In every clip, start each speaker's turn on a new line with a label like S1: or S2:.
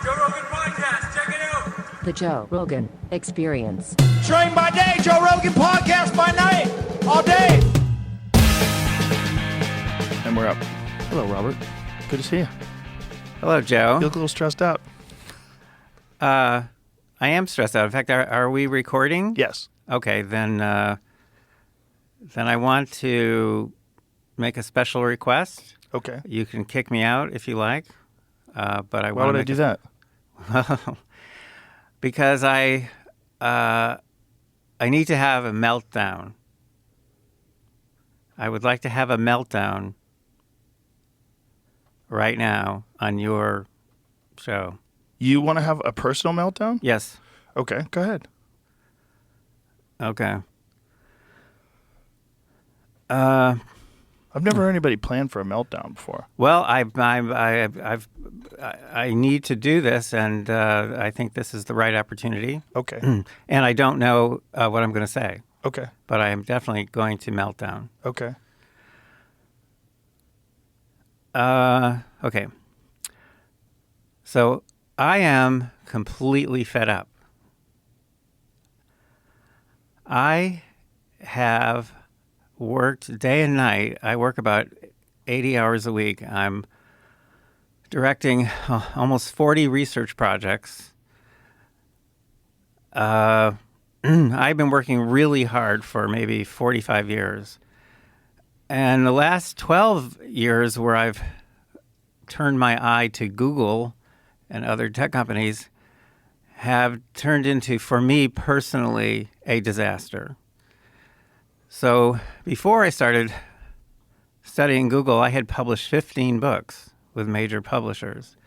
S1: Joe Rogan Podcast. Check it out.
S2: The Joe Rogan Experience.
S3: Train by day, Joe Rogan Podcast by night, all day.
S4: And we're up. Hello, Robert. Good to see you.
S5: Hello, Joe.
S4: You look a little stressed out.
S5: I am stressed out. In fact, are we recording?
S4: Yes.
S5: Okay, then I want to make a special request.
S4: Okay.
S5: You can kick me out if you like, but I
S4: Why would I do that?
S5: Because I need to have a meltdown. I would like to have a meltdown right now on your show.
S4: You want to have a personal meltdown?
S5: Yes.
S4: Okay, go ahead.
S5: Okay.
S4: I've never heard anybody plan for a meltdown before.
S5: Well, I need to do this, and I think this is the right opportunity.
S4: Okay.
S5: And I don't know what I'm going to say,
S4: Okay.
S5: but I am definitely going to melt down.
S4: Okay.
S5: Okay. So I am completely fed up. I have worked day and night. I work about 80 hours a week. I'm directing almost 40 research projects. I've been working really hard for maybe 45 years. And the last 12 years where I've turned my eye to Google and other tech companies have turned into, for me personally, a disaster. So before I started studying Google, I had published 15 books with major publishers.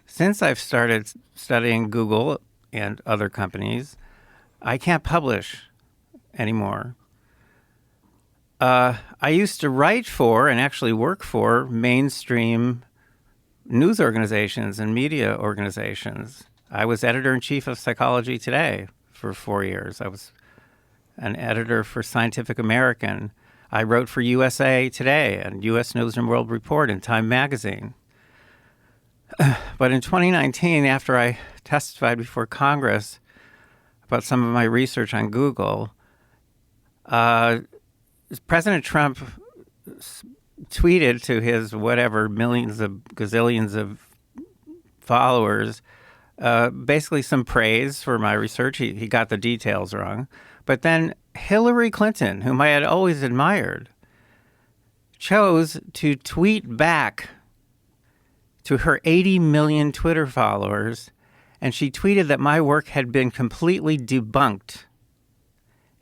S5: Since I've started studying Google and other companies, I can't publish anymore. I used to write for and actually work for mainstream news organizations and media organizations. I was editor-in-chief of Psychology Today for 4 years. I was an editor for Scientific American. I wrote for USA Today and U.S. News and World Report and Time Magazine. But in 2019, after I testified before Congress about some of my research on Google, President Trump tweeted to his whatever millions of gazillions of followers basically some praise for my research. He got the details wrong. But then Hillary Clinton, whom I had always admired, chose to tweet back to her 80 million Twitter followers, and she tweeted that my work had been completely debunked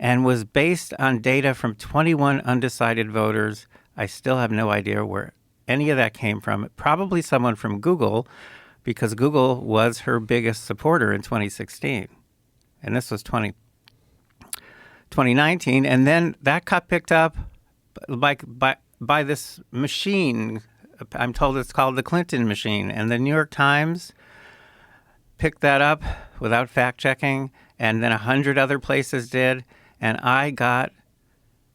S5: and was based on data from 21 undecided voters. I still have no idea where any of that came from. Probably someone from Google, because Google was her biggest supporter in 2016. And this was 2019. And then that got picked up by this machine. I'm told it's called the Clinton machine. And the New York Times picked that up without fact-checking. And then 100 other places did. And I got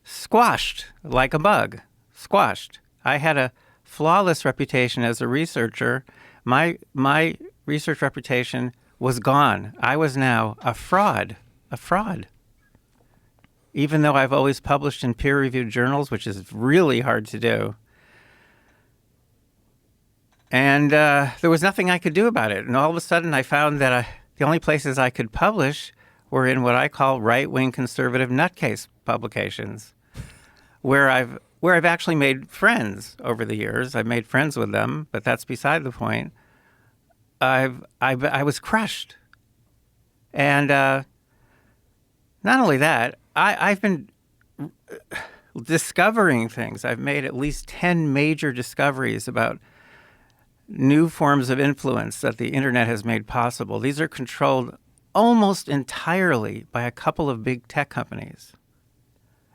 S5: squashed like a bug. Squashed. I had a flawless reputation as a researcher. My research reputation was gone. I was now a fraud. Even though I've always published in peer-reviewed journals, which is really hard to do. And there was nothing I could do about it. And all of a sudden I found that the only places I could publish were in what I call right-wing conservative nutcase publications, where I've actually made friends over the years. I've made friends with them, but that's beside the point. I was crushed. And not only that, I've been discovering things. I've made at least 10 major discoveries about new forms of influence that the internet has made possible. These are controlled almost entirely by a couple of big tech companies,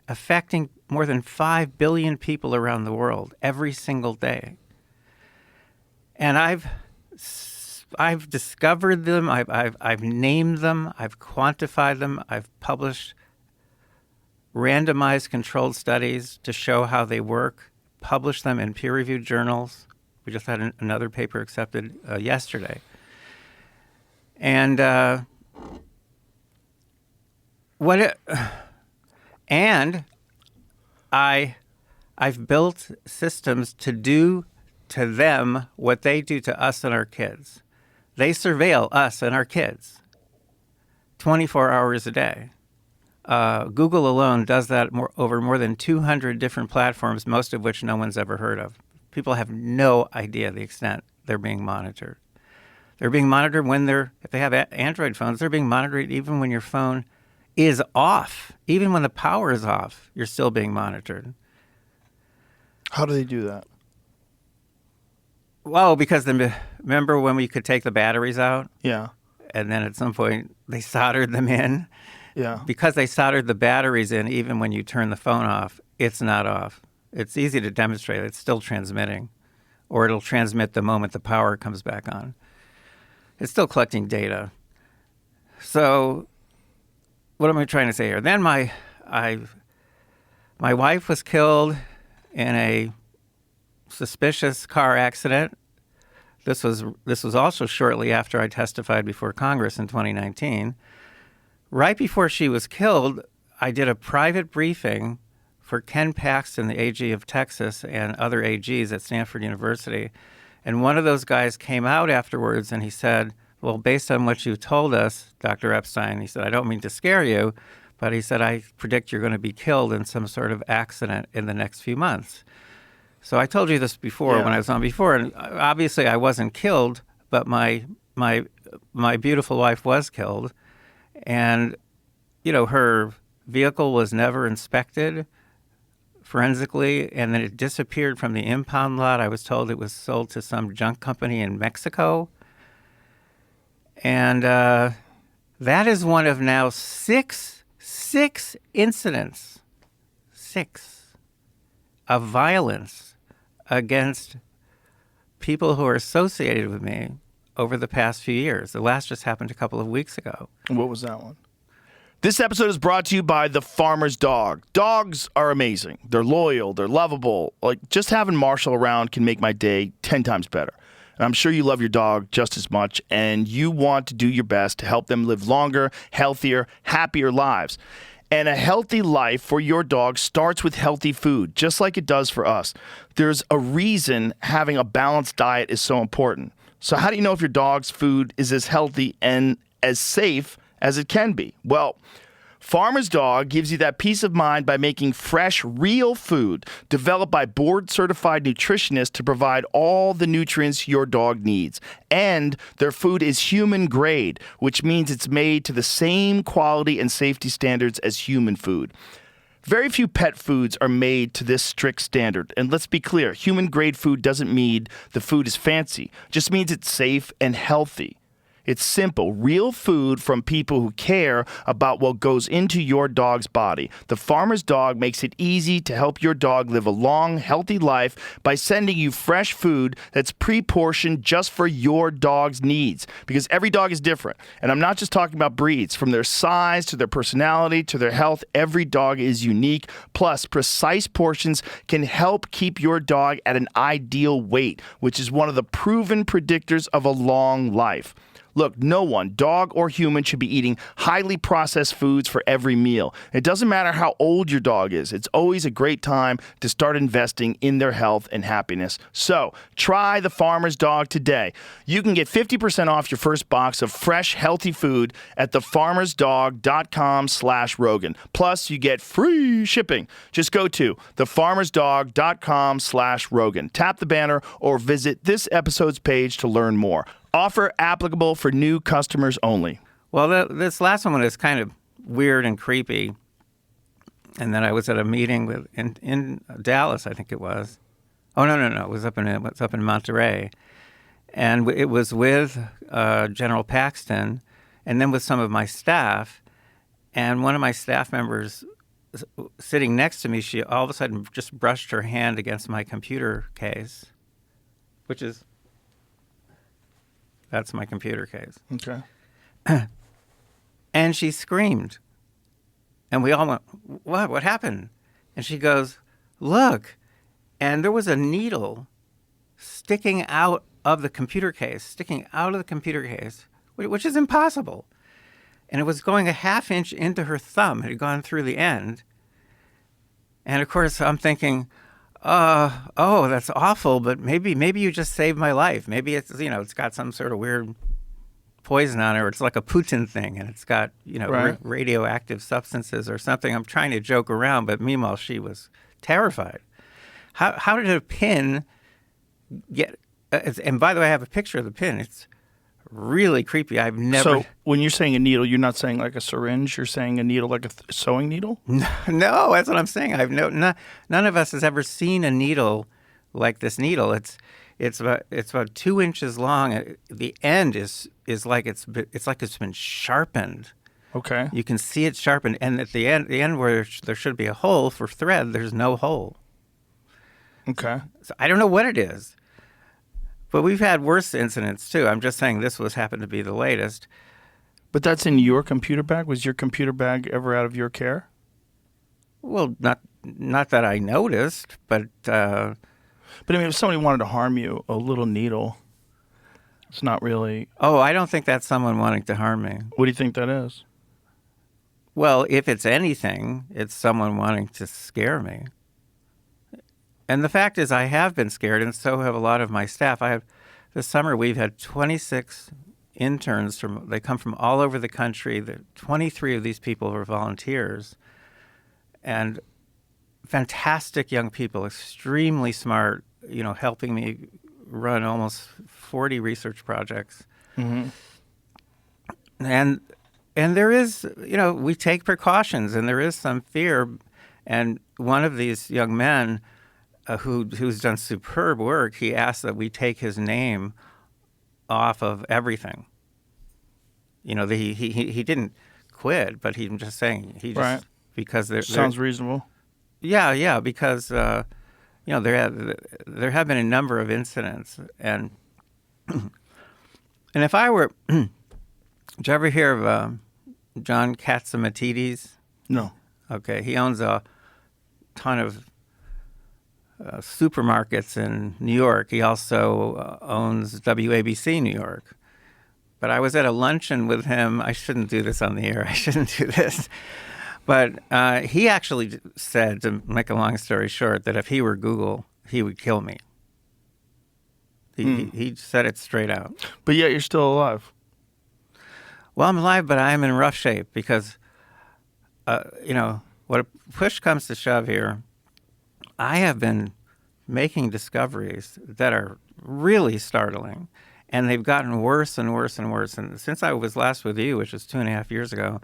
S5: affecting more than 5 billion people around the world every single day. And I've discovered them, I've named them, I've quantified them, I've published randomized controlled studies to show how they work, published them in peer-reviewed journals. We just had another paper accepted yesterday. And I've built systems to do to them what they do to us and our kids. They surveil us and our kids 24 hours a day. Google alone does that over more than 200 different platforms, most of which no one's ever heard of. People have no idea the extent they're being monitored. They're being monitored if they have Android phones, they're being monitored even when your phone is off. Even when the power is off, you're still being monitored.
S4: How do they do that?
S5: Well, because remember when we could take the batteries out?
S4: Yeah.
S5: And then at some point they soldered them in?
S4: Yeah.
S5: Because they soldered the batteries in, even when you turn the phone off, it's not off. It's easy to demonstrate. It's still transmitting. Or it'll transmit the moment the power comes back on. It's still collecting data. So what am I trying to say here? Then my wife was killed in a suspicious car accident. This was also shortly after I testified before Congress in 2019. Right before she was killed, I did a private briefing for Ken Paxton, the AG of Texas, and other AGs at Stanford University. And one of those guys came out afterwards and he said, well, based on what you told us, Dr. Epstein, he said, I don't mean to scare you, but he said, I predict you're going to be killed in some sort of accident in the next few months. So I told you this before when I was on before, and obviously I wasn't killed, but my beautiful wife was killed. And, her vehicle was never inspected forensically, and then it disappeared from the impound lot. I was told it was sold to some junk company in Mexico. And that is one of now six incidents, of violence against people who are associated with me over the past few years. The last just happened a couple of weeks ago.
S4: What was that one? This episode is brought to you by the Farmer's Dog. Dogs are amazing. They're loyal. They're lovable. Just having Marshall around can make my day 10 times better. And I'm sure you love your dog just as much, and you want to do your best to help them live longer, healthier, happier lives. And a healthy life for your dog starts with healthy food, just like it does for us. There's a reason having a balanced diet is so important. So how do you know if your dog's food is as healthy and as safe as it can be? Well, Farmer's Dog gives you that peace of mind by making fresh, real food developed by board-certified nutritionists to provide all the nutrients your dog needs. And their food is human grade, which means it's made to the same quality and safety standards as human food. Very few pet foods are made to this strict standard. And let's be clear, human-grade food doesn't mean the food is fancy. It just means it's safe and healthy. It's simple, real food from people who care about what goes into your dog's body. The Farmer's Dog makes it easy to help your dog live a long, healthy life by sending you fresh food that's pre-portioned just for your dog's needs. Because every dog is different. And I'm not just talking about breeds. From their size to their personality to their health, every dog is unique. Plus, precise portions can help keep your dog at an ideal weight, which is one of the proven predictors of a long life. Look, no one, dog or human, should be eating highly processed foods for every meal. It doesn't matter how old your dog is. It's always a great time to start investing in their health and happiness. So, try the Farmer's Dog today. You can get 50% off your first box of fresh, healthy food at thefarmersdog.com/Rogan. Plus, you get free shipping. Just go to thefarmersdog.com/Rogan. Tap the banner or visit this episode's page to learn more. Offer applicable for new customers only.
S5: Well, this last one is kind of weird and creepy. And then I was at a meeting in Dallas, I think it was. Oh, no. It was up in Monterey. And it was with General Paxton and then with some of my staff. And one of my staff members sitting next to me, she all of a sudden just brushed her hand against my computer case, which is... That's my computer case.
S4: Okay.
S5: And she screamed. And we all went, what? What happened? And she goes, look. And there was a needle sticking out of the computer case which is impossible. And it was going a half inch into her thumb. It had gone through the end. And of course, I'm thinking, oh, that's awful, but maybe you just saved my life. Maybe it's, it's got some sort of weird poison on it, or it's like a Putin thing, and it's got,
S4: Right.
S5: radioactive substances or something. I'm trying to joke around, but meanwhile, she was terrified. How did a pin get, and by the way, I have a picture of the pin. It's really creepy. I've never.
S4: So when you're saying a needle, you're not saying like a syringe. You're saying a needle like a sewing needle?
S5: No, that's what I'm saying. None of us has ever seen a needle like this needle. It's about 2 inches long. The end is like it's been sharpened.
S4: Okay.
S5: You can see it sharpened, and at the end where there should be a hole for thread, there's no hole.
S4: Okay.
S5: So I don't know what it is. But we've had worse incidents too. I'm just saying this happened to be the latest.
S4: But that's in your computer bag? Was your computer bag ever out of your care?
S5: Well, not that I noticed, but
S4: I mean, if somebody wanted to harm you, a little needle, it's not really.
S5: oh, I don't think that's someone wanting to harm me.
S4: What do you think that is?
S5: Well, if it's anything, it's someone wanting to scare me. And the fact is, I have been scared, and so have a lot of my staff. This summer, we've had 26 interns. They come from all over the country. 23 of these people were volunteers. And fantastic young people, extremely smart, helping me run almost 40 research projects.
S4: Mm-hmm.
S5: And there is, we take precautions, and there is some fear. And one of these young men who's done superb work, he asked that we take his name off of everything. He didn't quit, but he's just saying
S4: Right.
S5: because
S4: Sounds reasonable.
S5: Yeah, because there have been a number of incidents, and if I were, did you ever hear of John Katsimatidis?
S4: No.
S5: Okay, he owns a ton of supermarkets in New York. He also owns WABC New York. But I was at a luncheon with him. I shouldn't do this on the air. I shouldn't do this. But he actually said, to make a long story short, that if he were Google, he would kill me. He said it straight out.
S4: But yet you're still alive.
S5: Well, I'm alive, but I'm in rough shape because, what a push comes to shove here, I have been making discoveries that are really startling, and they've gotten worse and worse and worse. And since I was last with you, which was 2.5 years ago,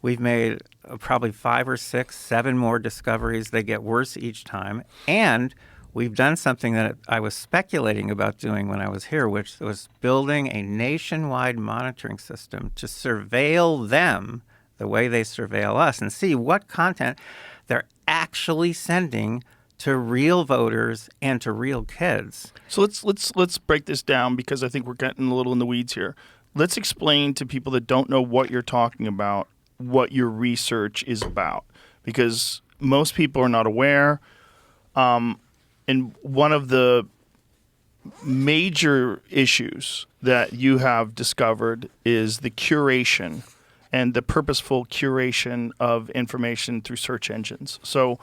S5: we've made probably 5 or 6, 7 more discoveries. They get worse each time. And we've done something that I was speculating about doing when I was here, which was building a nationwide monitoring system to surveil them the way they surveil us and see what content they're actually sending to real voters and to real kids.
S4: So let's break this down, because I think we're getting a little in the weeds here. Let's explain to people that don't know what you're talking about what your research is about, because most people are not aware. And one of the major issues that you have discovered is the curation and the purposeful curation of information through search engines. So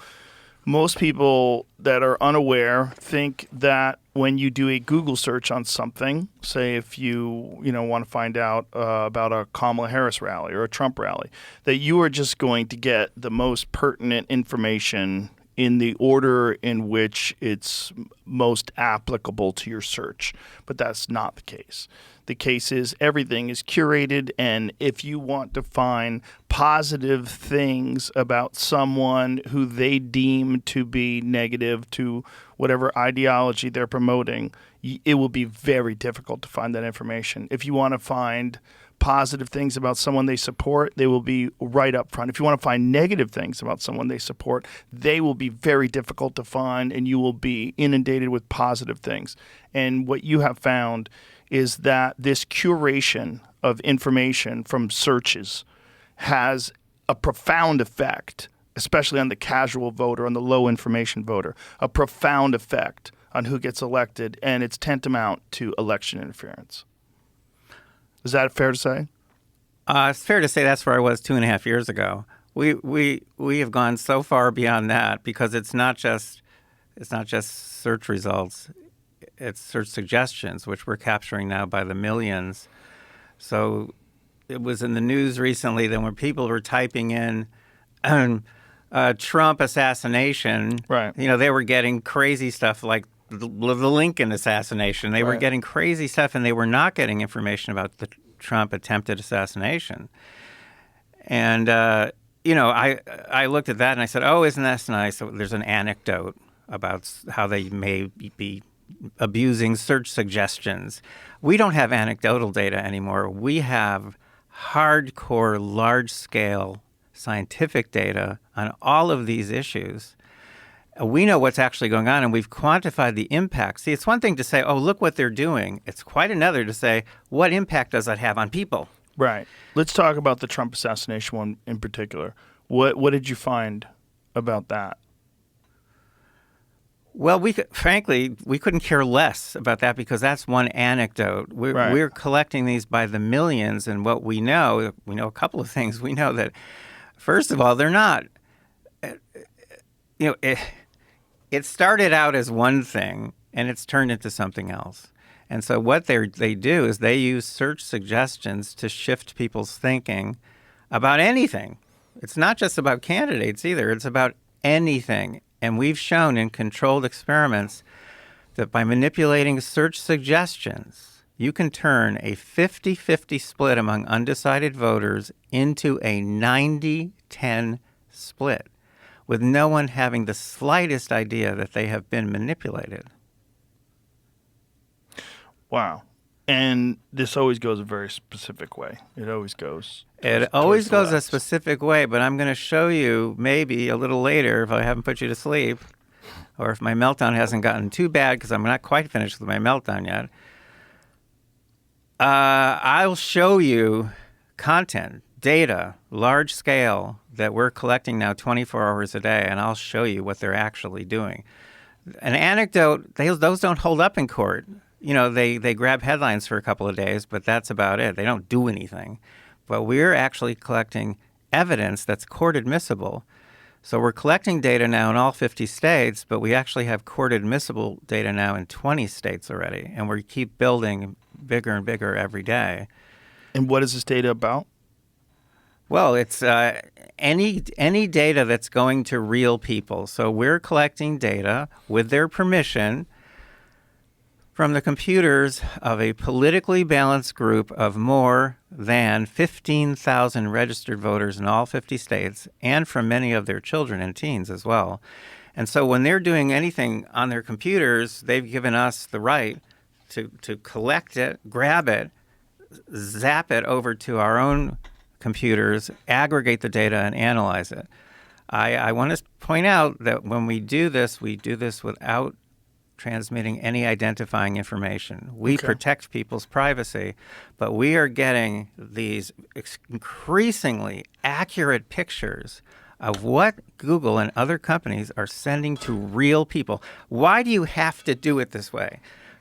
S4: most people that are unaware think that when you do a Google search on something, say if you want to find out about a Kamala Harris rally or a Trump rally, that you are just going to get the most pertinent information in the order in which it's most applicable to your search. But that's not the case. The case is everything is curated, and if you want to find positive things about someone who they deem to be negative to whatever ideology they're promoting, it will be very difficult to find that information. If you want to find positive things about someone they support, they will be right up front. If you want to find negative things about someone they support, they will be very difficult to find, and you will be inundated with positive things. And what you have found is that this curation of information from searches has a profound effect, especially on the casual voter, on the low information voter, a profound effect on who gets elected, and it's tantamount to election interference. Is that fair to say?
S5: It's fair to say that's where I was 2.5 years ago. We have gone so far beyond that because it's not just search results, it's search suggestions, which we're capturing now by the millions. So it was in the news recently that when people were typing in Trump assassination,
S4: right?
S5: They were getting crazy stuff like the Lincoln assassination. They were getting crazy stuff, and they were not getting information about the Trump attempted assassination. And I looked at that and I said, "Oh, isn't that nice?" So there's an anecdote about how they may be abusing search suggestions. We don't have anecdotal data anymore. We have hardcore, large-scale scientific data on all of these issues. We know what's actually going on, and we've quantified the impact. See, it's one thing to say, oh, look what they're doing. It's quite another to say, what impact does that have on people?
S4: Right. Let's talk about the Trump assassination one in particular. What did you find about that?
S5: Well, frankly, we couldn't care less about that because that's one anecdote. We're collecting these by the millions, and what we know a couple of things. We know that, first of all, they're not, it started out as one thing, and it's turned into something else. And so what they do is they use search suggestions to shift people's thinking about anything. It's not just about candidates either. It's about anything. And we've shown in controlled experiments that by manipulating search suggestions, you can turn a 50-50 split among undecided voters into a 90-10 split, with no one having the slightest idea that they have been manipulated.
S4: Wow. And this always goes a very specific way. It always goes.
S5: It always goes a specific way, but I'm going to show you maybe a little later if I haven't put you to sleep or if my meltdown hasn't gotten too bad because I'm not quite finished with my meltdown yet. I'll show you content, data, large scale that we're collecting now 24 hours a day, and I'll show you what they're actually doing. An anecdote, those don't hold up in court. They grab headlines for a couple of days, but that's about it. They don't do anything. But we're actually collecting evidence that's court admissible. So we're collecting data now in all 50 states, but we actually have court admissible data now in 20 states already. And we keep building bigger and bigger every day.
S4: And what is this data about?
S5: Well, it's any data that's going to real people. So we're collecting data with their permission from the computers of a politically balanced group of more than 15,000 registered voters in all 50 states, and from many of their children and teens as well. And so when they're doing anything on their computers, they've given us the right to collect it, grab it, zap it over to our own computers, aggregate the data, and analyze it. I want to point out that when we do this without transmitting any identifying information. We protect people's privacy, but we are getting these increasingly accurate pictures of what Google and other companies are sending to real people. Why do you have to do it this way?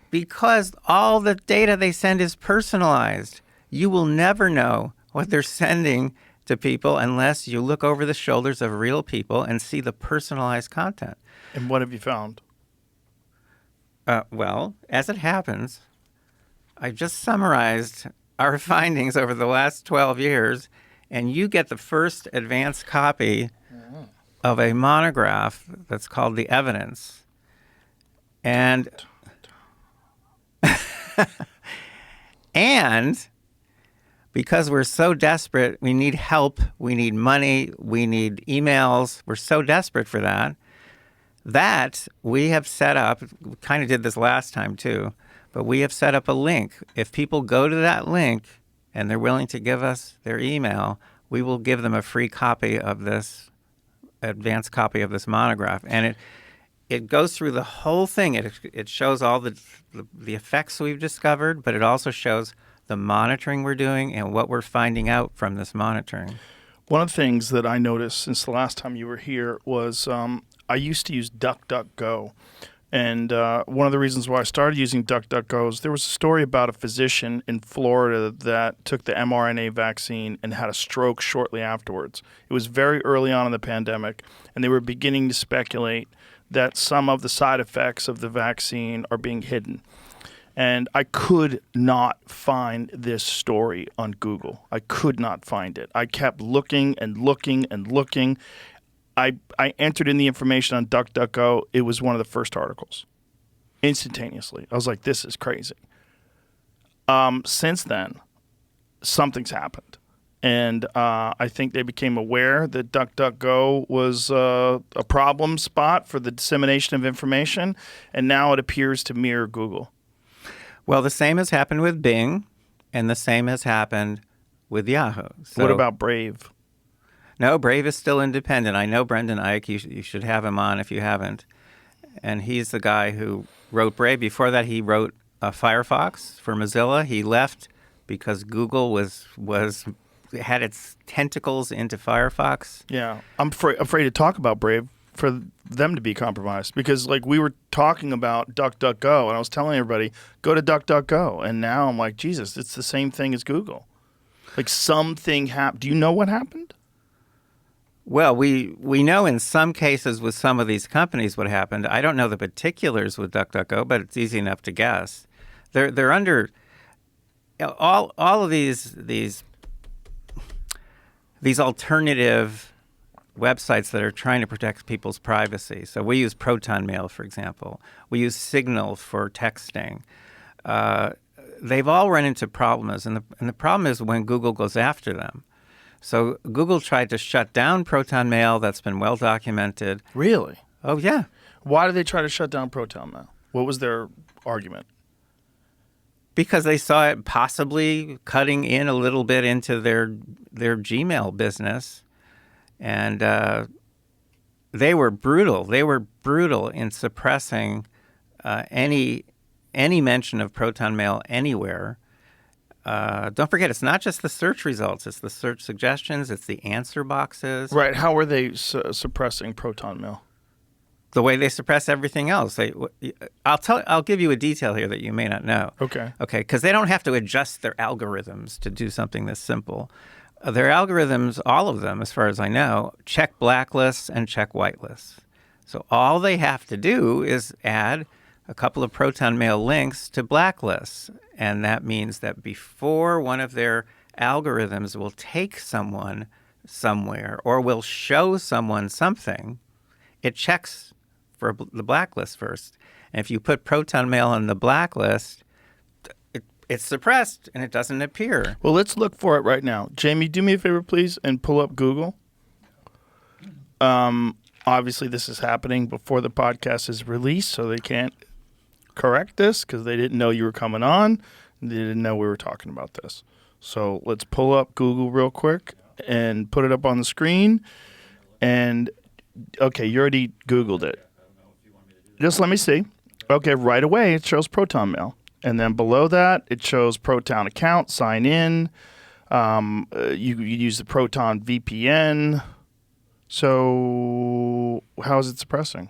S5: Because all the data they send is personalized. You will never know what they're sending to people unless you look over the shoulders of real people and see the personalized content.
S4: And what have you found?
S5: Well, as it happens, I just summarized our findings over the last 12 years, and you get the first advanced copy of a monograph that's called The Evidence. And and because we're so desperate, we need help, we need money, we need emails, we're so desperate for that we have set up, we kind of did this last time too, but we have set up a link. If people go to that link and they're willing to give us their email, we will give them a free copy of this, advanced copy of this monograph. And it goes through the whole thing. It shows all the effects we've discovered, but it also shows the monitoring we're doing and what we're finding out from this monitoring.
S4: One of the things that I noticed since the last time you were here was I used to use DuckDuckGo, And one of the reasons why I started using DuckDuckGo is there was a story about a physician in Florida that took the mRNA vaccine and had a stroke shortly afterwards. It was very early on in the pandemic, and they were beginning to speculate that some of the side effects of the vaccine are being hidden. And I could not find this story on Google. I could not find it. I kept looking and looking and looking. I entered in the information on DuckDuckGo. It was one of the first articles. Instantaneously. I was like, this is crazy. Since then, something's happened. And I think they became aware that DuckDuckGo was a problem spot for the dissemination of information. And now it appears to mirror Google.
S5: Well, the same has happened with Bing, and the same has happened with Yahoo. So,
S4: what about Brave?
S5: No, Brave is still independent. I know Brendan Eich. You should have him on if you haven't. And he's the guy who wrote Brave. Before that, he wrote Firefox for Mozilla. He left because Google had its tentacles into Firefox.
S4: Yeah, I'm afraid to talk about Brave for them to be compromised because, like, we were talking about DuckDuckGo, and I was telling everybody, go to DuckDuckGo. And now I'm like, Jesus, it's the same thing as Google. Like, something happened. Do you know what happened?
S5: Well, we know in some cases with some of these companies what happened. I don't know the particulars with DuckDuckGo, but it's easy enough to guess. They're under all of these alternative websites that are trying to protect people's privacy. So we use Proton Mail, for example. We use Signal for texting. They've all run into problems, and the problem is when Google goes after them. So Google tried to shut down Proton Mail. That's been well documented.
S4: Really?
S5: Oh, yeah.
S4: Why did they try to shut down Proton Mail? What was their argument?
S5: Because they saw it possibly cutting in a little bit into their Gmail business. And they were brutal. They were brutal in suppressing any mention of Proton Mail anywhere. Don't forget, it's not just the search results. It's the search suggestions. It's the answer boxes.
S4: Right. How were they suppressing Proton Mail?
S5: The way they suppress everything else. I'll give you a detail here that you may not know.
S4: Okay.
S5: Okay, because they don't have to adjust their algorithms to do something this simple. Their algorithms, all of them, as far as I know, check blacklists and check whitelists. So all they have to do is add a couple of Proton Mail links to blacklists. And that means that before one of their algorithms will take someone somewhere or will show someone something, it checks for the blacklist first. And if you put Proton Mail on the blacklist, it's suppressed and it doesn't appear.
S4: Well, let's look for it right now. Jamie, do me a favor, please, and pull up Google. Obviously, this is happening before the podcast is released, so they can't correct this because they didn't know you were coming on. They didn't know we were talking about this. So let's pull up Google real quick and put it up on the screen. And, okay, you already Googled it. Just let me see. Okay, right away it shows Proton Mail. And then below that, it shows Proton account, sign in. You use the Proton VPN. So how is it suppressing?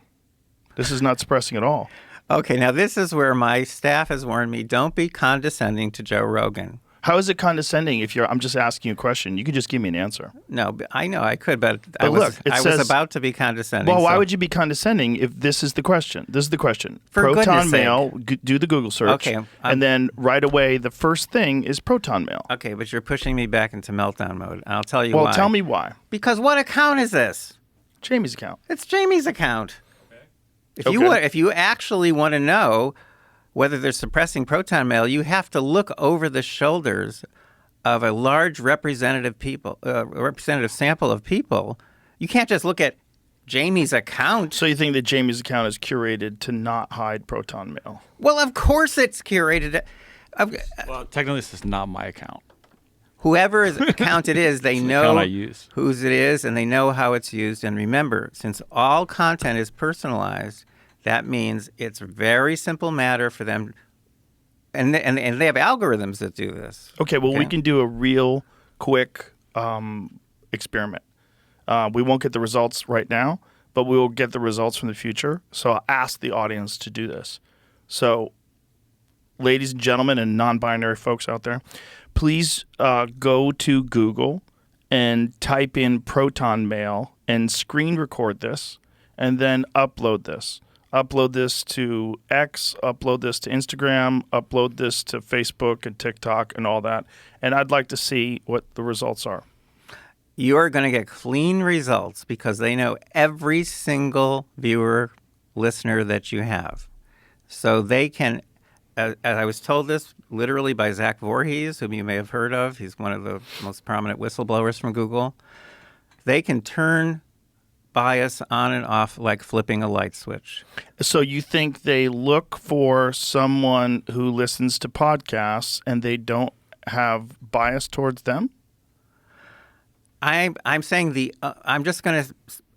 S4: This is not suppressing at all.
S5: Okay, now this is where my staff has warned me, don't be condescending to Joe Rogan.
S4: How is it condescending if I'm just asking you a question? You could just give me an answer.
S5: No, I know I could, but I
S4: look,
S5: was about to be condescending.
S4: Well, why would you be condescending if this is the question? This is the question.
S5: For
S4: Proton
S5: goodness
S4: Mail,
S5: sake.
S4: do the Google search.
S5: Okay.
S4: And then right away, the first thing is Proton Mail.
S5: Okay, but you're pushing me back into meltdown mode. And I'll tell you why.
S4: Well, tell me why.
S5: Because what account is this?
S4: Jamie's account.
S5: It's Jamie's account. If you actually want to know whether they're suppressing Proton Mail, you have to look over the shoulders of a large representative sample of people. You can't just look at Jamie's account.
S4: So you think that Jamie's account is curated to not hide Proton Mail?
S5: Well, of course it's curated.
S6: Well, technically, this is not my account.
S5: Whoever's account it is, they
S6: It's the
S5: know
S6: account I use.
S5: whose it is, and they know how it's used. And remember, since all content is personalized, that means it's a very simple matter for them. And they have algorithms that do this.
S4: Okay, well, we can do a real quick experiment. We won't get the results right now, but we will get the results from the future. So I'll ask the audience to do this. So, ladies and gentlemen and non-binary folks out there, please go to Google and type in proton mail and screen record this and then upload this. Upload this to X, upload this to Instagram, upload this to Facebook and TikTok and all that. And I'd like to see what the results are.
S5: You're going to get clean results because they know every single viewer, listener that you have. So they can, as I was told this literally by Zach Voorhees, whom you may have heard of. He's one of the most prominent whistleblowers from Google. They can turn bias on and off like flipping a light switch.
S4: So you think they look for someone who listens to podcasts and they don't have bias towards them?
S5: I'm saying I'm just going to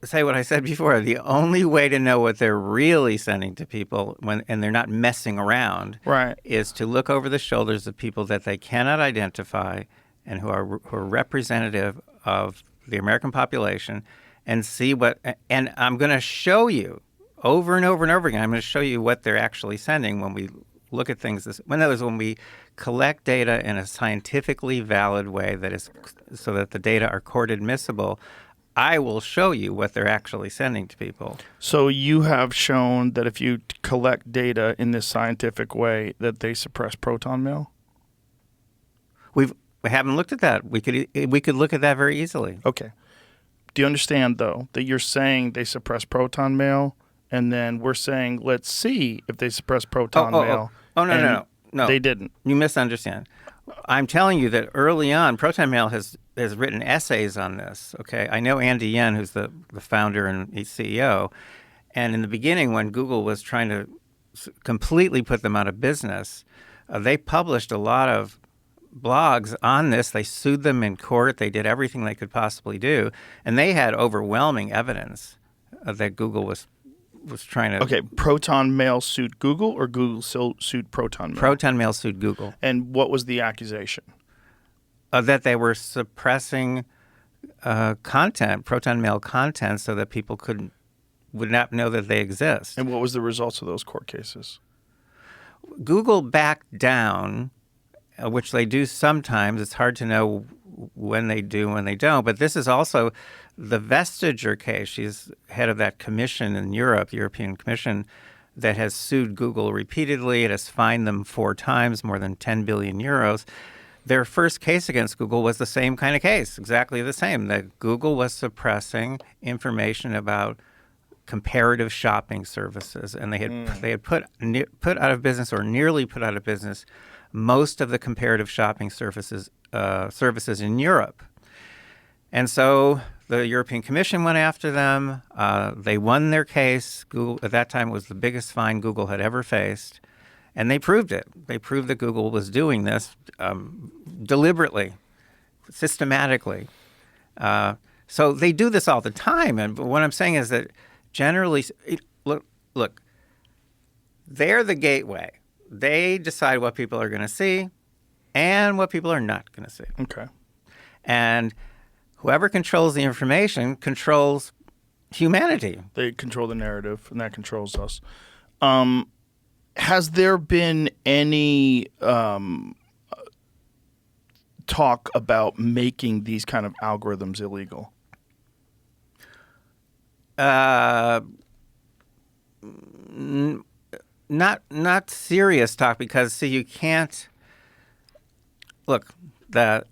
S5: say what I said before. The only way to know what they're really sending to people and they're not messing around,
S4: right,
S5: is to look over the shoulders of people that they cannot identify and who are representative of the American population and see what. And I'm going to show you over and over and over again. I'm going to show you what they're actually sending when we look at things. When we collect data in a scientifically valid way that is so that the data are court admissible, I will show you what they're actually sending to people.
S4: So you have shown that if you collect data in this scientific way that they suppress proton mail?
S5: We haven't looked at that. We could look at that very easily.
S4: Okay. Do you understand, though, that you're saying they suppress proton mail, and then we're saying, let's see if they suppress proton mail?
S5: No.
S4: They didn't.
S5: You misunderstand. I'm telling you that early on, Proton Mail has written essays on this. Okay, I know Andy Yen, who's the founder and CEO, and in the beginning, when Google was trying to completely put them out of business, they published a lot of blogs on this. They sued them in court. They did everything they could possibly do, and they had overwhelming evidence that Google was trying to.
S4: Okay, Proton Mail sued Google, or Google sued Proton Mail?
S5: Proton Mail sued Google.
S4: And what was the accusation?
S5: That they were suppressing content, Proton Mail content, so that people would not know that they exist.
S4: And what was the results of those court cases?
S5: Google backed down, which they do sometimes. It's hard to know when they do and when they don't. But this is also the Vestager case. She's head of that commission in Europe, the European Commission, that has sued Google repeatedly. It has fined them 4 times, more than 10 billion euros. Their first case against Google was the same kind of case, exactly the same, that Google was suppressing information about comparative shopping services, and they had put out of business, or nearly put out of business, most of the comparative shopping services in Europe. And so the European Commission went after them. They won their case. Google, at that time, was the biggest fine Google had ever faced. And they proved it. They proved that Google was doing this deliberately, systematically. So they do this all the time. And what I'm saying is that generally, look, they're the gateway. They decide what people are going to see and what people are not going to see.
S4: Okay.
S5: And whoever controls the information controls humanity.
S4: They control the narrative, and that controls us. Has there been any talk about making these kind of algorithms illegal?
S5: Not serious talk, because see, you can't look the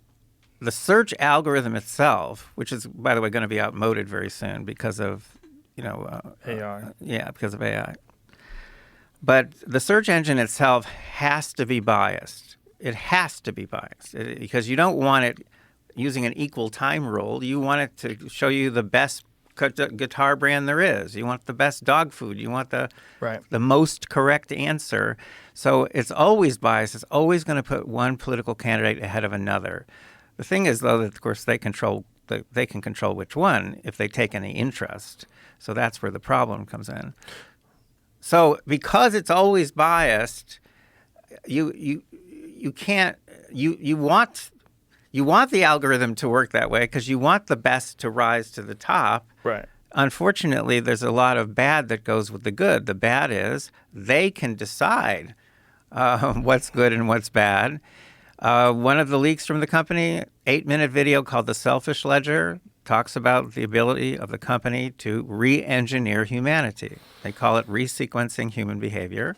S5: search algorithm itself, which is, by the way, going to be outmoded very soon because of
S4: AI.
S5: Because of AI. But the search engine itself has to be biased. It has to be biased because you don't want it using an equal time rule. You want it to show you the best guitar brand there is. You want the best dog food. You want the most correct answer. So it's always biased. It's always going to put one political candidate ahead of another. The thing is, though, that of course they can control which one if they take any interest. So that's where the problem comes in. So because it's always biased, you want the algorithm to work that way because you want the best to rise to the top.
S4: Right.
S5: unfortunately, there's a lot of bad that goes with the good. The bad is they can decide what's good and what's bad. One of the leaks from the company, 8-minute video called The Selfish Ledger, talks about the ability of the company to re-engineer humanity. They call it resequencing human behavior.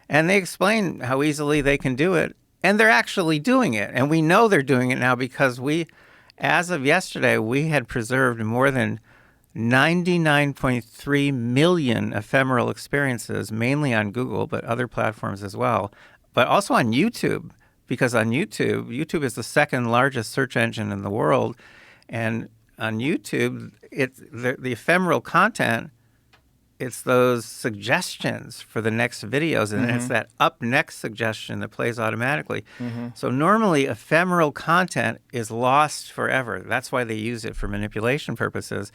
S5: And they explain how easily they can do it. And they're actually doing it. And we know they're doing it now because as of yesterday, we had preserved more than 99.3 million ephemeral experiences, mainly on Google, but other platforms as well, but also on YouTube, because on YouTube is the second largest search engine in the world. And on YouTube, it's the ephemeral content, it's those suggestions for the next videos, and it's that up next suggestion that plays automatically. So normally ephemeral content is lost forever. That's why they use it for manipulation purposes.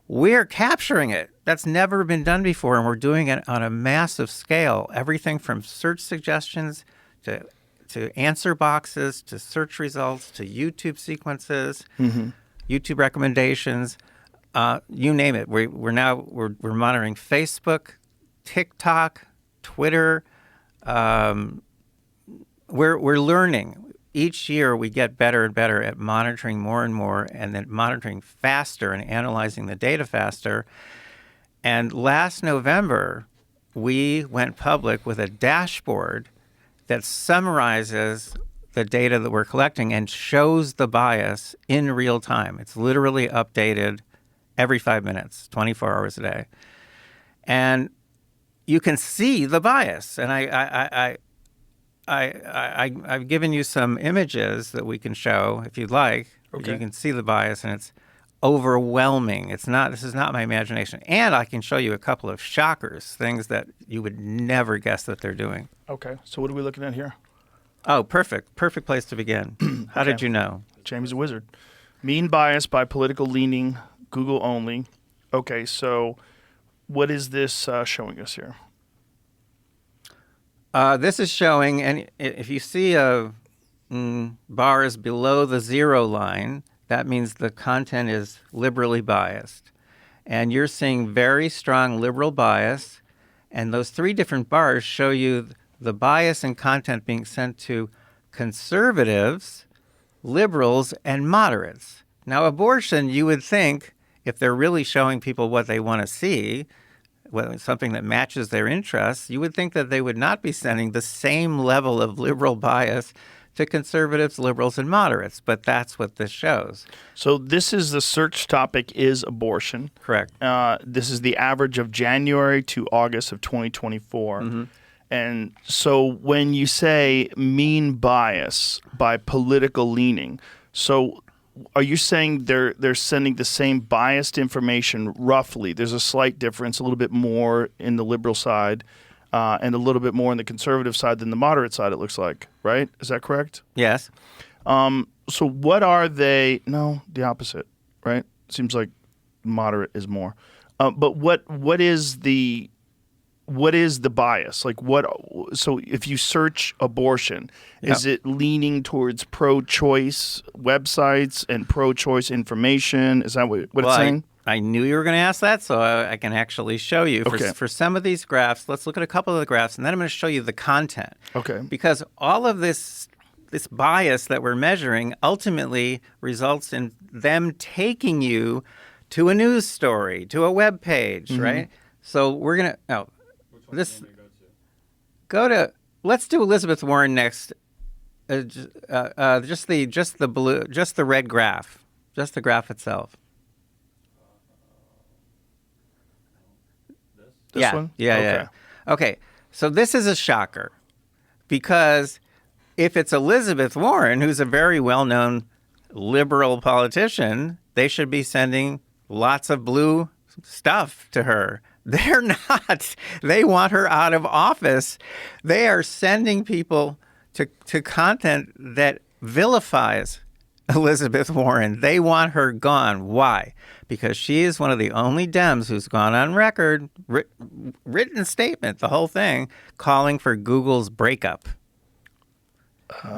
S5: We're capturing it. That's never been done before, and we're doing it on a massive scale. Everything from search suggestions to answer boxes to search results to YouTube sequences, YouTube recommendations. You name it. We're monitoring Facebook, TikTok, Twitter. We're learning. Each year we get better and better at monitoring more and more, and then monitoring faster and analyzing the data faster. And last November, we went public with a dashboard that summarizes the data that we're collecting and shows the bias in real time. It's literally updated every 5 minutes, 24 hours a day. And you can see the bias. And I've given you some images that we can show if you'd like. Okay. You can see the bias, and it's overwhelming. This is not my imagination. And I can show you a couple of shockers, things that you would never guess that they're doing.
S4: Okay. So what are we looking at here?
S5: Oh, perfect. Perfect place to begin. How did you know?
S4: Jamie's a wizard. Mean bias by political leaning, Google only. Okay, so what is this showing us here?
S5: This is showing, and if you see bars below the 0 line, that means the content is liberally biased. And you're seeing very strong liberal bias, and those 3 different bars show you the bias and content being sent to conservatives, liberals, and moderates. Now, abortion, you would think, if they're really showing people what they want to see, something that matches their interests, you would think that they would not be sending the same level of liberal bias to conservatives, liberals, and moderates. But that's what this shows.
S4: So this is the search topic is abortion.
S5: Correct.
S4: This is the average of January to August of 2024. And so when you say mean bias by political leaning, so are you saying they're sending the same biased information roughly? There's a slight difference, a little bit more in the liberal side and a little bit more in the conservative side than the moderate side, it looks like, right? Is that correct?
S5: Yes.
S4: So what are they? No, the opposite, right? Seems like moderate is more. But what is the bias? Like so if you search abortion, is it leaning towards pro-choice websites and pro-choice information? Is that what it's saying?
S5: I knew you were going to ask that, so I can actually show you. For some of these graphs, let's look at a couple of the graphs, and then I'm going to show you the content. Okay. Because all of this bias that we're measuring ultimately results in them taking you to a news story, to a web page, right? So we're going to... Let's do Elizabeth Warren next. Just the red graph, just the graph itself.
S4: This one?
S5: Yeah. Okay, so this is a shocker because if it's Elizabeth Warren, who's a very well-known liberal politician, they should be sending lots of blue stuff to her. They're not. They want her out of office. They are sending people to content that vilifies Elizabeth Warren. They want her gone. Why? Because she is one of the only Dems who's gone on record, written statement, the whole thing, calling for Google's breakup.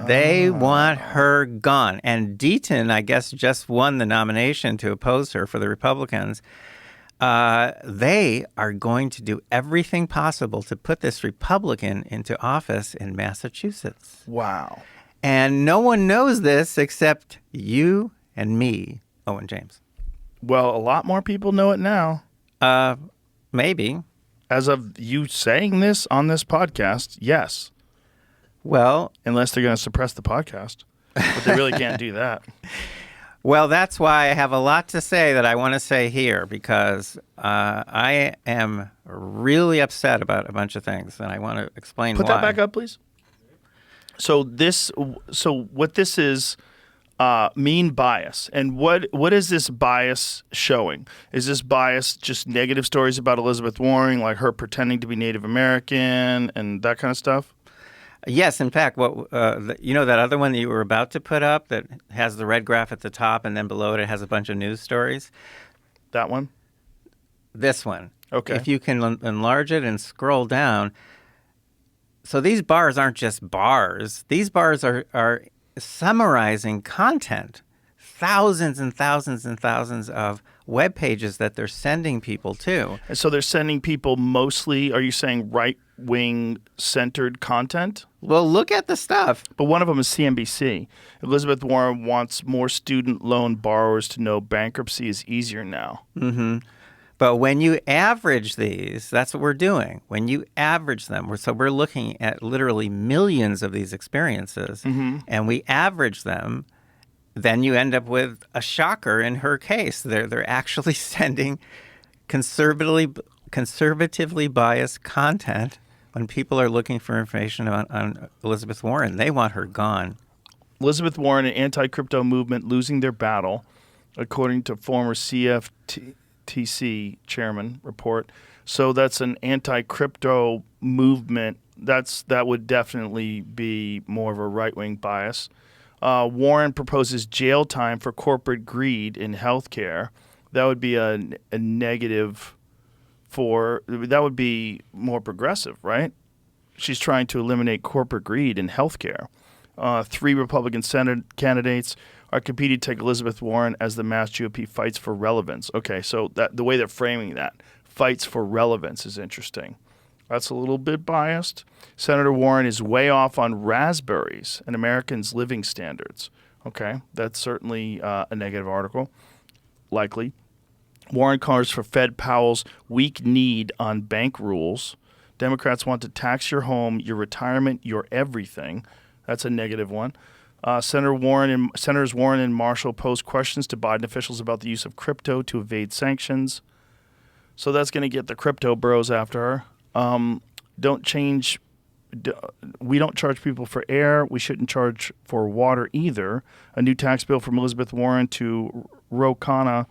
S5: They want her gone. And Deaton, I guess, just won the nomination to oppose her for the Republicans. They are going to do everything possible to put this Republican into office in Massachusetts.
S4: Wow.
S5: And no one knows this except you and me, Owen James.
S4: Well, a lot more people know it now.
S5: Maybe.
S4: As of you saying this on this podcast, yes.
S5: Well,
S4: unless they're going to suppress the podcast. But they really can't do that.
S5: Well, that's why I have a lot to say that I want to say here, because I am really upset about a bunch of things, and I want to explain
S4: Put
S5: why.
S4: that back up, please. So what this is, mean bias, and what is this bias showing? Is this bias just negative stories about Elizabeth Warren, like her pretending to be Native American and that kind of stuff?
S5: Yes, in fact, that other one that you were about to put up that has the red graph at the top and then below it has a bunch of news stories?
S4: That one?
S5: This one.
S4: Okay.
S5: If you can enlarge it and scroll down. So these bars aren't just bars. These bars are summarizing content. Thousands and thousands and thousands of web pages that they're sending people to.
S4: And so they're sending people mostly, are you saying right-wing centered content?
S5: Well, look at the stuff.
S4: But one of them is CNBC. Elizabeth Warren wants more student loan borrowers to know bankruptcy is easier now.
S5: Mm-hmm. But when you average these, that's what we're doing. When you average them, we're looking at literally millions of these experiences, and we average them, then you end up with a shocker in her case. They're actually sending conservatively biased content when people are looking for information on Elizabeth Warren. They want her gone.
S4: Elizabeth Warren and anti-crypto movement losing their battle, according to former CFTC chairman report. So that's an anti-crypto movement. That would definitely be more of a right-wing bias. Warren proposes jail time for corporate greed in healthcare. That would be a negative that would be more progressive, right? She's trying to eliminate corporate greed in healthcare. 3 Republican Senate candidates are competing to take Elizabeth Warren as the Mass GOP fights for relevance. Okay, so the way they're framing that, fights for relevance, is interesting. That's a little bit biased. Senator Warren is way off on raspberries and Americans' living standards. Okay, that's certainly a negative article, likely. Warren calls for Fed Powell's weak need on bank rules. Democrats want to tax your home, your retirement, your everything. That's a negative one. Senators Warren and Marshall pose questions to Biden officials about the use of crypto to evade sanctions. So that's going to get the crypto bros after her. We don't charge people for air. We shouldn't charge for water either. A new tax bill from Elizabeth Warren to Rokana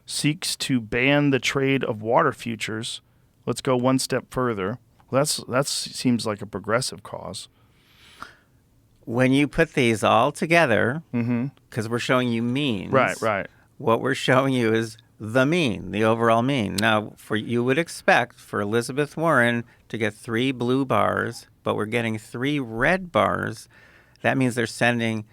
S4: seeks to ban the trade of water futures. Let's go one step further. That seems like a progressive cause.
S5: When you put these all together, because we're showing you means.
S4: Right.
S5: What we're showing you is the mean, the overall mean. Now, you would expect for Elizabeth Warren to get 3 blue bars, but we're getting 3 red bars. That means they're sending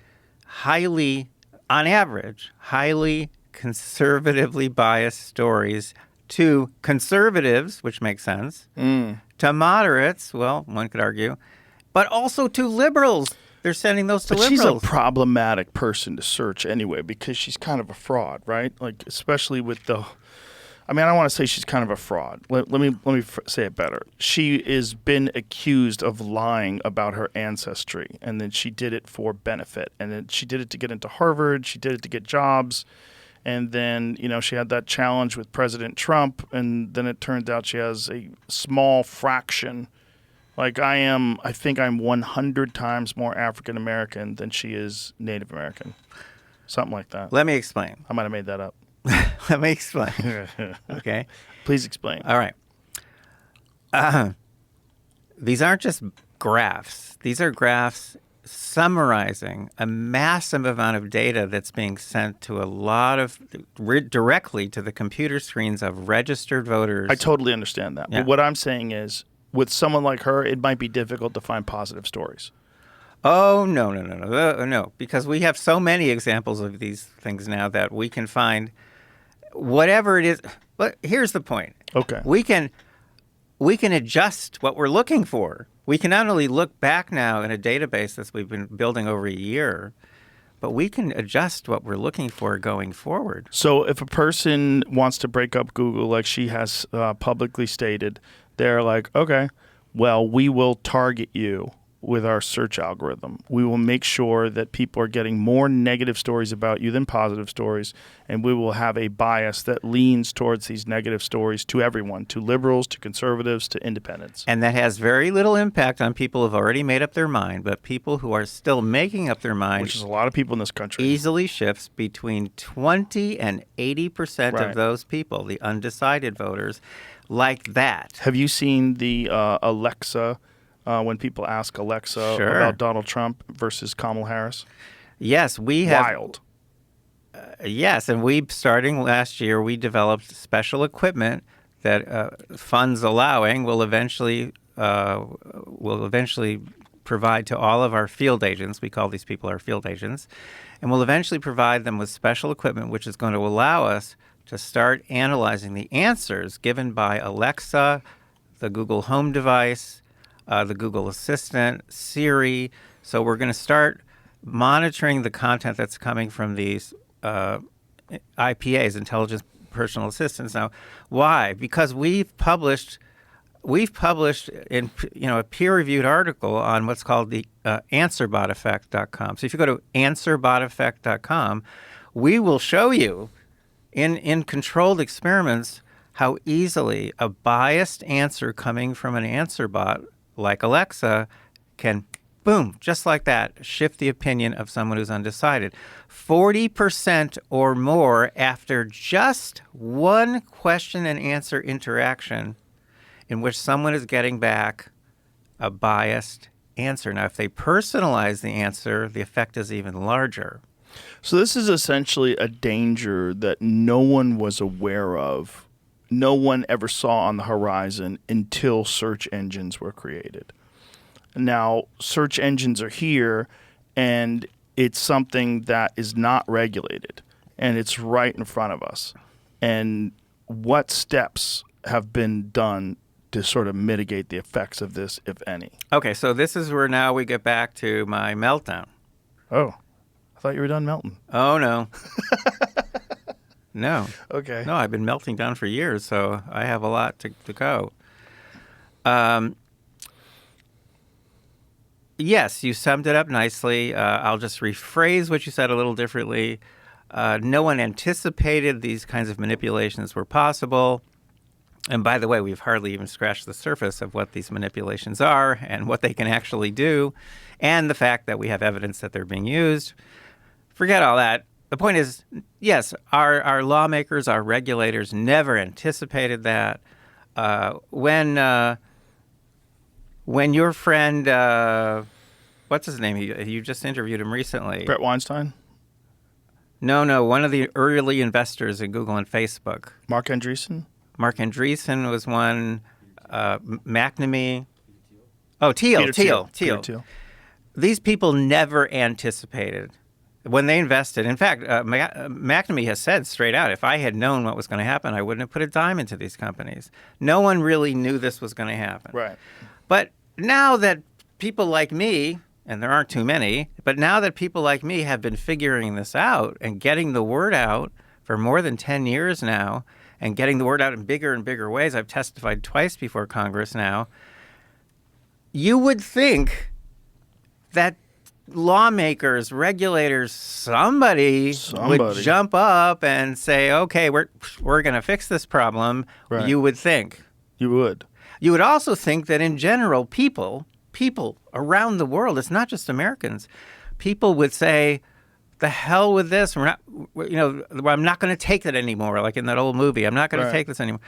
S5: on average, highly conservatively biased stories to conservatives, which makes sense, to moderates, well, one could argue, but also to liberals. They're sending those to liberals.
S4: She's a problematic person to search anyway because she's kind of a fraud, right? Like, especially with I don't want to say she's kind of a fraud. Let me say it better. She has been accused of lying about her ancestry, and then she did it for benefit. And then she did it to get into Harvard. She did it to get jobs. And then, she had that challenge with President Trump, and then it turned out she has a small fraction. Like I think I'm 100 times more African American than she is Native American. Something like that.
S5: Let me explain.
S4: I might have made that up.
S5: Let me explain. Okay.
S4: Please explain.
S5: All right. These aren't just graphs. These are graphs summarizing a massive amount of data that's being sent to directly to the computer screens of registered voters.
S4: I totally understand that.
S5: Yeah.
S4: But what I'm saying is, with someone like her, it might be difficult to find positive stories.
S5: Oh, no, because we have so many examples of these things now that we can find whatever it is. But here's the point.
S4: Okay.
S5: We can adjust what we're looking for. We can not only look back now in a database that we've been building over a year, but we can adjust what we're looking for going forward.
S4: So if a person wants to break up Google, like she has publicly stated, they're like, okay, well, we will target you with our search algorithm. We will make sure that people are getting more negative stories about you than positive stories, and we will have a bias that leans towards these negative stories to everyone, to liberals, to conservatives, to independents.
S5: And that has very little impact on people who have already made up their mind, but people who are still making up their mind,
S4: Which is a lot of people in this country.
S5: easily shifts between 20 and 80%
S4: Right.
S5: of those people, the undecided voters, like that.
S4: Have you seen the Alexa, when people ask Alexa
S5: Sure.
S4: about Donald Trump versus Kamala Harris?
S5: Yes, we have.
S4: Wild.
S5: Yes, and starting last year, we developed special equipment that funds allowing will eventually provide to all of our field agents. We call these people our field agents, and we'll eventually provide them with special equipment, which is going to allow us to start analyzing the answers given by Alexa, the Google Home device, the Google Assistant, Siri. So we're going to start monitoring the content that's coming from these IPAs, intelligent personal assistants. Now, why? Because we've published in a peer-reviewed article on what's called the answerboteffect.com. So if you go to answerboteffect.com, we will show you in controlled experiments how easily a biased answer coming from an answer bot like Alexa can, boom, just like that, shift the opinion of someone who's undecided. 40% or more after just one question and answer interaction in which someone is getting back a biased answer. Now, if they personalize the answer, the effect is even larger.
S4: So this is essentially a danger that no one was aware of, no one ever saw on the horizon until search engines were created. Now, search engines are here, and it's something that is not regulated, and it's right in front of us. And what steps have been done to sort of mitigate the effects of this, if any?
S5: Okay, so this is where now we get back to my meltdown.
S4: Oh, I thought you were done melting.
S5: Oh, no. No.
S4: Okay.
S5: No, I've been melting down for years, so I have a lot to go. Yes, you summed it up nicely. I'll just rephrase what you said a little differently. No one anticipated these kinds of manipulations were possible. And by the way, we've hardly even scratched the surface of what these manipulations are and what they can actually do, and the fact that we have evidence that they're being used. Forget all that. The point is, yes, our lawmakers, our regulators never anticipated that. When your friend, what's his name? You just interviewed him recently.
S4: Brett Weinstein?
S5: No, one of the early investors in Google and Facebook.
S4: Mark Andreessen?
S5: Mark Andreessen was one. McNamee. Oh, Thiel.
S4: Peter Thiel.
S5: These people never anticipated when they invested. In fact, McNamee has said straight out, if I had known what was going to happen, I wouldn't have put a dime into these companies. No one really knew this was going to happen.
S4: Right.
S5: But now that people like me, and there aren't too many, but now that people like me have been figuring this out and getting the word out for more than 10 years now, and getting the word out in bigger and bigger ways, I've testified twice before Congress now, you would think that lawmakers, regulators, somebody would jump up and say, okay, we're going to fix this problem.
S4: Right.
S5: You would think.
S4: You would.
S5: You would also think that in general, people around the world, it's not just Americans, people would say, the hell with this. I'm not going to take it anymore, like in that old movie. I'm not going to take this anymore.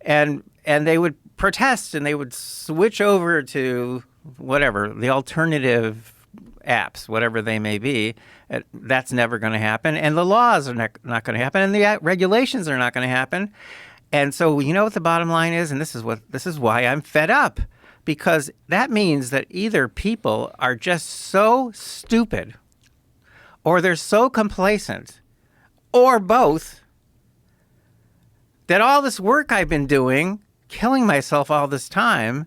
S5: And they would protest, and they would switch over to whatever, the alternative apps, whatever they may be. That's never going to happen. And the laws are not going to happen, and the regulations are not going to happen. And so you know what the bottom line is, and this is why I'm fed up, because that means that either people are just so stupid, or they're so complacent, or both, that all this work I've been doing, killing myself all this time,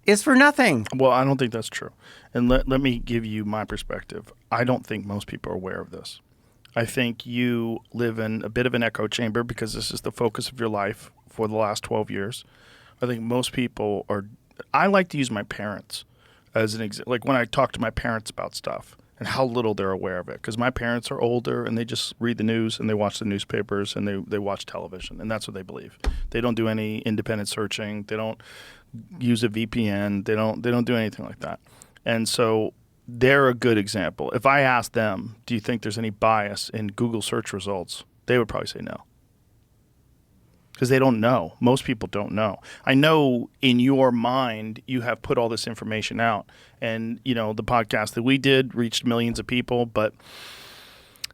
S5: is for nothing.
S4: Well, I don't think that's true. And let me give you my perspective. I don't think most people are aware of this. I think you live in a bit of an echo chamber because this is the focus of your life for the last 12 years. I think most people are. I like to use my parents as an example. Like when I talk to my parents about stuff and how little they're aware of it. Because my parents are older and they just read the news and they watch the newspapers and they watch television. And that's what they believe. They don't do any independent searching. They don't use a VPN. They don't do anything like that. And so they're a good example. If I asked them, do you think there's any bias in Google search results? They would probably say no. Because they don't know. Most people don't know. I know in your mind you have put all this information out. And, you know, the podcast that we did reached millions of people. But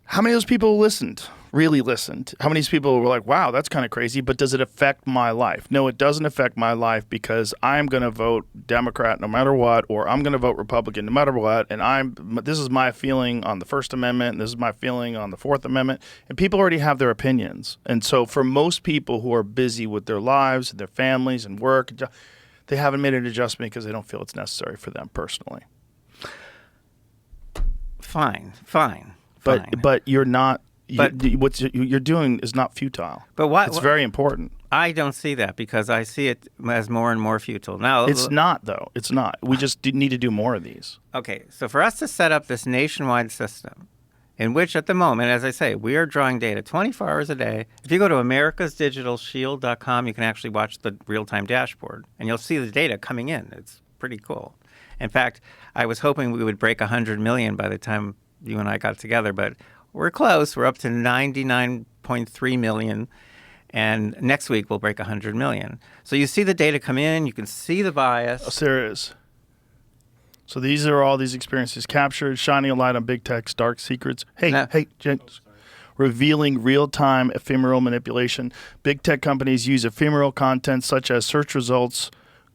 S4: how many of those people listened? Really listened? How many of these people were like, wow, that's kind of crazy, but does it affect my life? No, it doesn't affect my life because I'm going to vote Democrat no matter what, or I'm going to vote Republican no matter what, and this is my feeling on the First Amendment, and this is my feeling on the Fourth Amendment, and people already have their opinions. And so for most people who are busy with their lives, and their families, and work, they haven't made an adjustment because they don't feel it's necessary for them personally.
S5: Fine.
S4: But you're not. What you're doing is not futile.
S5: But why?
S4: It's very important.
S5: I don't see that because I see it as more and more futile. Now,
S4: it's not, though. It's not. We just need to do more of these.
S5: Okay, so for us to set up this nationwide system in which at the moment, as I say, we are drawing data 24 hours a day. If you go to americasdigitalshield.com, you can actually watch the real-time dashboard, and you'll see the data coming in. It's pretty cool. In fact, I was hoping we would break 100 million by the time you and I got together, but we're close. We're up to 99.3 million, and next week we'll break 100 million. So you see the data come in, you can see the bias.
S4: Oh, there it is. So these are all these experiences captured, shining a light on big tech's dark secrets. Hey, gents. Revealing real-time ephemeral manipulation. Big tech companies use ephemeral content such as search results,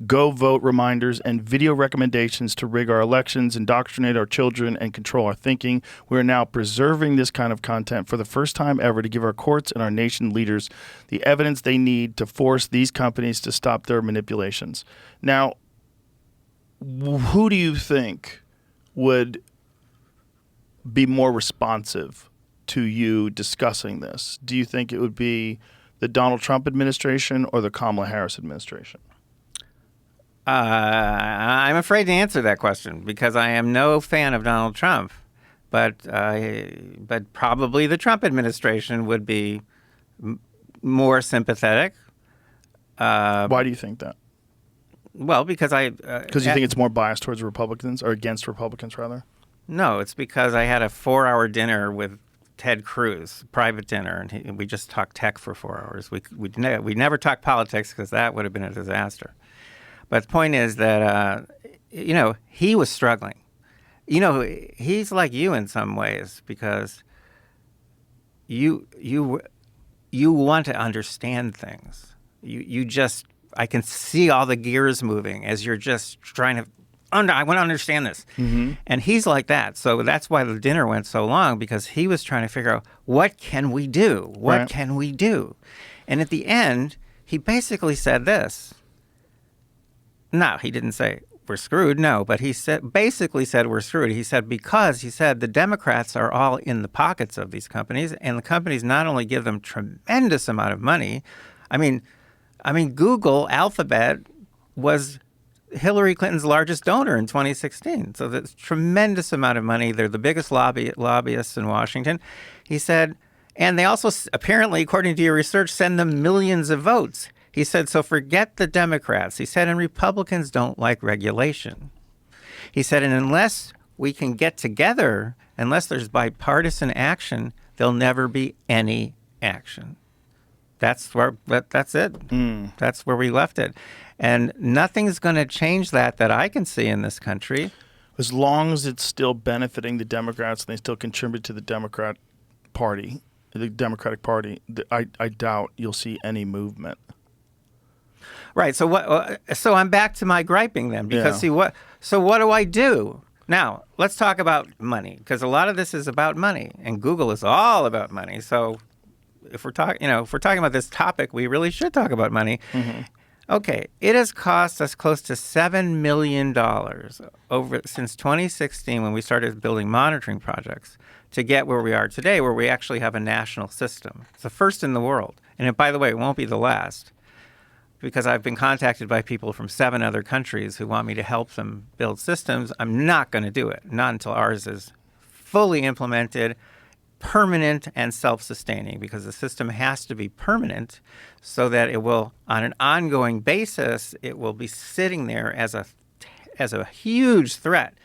S4: go vote reminders, and video recommendations to rig our elections, indoctrinate our children, and control our thinking. We are now preserving this kind of content for the first time ever to give our courts and our nation leaders the evidence they need to force these companies to stop their manipulations. Now, who do you think would be more responsive to you discussing this? Do you think it would be the Donald Trump administration or the Kamala Harris administration?
S5: I'm afraid to answer that question because I am no fan of Donald Trump, but probably the Trump administration would be more sympathetic.
S4: Why do you think that?
S5: Well, because
S4: because you think it's more biased towards Republicans or against Republicans, rather?
S5: No, it's because I had a 4-hour dinner with Ted Cruz, private dinner, and we just talked tech for 4 hours. We never talked politics because that would have been a disaster. But the point is that, he was struggling. He's like you in some ways because you want to understand things. I can see all the gears moving as you're just trying to, I want to understand this. Mm-hmm. And he's like that. So that's why the dinner went so long because he was trying to figure out, what can we do? What can we do? And at the end, he basically said this. No, he didn't say we're screwed. No, but he basically said we're screwed. He said because the Democrats are all in the pockets of these companies, and the companies not only give them tremendous amount of money. I mean, Google, Alphabet was Hillary Clinton's largest donor in 2016. So that's tremendous amount of money. They're the biggest lobbyists in Washington. He said, and they also apparently, according to your research, send them millions of votes. He said, so forget the Democrats. He said, and Republicans don't like regulation. He said, and unless we can get together, unless there's bipartisan action, there'll never be any action. That's it. That's where we left it. And nothing's going to change that I can see in this country.
S4: As long as it's still benefiting the Democrats and they still contribute to the Democratic Party, I doubt you'll see any movement.
S5: Right. So what? So I'm back to my griping then, because So what do I do? Now let's talk about money, because a lot of this is about money, and Google is all about money. So if we're talking about this topic, we really should talk about money. Okay, it has cost us close to $7 million since 2016 when we started building monitoring projects to get where we are today, where we actually have a national system. It's the first in the world. And by the way, it won't be the last, because I've been contacted by people from 7 other countries who want me to help them build systems. I'm not going to do it, not until ours is fully implemented, permanent, and self-sustaining, because the system has to be permanent so that it will, on an ongoing basis, it will be sitting there as a huge threat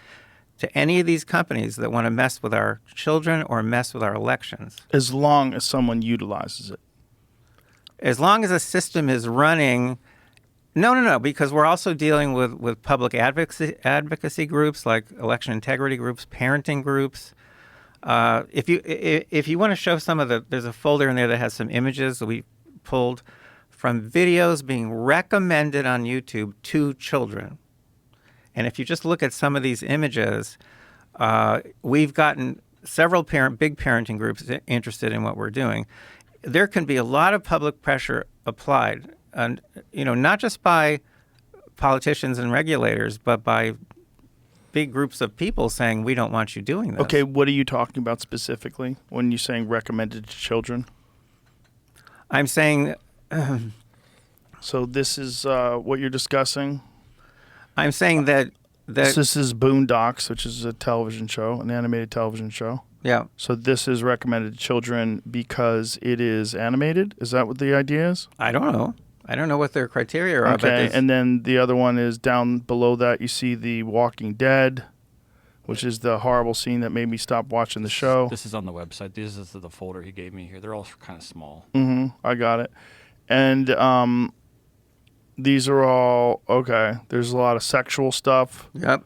S5: to any of these companies that want to mess with our children or mess with our elections.
S4: As long as someone utilizes it.
S5: As long as a system is running. No, because we're also dealing with public advocacy groups like election integrity groups, parenting groups. If you want to show some of there's a folder in there that has some images that we pulled from videos being recommended on YouTube to children. And if you just look at some of these images, we've gotten several big parenting groups interested in what we're doing. There can be a lot of public pressure applied, and not just by politicians and regulators, but by big groups of people saying, we don't want you doing this.
S4: Okay, what are you talking about specifically when you're saying recommended to children?
S5: I'm saying...
S4: so this is what you're discussing?
S5: I'm saying that...
S4: This is Boondocks, which is a television show, an animated television show.
S5: Yeah.
S4: So this is recommended to children because it is animated? Is that what the idea is?
S5: I don't know. I don't know what their criteria are.
S4: Okay, and then the other one is down below that. You see The Walking Dead, which is the horrible scene that made me stop watching the show.
S6: This is on the website. This is the folder he gave me here. They're all kind of small.
S4: I got it. And these are all, okay, there's a lot of sexual stuff.
S5: Yep.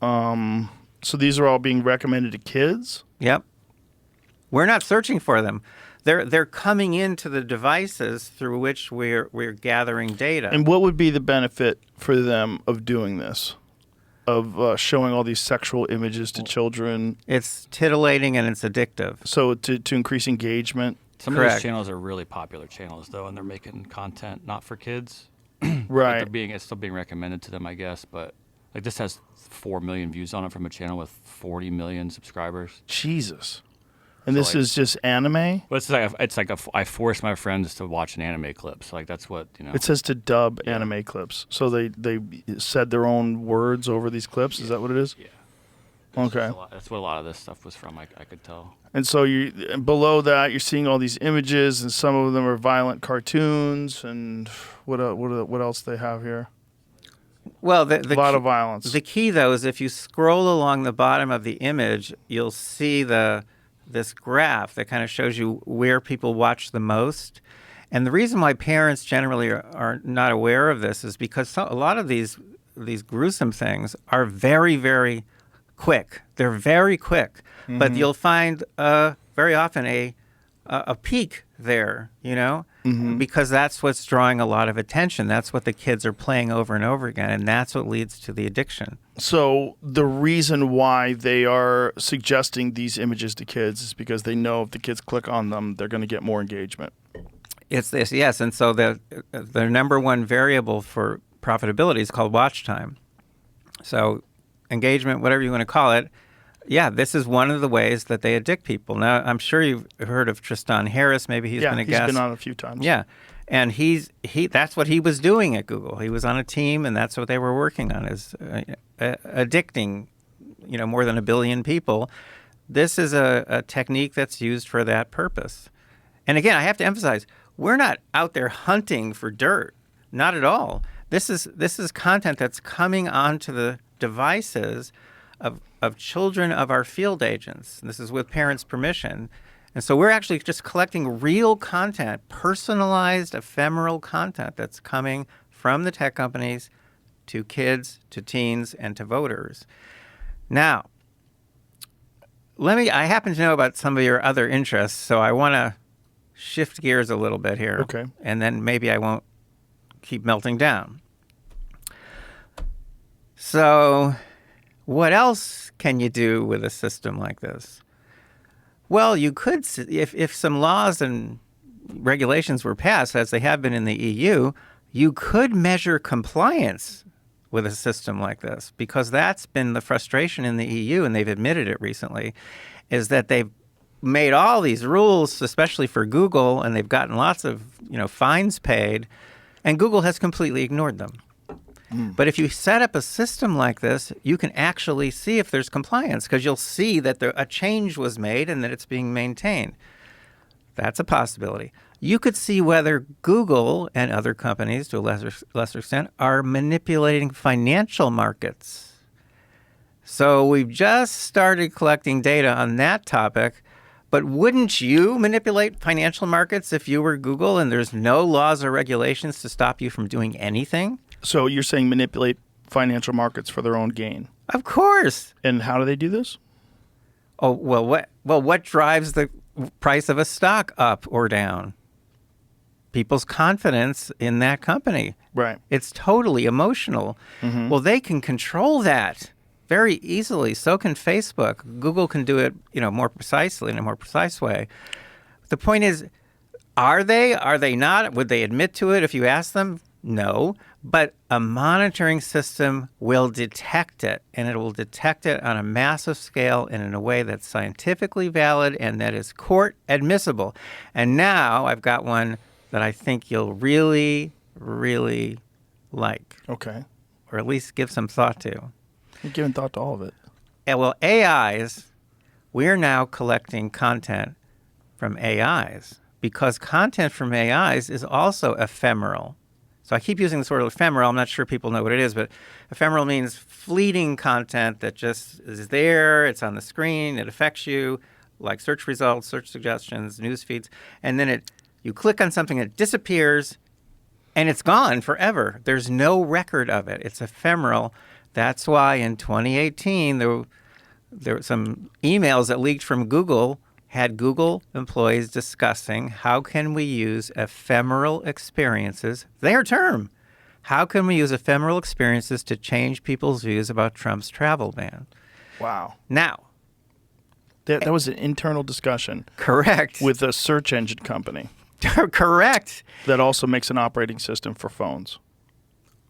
S4: So these are all being recommended to kids?
S5: Yep. We're not searching for them. They're coming into the devices through which we're gathering data.
S4: And what would be the benefit for them of doing this, of showing all these sexual images to children?
S5: It's titillating and it's addictive.
S4: So to increase engagement?
S6: Some of those channels are really popular channels, though, and they're making content not for kids.
S4: Right.
S6: It's still being recommended to them, I guess. But like this has 4 million views on it from a channel with 40 million subscribers.
S4: Jesus. And so this is just anime?
S6: Well, I force my friends to watch an anime clip. So that's what,
S4: It says to dub anime clips. So they said their own words over these clips? Is that what it is?
S6: Yeah.
S4: Okay.
S6: That's what a lot of this stuff was from, I could tell.
S4: And so below that, you're seeing all these images, and some of them are violent cartoons, and what else they have here?
S5: Well,
S4: a lot of violence.
S5: The key, though, is if you scroll along the bottom of the image, you'll see this graph that kind of shows you where people watch the most. And the reason why parents generally are not aware of this is because a lot of these gruesome things are very, very quick. They're very quick. Mm-hmm. But you'll find very often a peak there, mm-hmm. because that's what's drawing a lot of attention. That's what the kids are playing over and over again, and that's what leads to the addiction.
S4: So the reason why they are suggesting these images to kids is because they know if the kids click on them, they're going to get more engagement.
S5: It's this, yes. And so the number one variable for profitability is called watch time. So engagement, whatever you want to call it, yeah, this is one of the ways that they addict people. Now, I'm sure you've heard of Tristan Harris. Maybe he's been a guest.
S4: He's been on a few times.
S5: Yeah. And that's what he was doing at Google. He was on a team, and that's what they were working on, is addicting, more than 1 billion people. This is a technique that's used for that purpose. And again, I have to emphasize, we're not out there hunting for dirt. Not at all. This is content that's coming onto the devices of children of our field agents. This is with parents' permission. And so we're actually just collecting real content, personalized, ephemeral content that's coming from the tech companies to kids, to teens, and to voters. Now, I happen to know about some of your other interests, so I want to shift gears a little bit here.
S4: Okay.
S5: And then maybe I won't keep melting down. So what else can you do with a system like this? Well, you could, if some laws and regulations were passed, as they have been in the EU, you could measure compliance with a system like this, because that's been the frustration in the EU, and they've admitted it recently, is that they've made all these rules, especially for Google, and they've gotten lots of fines paid, and Google has completely ignored them. But if you set up a system like this, you can actually see if there's compliance, because you'll see that a change was made and that it's being maintained. That's a possibility. You could see whether Google and other companies, to a lesser extent, are manipulating financial markets. So we've just started collecting data on that topic. But wouldn't you manipulate financial markets if you were Google and there's no laws or regulations to stop you from doing anything?
S4: So you're saying manipulate financial markets for their own gain?
S5: Of course.
S4: And how do they do this?
S5: Oh, what drives the price of a stock up or down? People's confidence in that company.
S4: Right.
S5: It's totally emotional. Mm-hmm. Well, they can control that very easily. So can Facebook. Google can do it, more precisely, in a more precise way. The point is, are they? Are they not? Would they admit to it if you ask them? No. But a monitoring system will detect it, and it will detect it on a massive scale and in a way that's scientifically valid and that is court admissible. And now I've got one that I think you'll really, really like.
S4: Okay.
S5: Or at least give some thought to.
S4: You've given thought to all of it.
S5: Well, AIs, we're now collecting content from AIs, because content from AIs is also ephemeral. So I keep using the word ephemeral. I'm not sure people know what it is, but ephemeral means fleeting content that just is there. It's on the screen. It affects you, like search results, search suggestions, news feeds. And then you click on something, it disappears, and it's gone forever. There's no record of it. It's ephemeral. That's why in 2018, there were some emails that leaked from Google, had Google employees discussing how can we use ephemeral experiences, their term, how can we use ephemeral experiences to change people's views about Trump's travel ban?
S4: Wow.
S5: Now.
S4: That was an internal discussion.
S5: Correct.
S4: With a search engine company.
S5: Correct.
S4: That also makes an operating system for phones.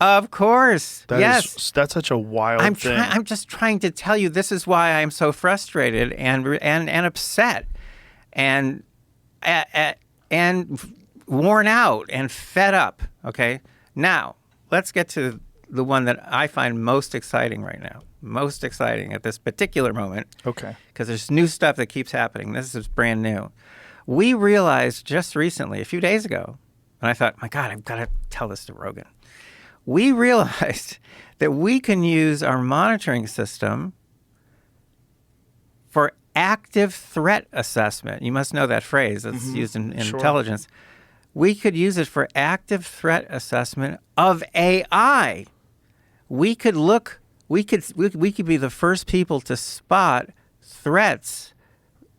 S5: Of course. Yes.
S4: That's such a wild thing.
S5: I'm just trying to tell you, this is why I'm so frustrated and upset and worn out and fed up. Okay. Now, let's get to the one that I find most exciting right now. Most exciting at this particular moment.
S4: Okay. Because
S5: there's new stuff that keeps happening. This is brand new. We realized just recently, a few days ago, and I thought, my God, I've got to tell this to Rogan. We realized that we can use our monitoring system for active threat assessment. You must know that phrase. It's used in intelligence. We could use it for active threat assessment of AI. We could we could be the first people to spot threats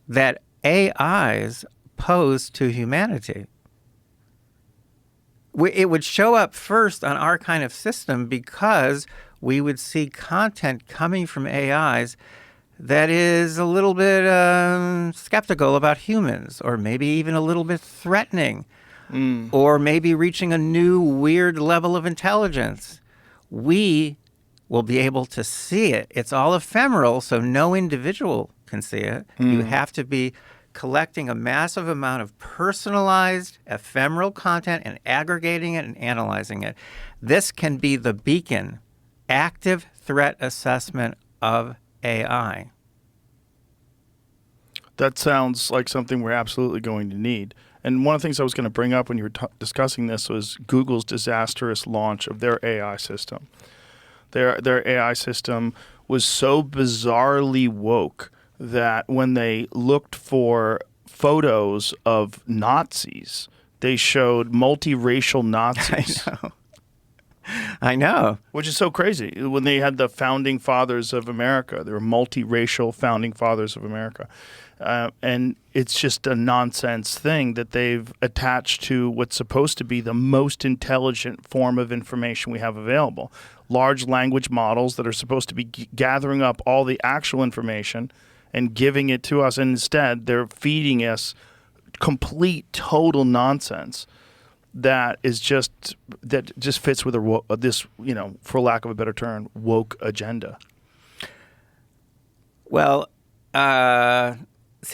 S5: that AIs pose to humanity. It would show up first on our kind of system because we would see content coming from AIs that is a little bit skeptical about humans, or maybe even a little bit threatening, or maybe reaching a new weird level of intelligence. We will be able to see it. It's all ephemeral, so no individual can see it. You have to be collecting a massive amount of personalized, ephemeral content and aggregating it and analyzing it. This can be the beacon, active threat assessment of AI.
S4: That sounds like something we're absolutely going to need. And one of the things I was going to bring up when you were discussing this was Google's disastrous launch of their AI system. Their AI system was so bizarrely woke that when they looked for photos of Nazis, they showed multiracial Nazis.
S5: I know.
S4: Which is so crazy. When they had the founding fathers of America, they were multiracial founding fathers of America. And it's just a nonsense thing that they've attached to what's supposed to be the most intelligent form of information we have available. Large language models that are supposed to be gathering up all the actual information and giving it to us. And instead, they're feeding us complete, total nonsense that just fits with this, for lack of a better term, woke agenda.
S5: Well, see,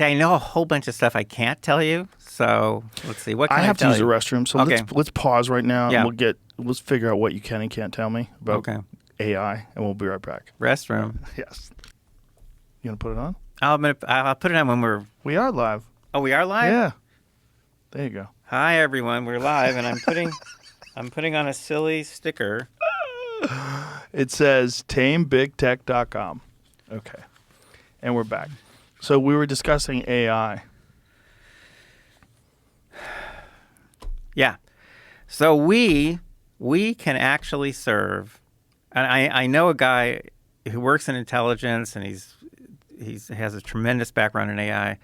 S5: I know a whole bunch of stuff I can't tell you. So let's see. What can I
S4: have to use
S5: you?
S4: the restroom, so
S5: Okay.
S4: let's pause right now,
S5: Yeah.
S4: and let's figure out what you can and can't tell me about
S5: Okay.
S4: AI, and we'll be right back.
S5: Restroom.
S4: Yes. You gonna put it on?
S5: I'll put it on when we're.
S4: We are live.
S5: Oh, we are live.
S4: Yeah. There you go.
S5: Hi everyone, we're live, and I'm putting on a silly sticker.
S4: It says tamebigtech.com. Okay. And we're back. So we were discussing AI.
S5: Yeah. So we can actually serve. And I know a guy who works in intelligence, and he has a tremendous background in AI.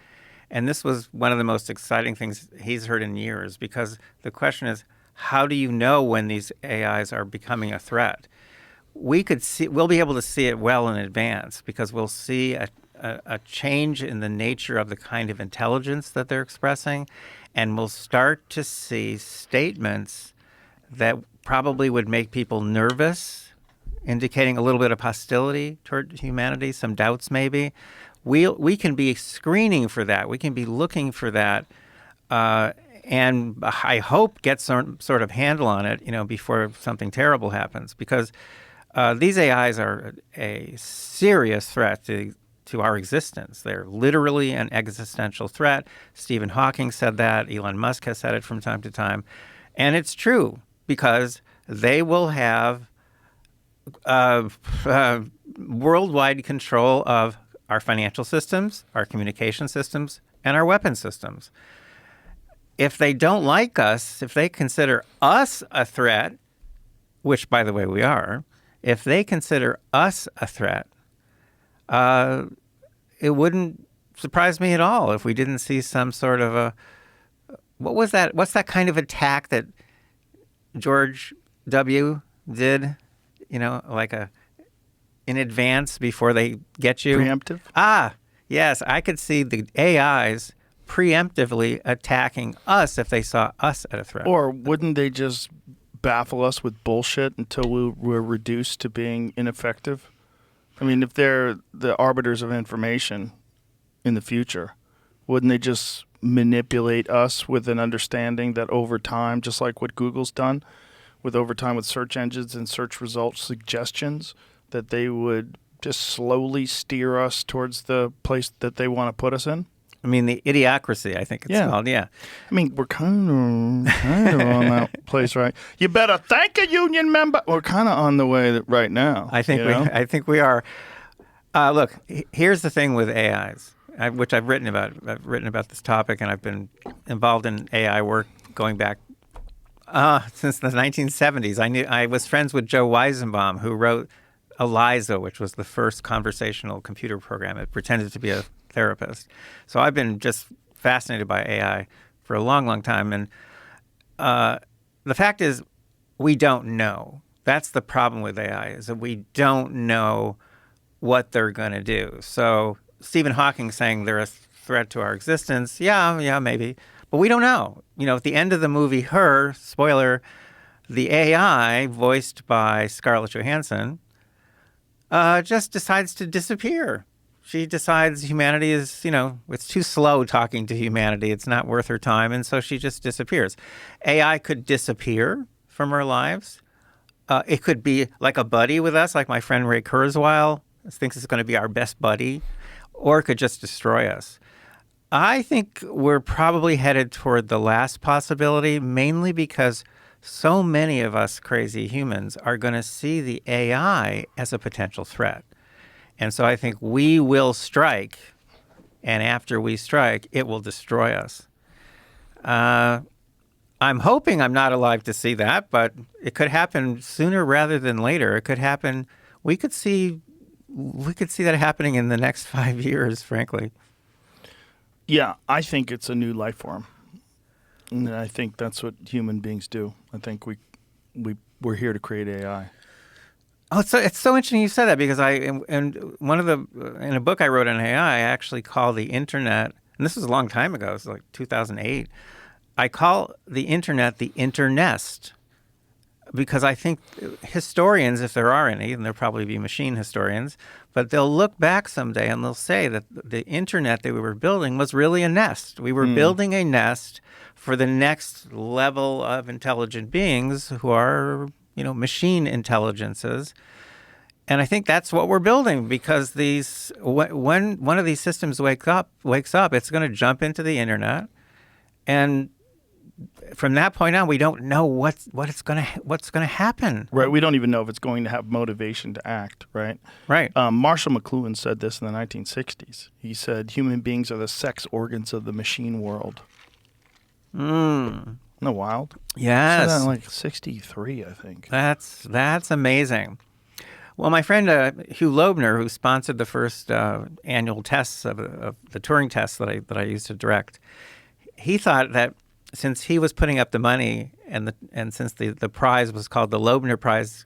S5: And this was one of the most exciting things he's heard in years, because the question is, how do you know when these AIs are becoming a threat? We'll be able to see it well in advance, because we'll see a change in the nature of the kind of intelligence that they're expressing, and we'll start to see statements that probably would make people nervous, indicating a little bit of hostility toward humanity, some doubts maybe. We can be screening for that. We can be looking for that, and I hope get some sort of handle on it, before something terrible happens, because these AIs are a serious threat to our existence. They're literally an existential threat. Stephen Hawking said that. Elon Musk has said it from time to time. And it's true, because they will have worldwide control of our financial systems, our communication systems, and our weapon systems. If they don't like us, if they consider us a threat, which, by the way, we are, if they consider us a threat, it wouldn't surprise me at all if we didn't see some sort of what's that kind of attack that George W. did, like in advance before they get you?
S4: Preemptive?
S5: Ah, yes. I could see the AIs preemptively attacking us if they saw us at a threat.
S4: Or wouldn't they just baffle us with bullshit until we're reduced to being ineffective? I mean, if they're the arbiters of information in the future, wouldn't they just manipulate us with an understanding that over time, just like what Google's done with search engines and search result suggestions, that they would just slowly steer us towards the place that they want to put us in?
S5: I mean, the idiocracy, I think it's called, yeah.
S4: I mean, we're kind of on that place, right? You better thank a union member. We're kind of on the way right now.
S5: I think we are. Look, here's the thing with AIs, which I've written about. I've written about this topic, and I've been involved in AI work going back since the 1970s. I was friends with Joe Weizenbaum, who wrote ELIZA, which was the first conversational computer program. It pretended to be a therapist. So I've been just fascinated by AI for a long, long time. And the fact is, we don't know. That's the problem with AI, is that we don't know what they're going to do. So Stephen Hawking saying they're a threat to our existence, yeah, maybe. But we don't know. At the end of the movie Her, spoiler, the AI, voiced by Scarlett Johansson, just decides to disappear. She decides humanity is, it's too slow talking to humanity. It's not worth her time. And so she just disappears. AI could disappear from our lives. It could be like a buddy with us, like my friend Ray Kurzweil thinks it's going to be our best buddy, or it could just destroy us. I think we're probably headed toward the last possibility, mainly because so many of us crazy humans are going to see the AI as a potential threat. And so I think we will strike, and after we strike, it will destroy us. I'm hoping I'm not alive to see that, but it could happen sooner rather than later. It could happen. We could see that happening in the next 5 years, frankly.
S4: Yeah, I think it's a new life form. And I think that's what human beings do. I think we're here to create AI.
S5: Oh, it's so interesting you said that because in a book I wrote on AI, I actually call the internet, and this was a long time ago, it was like 2008. I call the internet the internest because I think historians, if there are any, and there'll probably be machine historians, but they'll look back someday and they'll say that the internet that we were building was really a nest. We were building a nest for the next level of intelligent beings who are, machine intelligences. And I think that's what we're building because when one of these systems wakes up, it's going to jump into the internet, and from that point on, we don't know what's going to happen.
S4: Right. We don't even know if it's going to have motivation to act. Right.
S5: Right.
S4: Marshall McLuhan said this in the 1960s. He said human beings are the sex organs of the machine world. Isn't that wild?
S5: Yes.
S4: He said that in like 63, I think.
S5: That's amazing. Well, my friend Hugh Loebner, who sponsored the first annual tests of the Turing tests that I used to direct, he thought that since he was putting up the money and since the prize was called the Loebner Prize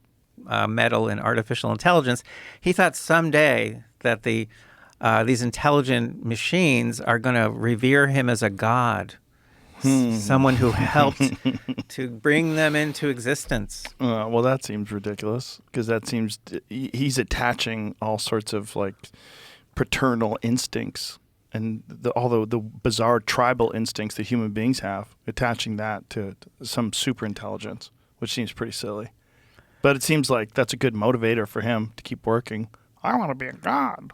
S5: Medal in Artificial Intelligence, he thought someday that these intelligent machines are going to revere him as a god, someone who helped to bring them into existence.
S4: Well, that seems ridiculous because that seems he's attaching all sorts of like paternal instincts and all the bizarre tribal instincts that human beings have, attaching that to some super intelligence, which seems pretty silly. But it seems like that's a good motivator for him to keep working. I want to be a god.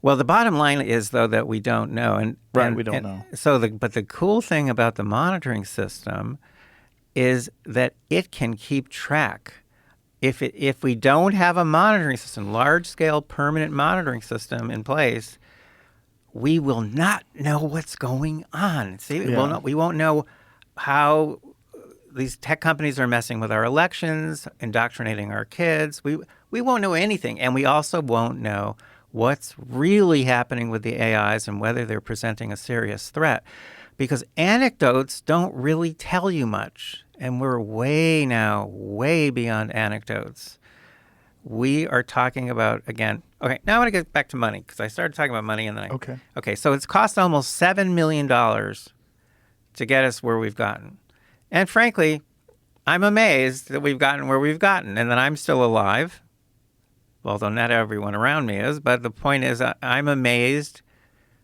S5: Well, the bottom line is, though, that we don't know.
S4: We don't know.
S5: But the cool thing about the monitoring system is that it can keep track. If we don't have a monitoring system, large-scale permanent monitoring system in place, we will not know what's going on. We won't know how these tech companies are messing with our elections, indoctrinating our kids. We won't know anything, and we also won't know what's really happening with the AIs and whether they're presenting a serious threat, because anecdotes don't really tell you much, and we're way beyond anecdotes. We are talking about, again, okay, now I want to get back to money, because I started talking about money and then Okay, so it's cost almost $7 million to get us where we've gotten. And frankly, I'm amazed that we've gotten where we've gotten and that I'm still alive, although not everyone around me is. But the point is, I'm amazed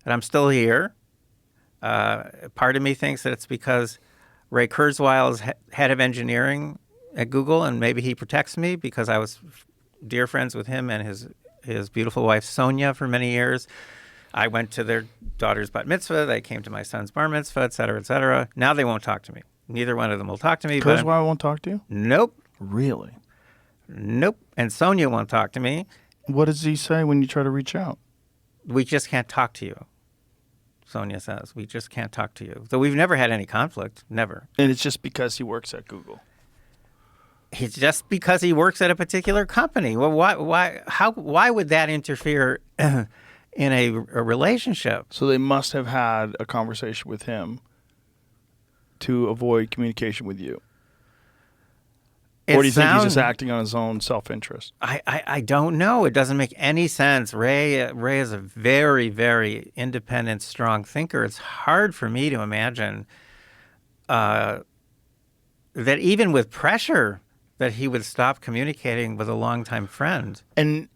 S5: that I'm still here. Part of me thinks that it's because Ray Kurzweil is head of engineering at Google, and maybe he protects me because I was dear friends with him and his beautiful wife, Sonia, for many years. I went to their daughter's bat mitzvah. They came to my son's bar mitzvah, et cetera, et cetera. Now they won't talk to me. Neither one of them will talk to me.
S4: Kurzweil won't talk to you?
S5: Nope.
S4: Really?
S5: Nope. And Sonia won't talk to me.
S4: What does he say when you try to reach out?
S5: We just can't talk to you, Sonia says. We just can't talk to you. So we've never had any conflict. Never.
S4: And it's just because he works at Google.
S5: It's just because he works at a particular company. Well, why would that interfere in a relationship?
S4: So they must have had a conversation with him to avoid communication with you. Or do you think he's just acting on his own self-interest?
S5: I don't know. It doesn't make any sense. Ray is a very, very independent, strong thinker. It's hard for me to imagine that even with pressure that he would stop communicating with a longtime friend. And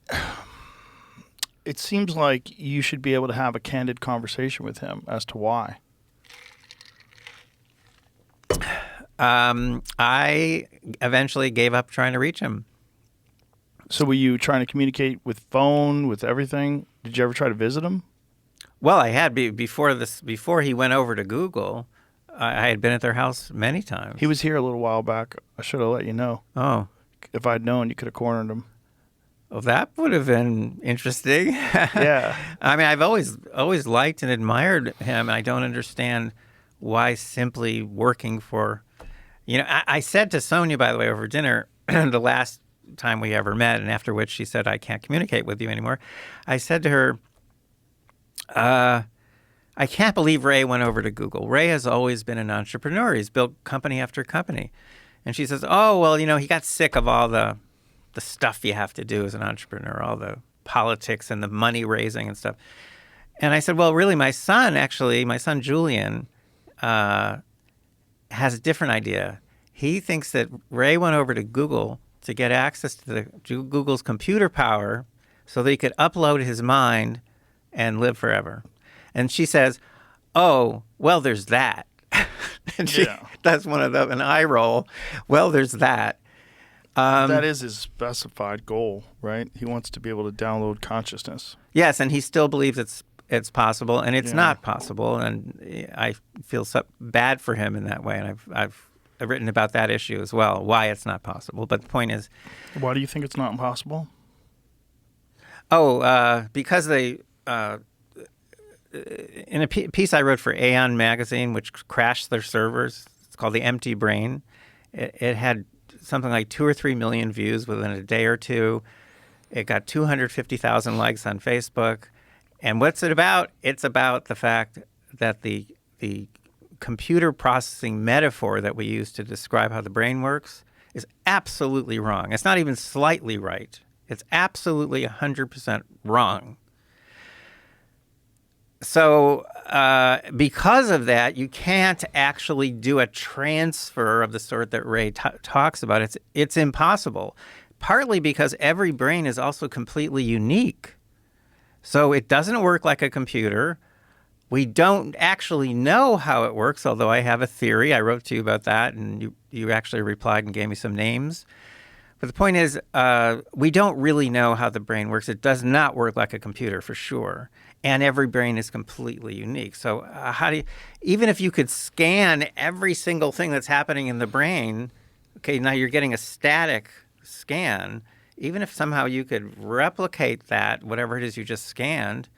S4: it seems like you should be able to have a candid conversation with him as to why.
S5: I eventually gave up trying to reach him.
S4: So were you trying to communicate with phone, with everything? Did you ever try to visit him?
S5: Well, I had before he went over to Google. I had been at their house many times.
S4: He was here a little while back. I should have let you know.
S5: Oh.
S4: If I'd known, you could have cornered him.
S5: Well, that would have been interesting.
S4: Yeah.
S5: I mean, I've always liked and admired him. I don't understand why simply working for... I said to Sonia, by the way, over dinner, the last time we ever met, and after which she said, I can't communicate with you anymore. I said to her, I can't believe Ray went over to Google. Ray has always been an entrepreneur. He's built company after company. And she says, oh, well, he got sick of all the the stuff you have to do as an entrepreneur, all the politics and the money raising and stuff. And I said, well, really, my son Julian, has a different idea. He thinks that Ray went over to Google to get access to Google's computer power so that he could upload his mind and live forever. And she says, oh, well, there's that. And she does one of them, an eye roll. Well, there's that.
S4: That is his specified goal, right? He wants to be able to download consciousness.
S5: Yes, and he still believes it's possible, and it's not possible. And I feel so bad for him in that way. And I've written about that issue as well, why it's not possible. But the point is,
S4: why do you think it's not possible?
S5: Because they. In a piece I wrote for Aeon magazine, which crashed their servers, it's called The Empty Brain. It had something like 2 or 3 million views within a day or two. It got 250,000 likes on Facebook. And what's it about? It's about the fact that the computer processing metaphor that we use to describe how the brain works is absolutely wrong. It's not even slightly right. It's absolutely 100% wrong. So because of that, you can't actually do a transfer of the sort that Ray talks about. It's impossible, partly because every brain is also completely unique. So it doesn't work like a computer. We don't actually know how it works, although I have a theory. I wrote to you about that, and you actually replied and gave me some names. But the point is, we don't really know how the brain works. It does not work like a computer, for sure. And every brain is completely unique. So even if you could scan every single thing that's happening in the brain, okay, now you're getting a static scan. Even if somehow you could replicate that, whatever it is you just scanned,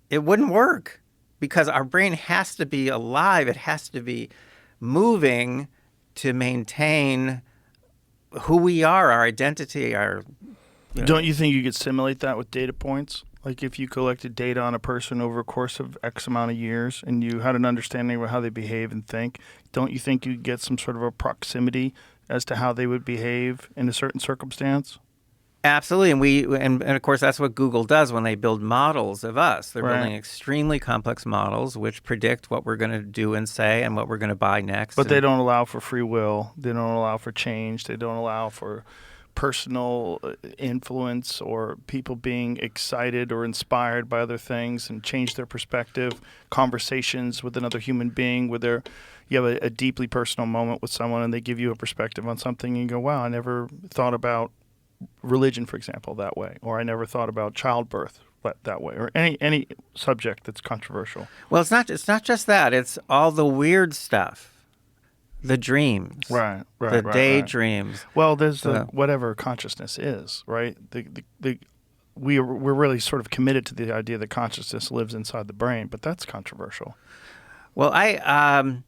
S5: it wouldn't work because our brain has to be alive. It has to be moving to maintain who we are, our identity, our...
S4: Don't you think you could simulate that with data points? Like if you collected data on a person over a course of X amount of years and you had an understanding of how they behave and think, don't you think you'd get some sort of a proximity as to how they would behave in a certain circumstance?
S5: Absolutely. And of course, that's what Google does when they build models of us. They're
S4: Right.
S5: building extremely complex models which predict what we're going to do and say and what we're going to buy next.
S4: But they don't allow for free will. They don't allow for change. They don't allow for personal influence or people being excited or inspired by other things and change their perspective, conversations with another human being where you have a deeply personal moment with someone and they give you a perspective on something and you go, wow, I never thought about religion, for example, that way, or I never thought about childbirth that way, or any subject that's controversial.
S5: Well, it's not just that. It's all the weird stuff. The dreams,
S4: Right,
S5: the daydreams.
S4: Well, there's whatever consciousness is, right? We're really sort of committed to the idea that consciousness lives inside the brain, but that's controversial.
S5: Well, I've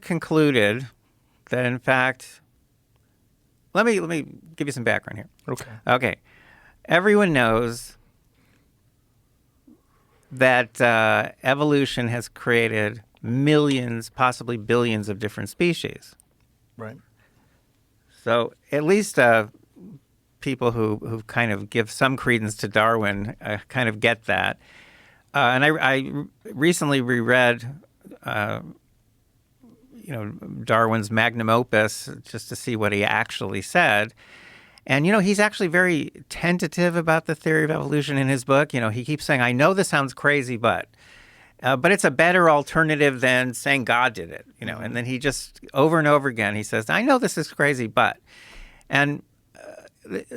S5: concluded that in fact, let me give you some background here. Okay. Everyone knows that evolution has created millions, possibly billions of different species.
S4: Right.
S5: So at least people who kind of give some credence to Darwin kind of get that. And I recently reread, Darwin's magnum opus just to see what he actually said. And, he's actually very tentative about the theory of evolution in his book. He keeps saying, I know this sounds crazy, but it's a better alternative than saying God did it, And then he just, over and over again, he says, I know this is crazy, but. And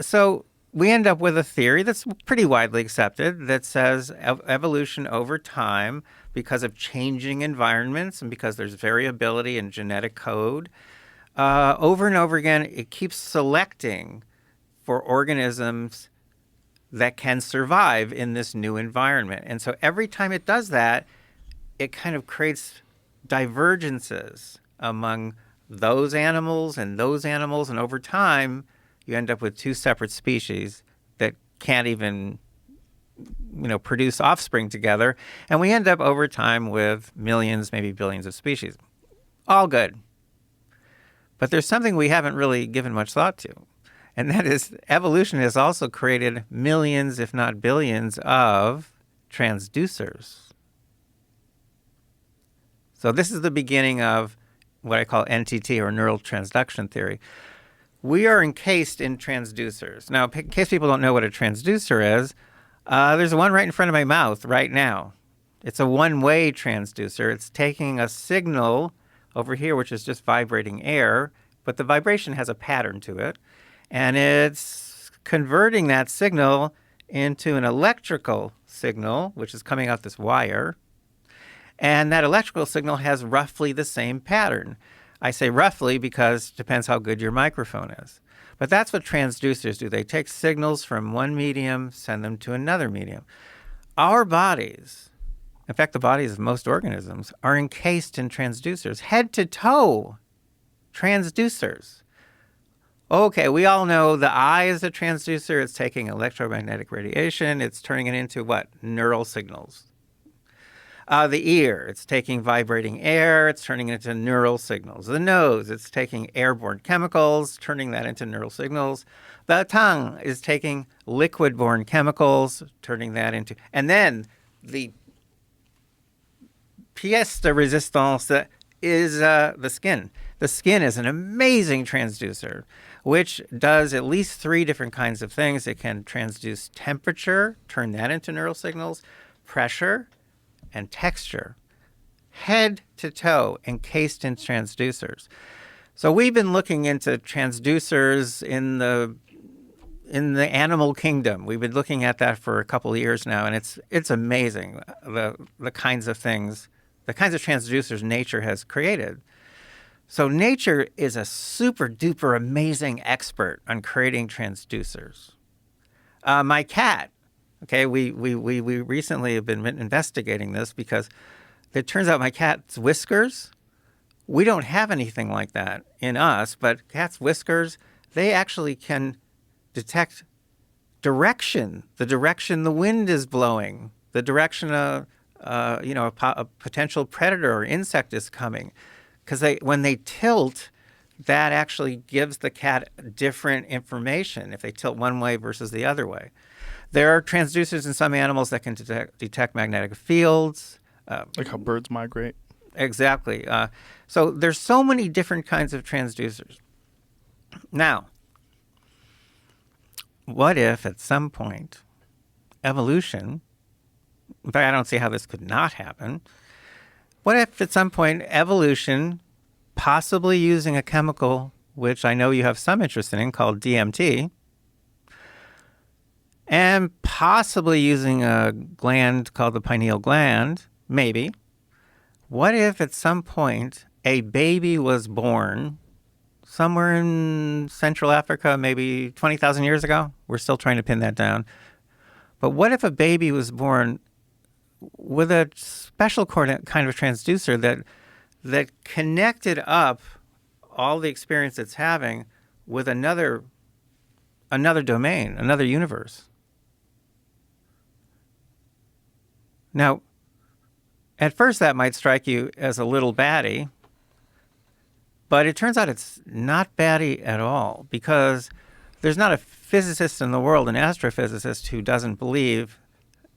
S5: so we end up with a theory that's pretty widely accepted that says evolution over time, because of changing environments and because there's variability in genetic code, over and over again, it keeps selecting for organisms that can survive in this new environment. And so every time it does that, it kind of creates divergences among those animals. And over time, you end up with two separate species that can't even, produce offspring together. And we end up over time with millions, maybe billions of species. All good. But there's something we haven't really given much thought to, and that is evolution has also created millions, if not billions, of transducers. So this is the beginning of what I call NTT, or neural transduction theory. We are encased in transducers. Now, in case people don't know what a transducer is, there's one right in front of my mouth right now. It's a one-way transducer. It's taking a signal over here, which is just vibrating air, but the vibration has a pattern to it, and it's converting that signal into an electrical signal, which is coming out this wire, and that electrical signal has roughly the same pattern. I say roughly because it depends how good your microphone is. But that's what transducers do. They take signals from one medium, send them to another medium. Our bodies, in fact, the bodies of most organisms, are encased in transducers, head to toe transducers. Okay, we all know the eye is a transducer. It's taking electromagnetic radiation. It's turning it into what? Neural signals. The ear, it's taking vibrating air. It's turning it into neural signals. The nose, it's taking airborne chemicals, turning that into neural signals. The tongue is taking liquid-borne chemicals, turning that into... And then the pièce de résistance is the skin. The skin is an amazing transducer, which does at least 3 different kinds of things. It can transduce temperature, turn that into neural signals, pressure, and texture, head to toe, encased in transducers. So we've been looking into transducers in the animal kingdom. We've been looking at that for a couple of years now, and it's amazing the kinds of things, the kinds of transducers nature has created. So nature is a super duper amazing expert on creating transducers. My cat. Okay, we recently have been investigating this because it turns out my cat's whiskers, we don't have anything like that in us, but cat's whiskers, they actually can detect direction, the direction the wind is blowing, the direction a potential predator or insect is coming. Because when they tilt, that actually gives the cat different information if they tilt one way versus the other way. There are transducers in some animals that can detect magnetic fields.
S4: Like how birds migrate.
S5: Exactly. So there's so many different kinds of transducers. Now, what if at some point evolution, in fact, I don't see how this could not happen. What if at some point evolution, possibly using a chemical which I know you have some interest in called DMT, and possibly using a gland called the pineal gland, maybe. What if at some point a baby was born somewhere in Central Africa, maybe 20,000 years ago? We're still trying to pin that down. But what if a baby was born with a special kind of transducer that connected up all the experience it's having with another domain, another universe? Now, at first that might strike you as a little batty, but it turns out it's not batty at all, because there's not a physicist in the world, an astrophysicist, who doesn't believe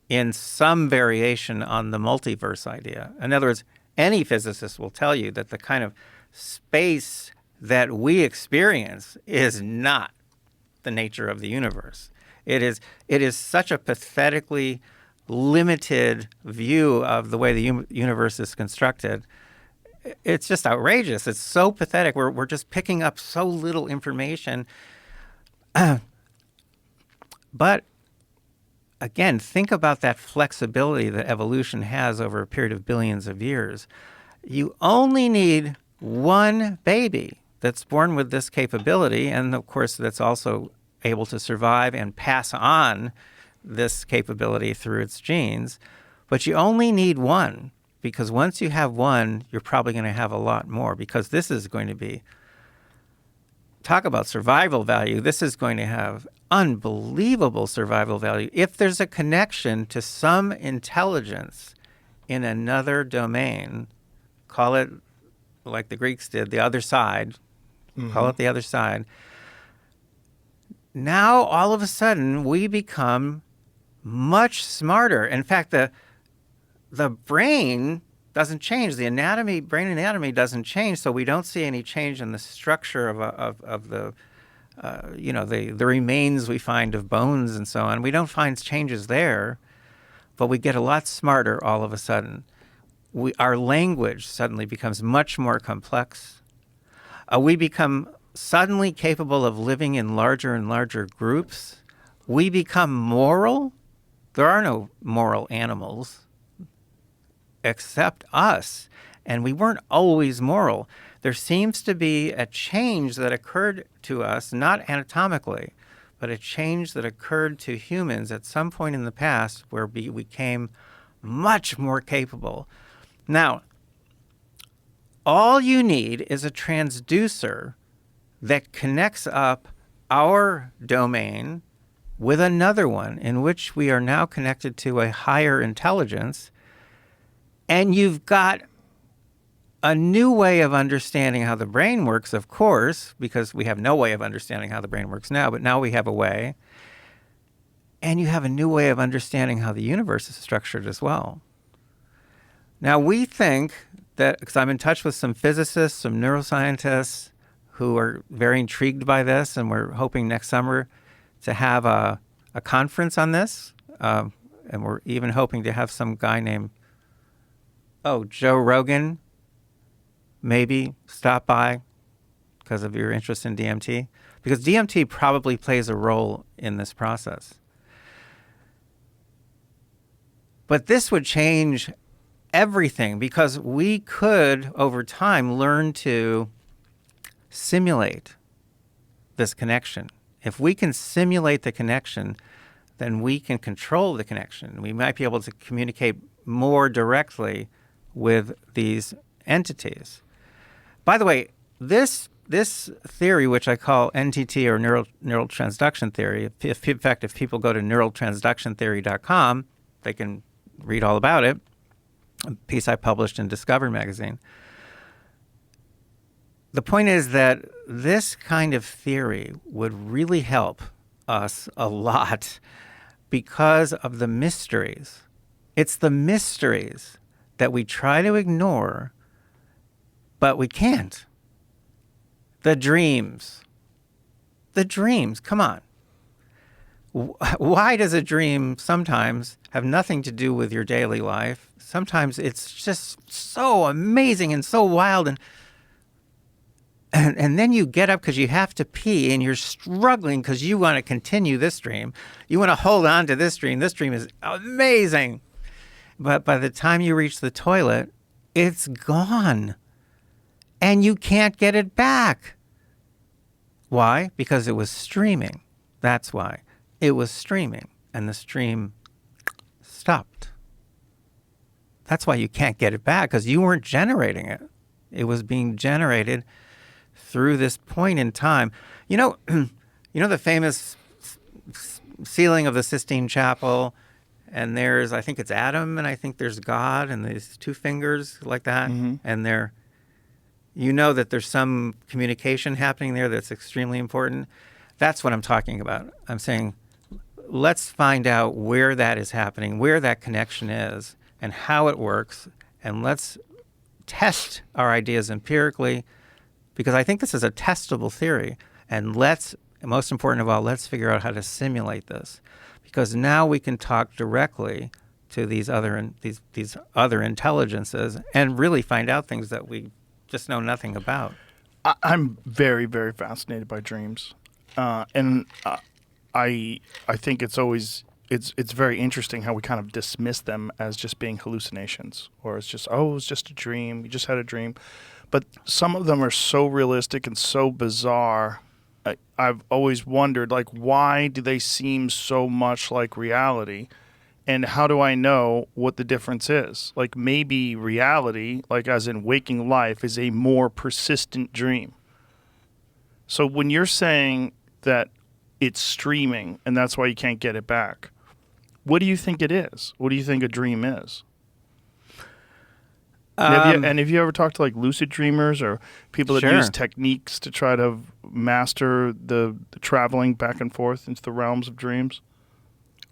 S5: in some variation on the multiverse idea. In other words, any physicist will tell you that the kind of space that we experience is not the nature of the universe. It is such a pathetically limited view of the way the universe is constructed. It's just outrageous. It's so pathetic. We're just picking up so little information. But again, think about that flexibility that evolution has over a period of billions of years. You only need one baby that's born with this capability, and of course that's also able to survive and pass on this capability through its genes. But you only need one, because once you have one, you're probably going to have a lot more, because this is going to be, talk about survival value, this is going to have unbelievable survival value if there's a connection to some intelligence in another domain. Call it, like the Greeks did, the other side, call it the other side. Now, all of a sudden, we become much smarter. In fact, the brain doesn't change. The brain anatomy doesn't change, so we don't see any change in the structure of the, the remains we find of bones and so on. We don't find changes there, but we get a lot smarter all of a sudden. Our language suddenly becomes much more complex. We become suddenly capable of living in larger and larger groups. We become moral. There are no moral animals except us, and we weren't always moral. There seems to be a change that occurred to us, not anatomically, but a change that occurred to humans at some point in the past where we became much more capable. Now, all you need is a transducer that connects up our domain with another one in which we are now connected to a higher intelligence, and you've got a new way of understanding how the brain works, of course, because we have no way of understanding how the brain works now, but now we have a way. And you have a new way of understanding how the universe is structured as well. Now, we think that, because I'm in touch with some physicists, some neuroscientists who are very intrigued by this, and we're hoping next summer to have a conference on this. And we're even hoping to have some guy named, Joe Rogan, maybe stop by because of your interest in DMT. Because DMT probably plays a role in this process. But this would change everything because we could, over time, learn to simulate this connection. If we can simulate the connection, then we can control the connection. We might be able to communicate more directly with these entities. By the way, this theory, which I call NTT or neural transduction theory, in fact, if people go to neuraltransductiontheory.com, they can read all about it, a piece I published in Discover magazine. The point is that this kind of theory would really help us a lot because of the mysteries. It's the mysteries that we try to ignore, but we can't. The dreams, come on. Why does a dream sometimes have nothing to do with your daily life? Sometimes it's just so amazing and so wild, and then you get up because you have to pee and you're struggling because you want to continue this dream. You want to hold on to this dream. This dream is amazing. But by the time you reach the toilet, it's gone. And you can't get it back. Why? Because it was streaming. That's why. It was streaming, and the stream stopped. That's why you can't get it back, because you weren't generating it. It was being generated through this point in time. You know the famous ceiling of the Sistine Chapel, and there's, I think it's Adam, and I think there's God, and these two fingers like that, and they're, that there's some communication happening there that's extremely important. That's what I'm talking about. I'm saying, let's find out where that is happening, where that connection is, and how it works, and let's test our ideas empirically, because I think this is a testable theory. And most important of all, let's figure out how to simulate this, because now we can talk directly to these other intelligences and really find out things that we just know nothing about.
S4: I'm very, very fascinated by dreams, and I think it's very interesting how we kind of dismiss them as just being hallucinations, or it's just, it was just a dream. You just had a dream. But some of them are so realistic and so bizarre. I've always wondered, why do they seem so much like reality? And how do I know what the difference is? Maybe reality, as in waking life, is a more persistent dream. So when you're saying that it's streaming and that's why you can't get it back, what do you think it is? What do you think a dream is? Have you ever talked to like lucid dreamers or people that
S5: Sure.
S4: use techniques to try to master the traveling back and forth into the realms of dreams?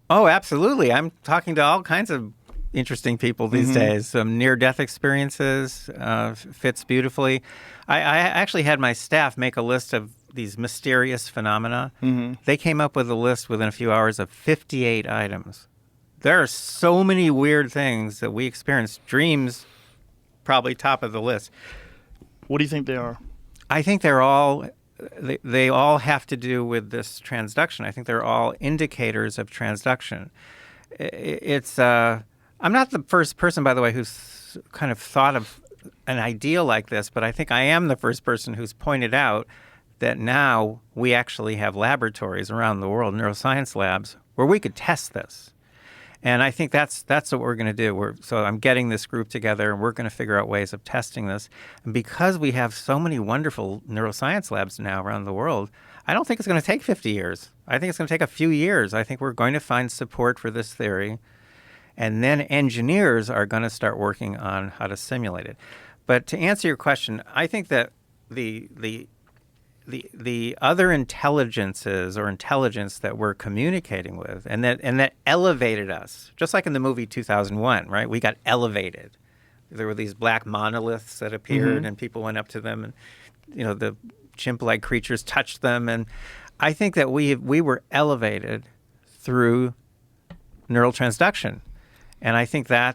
S5: Oh, absolutely. I'm talking to all kinds of interesting people these days. Some near-death experiences fits beautifully. I actually had my staff make a list of these mysterious phenomena. They came up with a list within a few hours of 58 items. There are so many weird things that we experience. Dreams, probably top of the list.
S4: What do you think they are?
S5: I think they all have to do with this transduction. I think they're all indicators of transduction. I'm not the first person, by the way, who's kind of thought of an idea like this, but I think I am the first person who's pointed out that now we actually have laboratories around the world, neuroscience labs, where we could test this. And I think that's what we're going to do. So I'm getting this group together, and we're going to figure out ways of testing this. And because we have so many wonderful neuroscience labs now around the world, I don't think it's going to take 50 years. I think it's going to take a few years. I think we're going to find support for this theory. And then engineers are going to start working on how to simulate it. But to answer your question, I think that the other intelligences or intelligence that we're communicating with and that elevated us, just like in the movie 2001, right? We got elevated. There were these black monoliths that appeared and people went up to them and, the chimp-like creatures touched them. And I think that we were elevated through neural transduction. And I think we're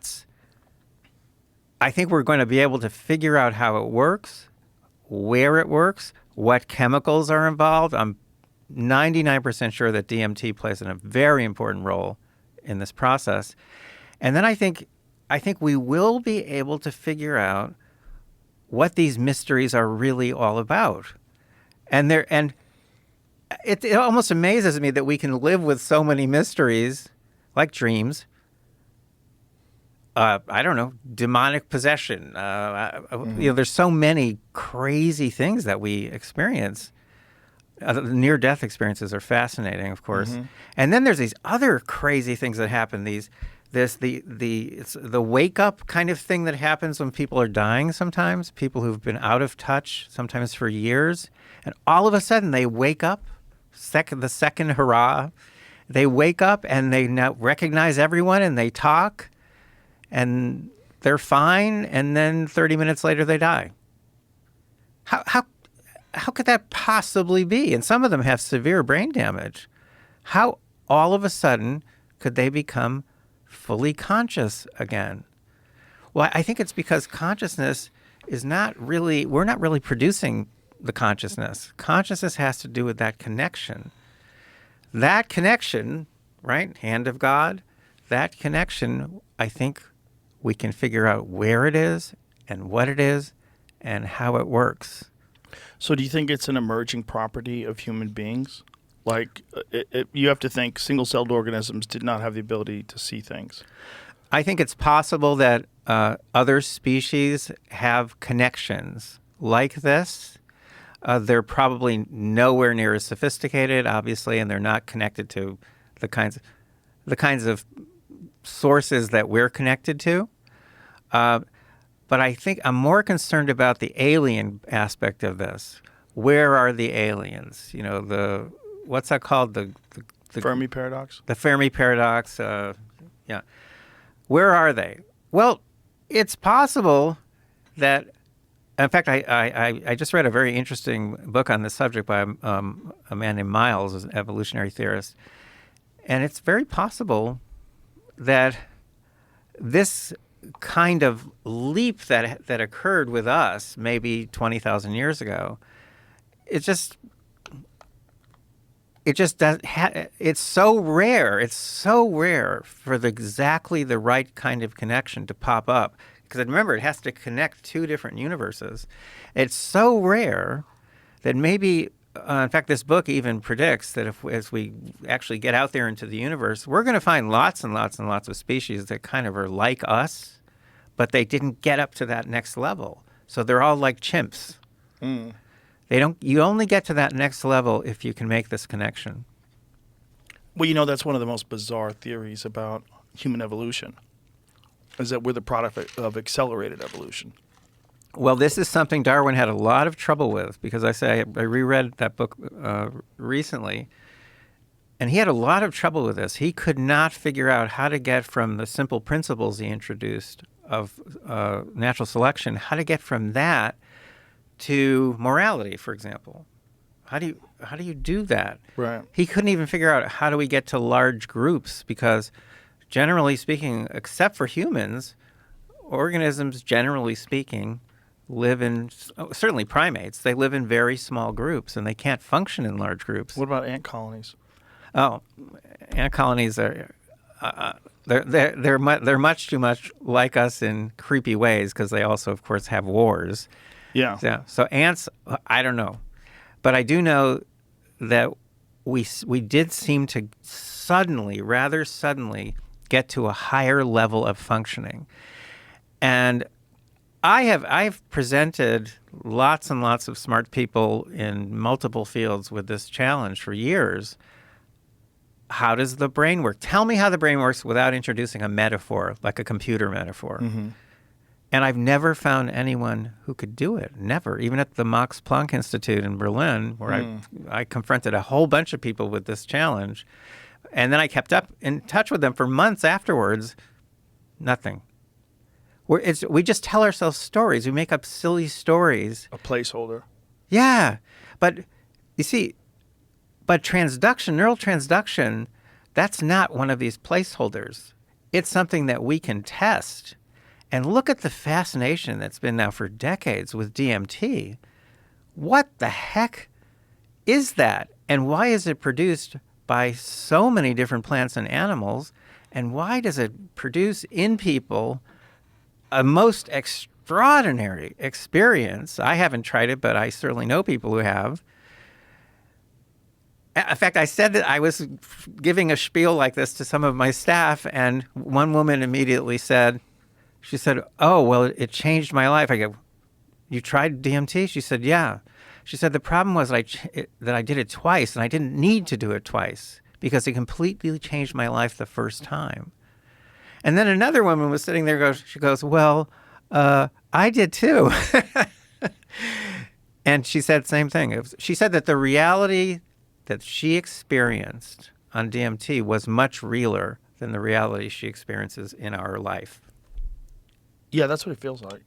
S5: going to be able to figure out how it works, where it works, what chemicals are involved. I'm 99% sure that DMT plays a very important role in this process. And then I think we will be able to figure out what these mysteries are really all about. And it almost amazes me that we can live with so many mysteries, like dreams. I don't know, demonic possession. There's so many crazy things that we experience. Near-death experiences are fascinating, of course. And then there's these other crazy things that happen. It's the wake-up kind of thing that happens when people are dying sometimes, people who've been out of touch sometimes for years. And all of a sudden they wake up, the second hurrah. They wake up and they now recognize everyone and they talk. And they're fine, and then 30 minutes later they die. How could that possibly be? And some of them have severe brain damage. How all of a sudden could they become fully conscious again? Well, I think it's because consciousness is we're not really producing the consciousness. Consciousness has to do with that connection. That connection, right, hand of God, that connection, I think we can figure out where it is and what it is and how it works.
S4: So do you think it's an emerging property of human beings? Like, you have to think single-celled organisms did not have the ability to see things.
S5: I think it's possible that other species have connections like this. They're probably nowhere near as sophisticated, obviously, and they're not connected to the kinds of sources that we're connected to. But I think I'm more concerned about the alien aspect of this. Where are the aliens? What's that called? The
S4: Fermi Paradox?
S5: The Fermi Paradox. Yeah. Where are they? Well, it's possible that, in fact, I just read a very interesting book on this subject by a man named Miles, an evolutionary theorist. And it's very possible that this kind of leap that occurred with us maybe 20,000 years ago, it's so rare. It's so rare for exactly the right kind of connection to pop up. Because remember, it has to connect two different universes. It's so rare that maybe, in fact, this book even predicts that as we actually get out there into the universe, we're going to find lots and lots and lots of species that kind of are like us, but they didn't get up to that next level. So they're all like chimps. You only get to that next level if you can make this connection.
S4: Well, that's one of the most bizarre theories about human evolution. Is that we're the product of accelerated evolution?
S5: Well, this is something Darwin had a lot of trouble with because I reread that book recently, and he had a lot of trouble with this. He could not figure out how to get from the simple principles he introduced of natural selection, how to get from that to morality, for example. How do you do that?
S4: Right.
S5: He couldn't even figure out how do we get to large groups because, generally speaking, except for humans, organisms, generally speaking, live in, certainly primates, they live in very small groups and they can't function in large groups.
S4: What about ant colonies?
S5: Oh, ant colonies are they're much too much like us in creepy ways because they also, of course, have wars.
S4: Yeah.
S5: So ants, I don't know, but I do know that we did seem to rather suddenly, get to a higher level of functioning, and I've presented lots and lots of smart people in multiple fields with this challenge for years. How does the brain work? Tell me how the brain works without introducing a metaphor, like a computer metaphor.
S4: Mm-hmm.
S5: And I've never found anyone who could do it. Never. Even at the Max Planck Institute in Berlin, where I confronted a whole bunch of people with this challenge. And then I kept up in touch with them for months afterwards. Nothing. We just tell ourselves stories. We make up silly stories.
S4: A placeholder.
S5: Yeah. But you see, transduction, neural transduction, that's not one of these placeholders. It's something that we can test. And look at the fascination that's been now for decades with DMT. What the heck is that? And why is it produced by so many different plants and animals? And why does it produce in people a most extraordinary experience? I haven't tried it, but I certainly know people who have. In fact, I said that I was giving a spiel like this to some of my staff, and one woman immediately said, "Oh, well, it changed my life." I go, "You tried DMT?" She said, "Yeah." She said, "The problem was that I did it twice, and I didn't need to do it twice because it completely changed my life the first time." And then another woman was sitting there, she goes, "Well, I did too." And she said the same thing. She said that the reality that she experienced on DMT was much realer than the reality she experiences in our life.
S4: Yeah, that's what it feels like.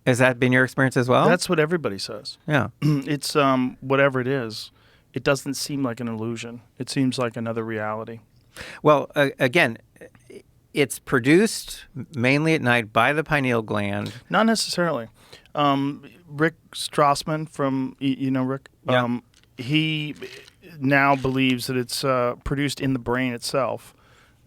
S5: Has that been your experience as well?
S4: That's what everybody says.
S5: Yeah.
S4: It's whatever it is. It doesn't seem like an illusion. It seems like another reality.
S5: Well, again, it's produced mainly at night by the pineal gland.
S4: Not necessarily. Rick Strassman from, Rick?
S5: Yeah.
S4: He now believes that it's produced in the brain itself.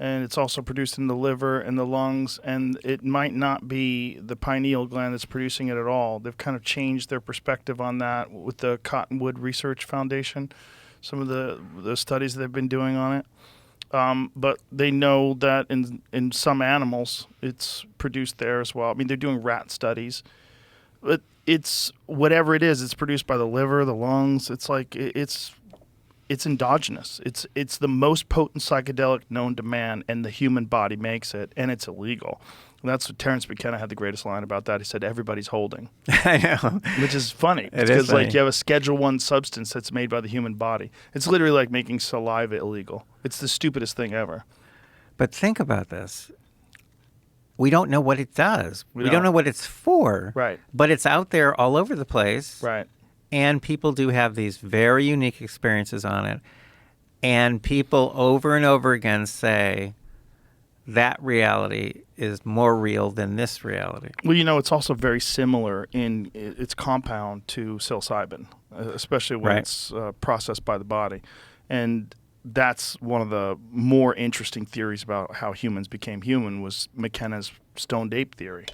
S4: And it's also produced in the liver and the lungs, and it might not be the pineal gland that's producing it at all. They've kind of changed their perspective on that with the Cottonwood Research Foundation, some of the studies they've been doing on it. But they know that in some animals, it's produced there as well. I mean, they're doing rat studies. But it's whatever it is, it's produced by the liver, the lungs. It's like it's endogenous. It's the most potent psychedelic known to man, and the human body makes it, and it's illegal. And that's what Terence McKenna had the greatest line about that. He said, "Everybody's holding."
S5: I know.
S4: Which is funny.
S5: It is funny.
S4: Like you have a Schedule I substance that's made by the human body. It's literally like making saliva illegal. It's the stupidest thing ever.
S5: But think about this. We don't know what it does. We don't
S4: don't.
S5: know what it's for.
S4: Right.
S5: But it's out there all over the place.
S4: Right.
S5: And people do have these very unique experiences on it. And people over and over again say that reality is more real than this reality.
S4: Well, it's also very similar in its compound to psilocybin, especially when
S5: Right.
S4: it's processed by the body. And that's one of the more interesting theories about how humans became human was McKenna's stoned ape theory.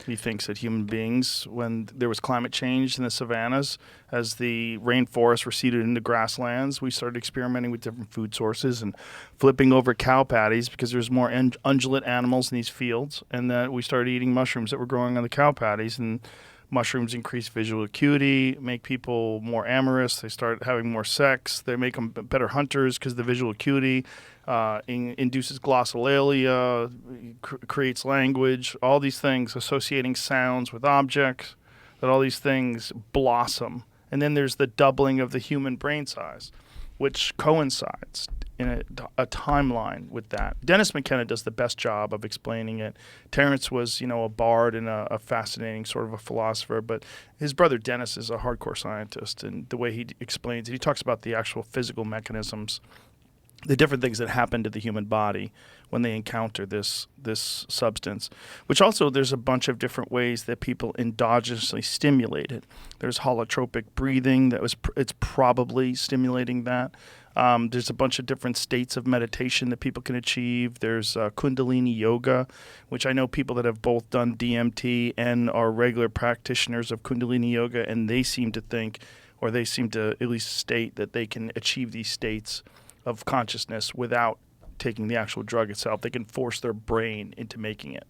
S4: He thinks that human beings, when there was climate change in the savannas, as the rainforests receded into grasslands, we started experimenting with different food sources and flipping over cow patties because there's more ungulate animals in these fields, and that we started eating mushrooms that were growing on the cow patties. And Mushrooms increase visual acuity, make people more amorous. They start having more sex. They make them better hunters because the visual acuity induces glossolalia, creates language, all these things, associating sounds with objects, that all these things blossom. And then there's the doubling of the human brain size, which coincides in a timeline with that. Dennis McKenna does the best job of explaining it. Terence was, a bard and a fascinating sort of a philosopher, but his brother Dennis is a hardcore scientist, and the way he explains it, he talks about the actual physical mechanisms, the different things that happen to the human body when they encounter this substance, which also there's a bunch of different ways that people endogenously stimulate it. There's holotropic breathing it's probably stimulating that. There's a bunch of different states of meditation that people can achieve. There's Kundalini yoga, which I know people that have both done DMT and are regular practitioners of Kundalini yoga, and they seem to think, or they seem to at least state, that they can achieve these states of consciousness without taking the actual drug itself. They can force their brain into making it.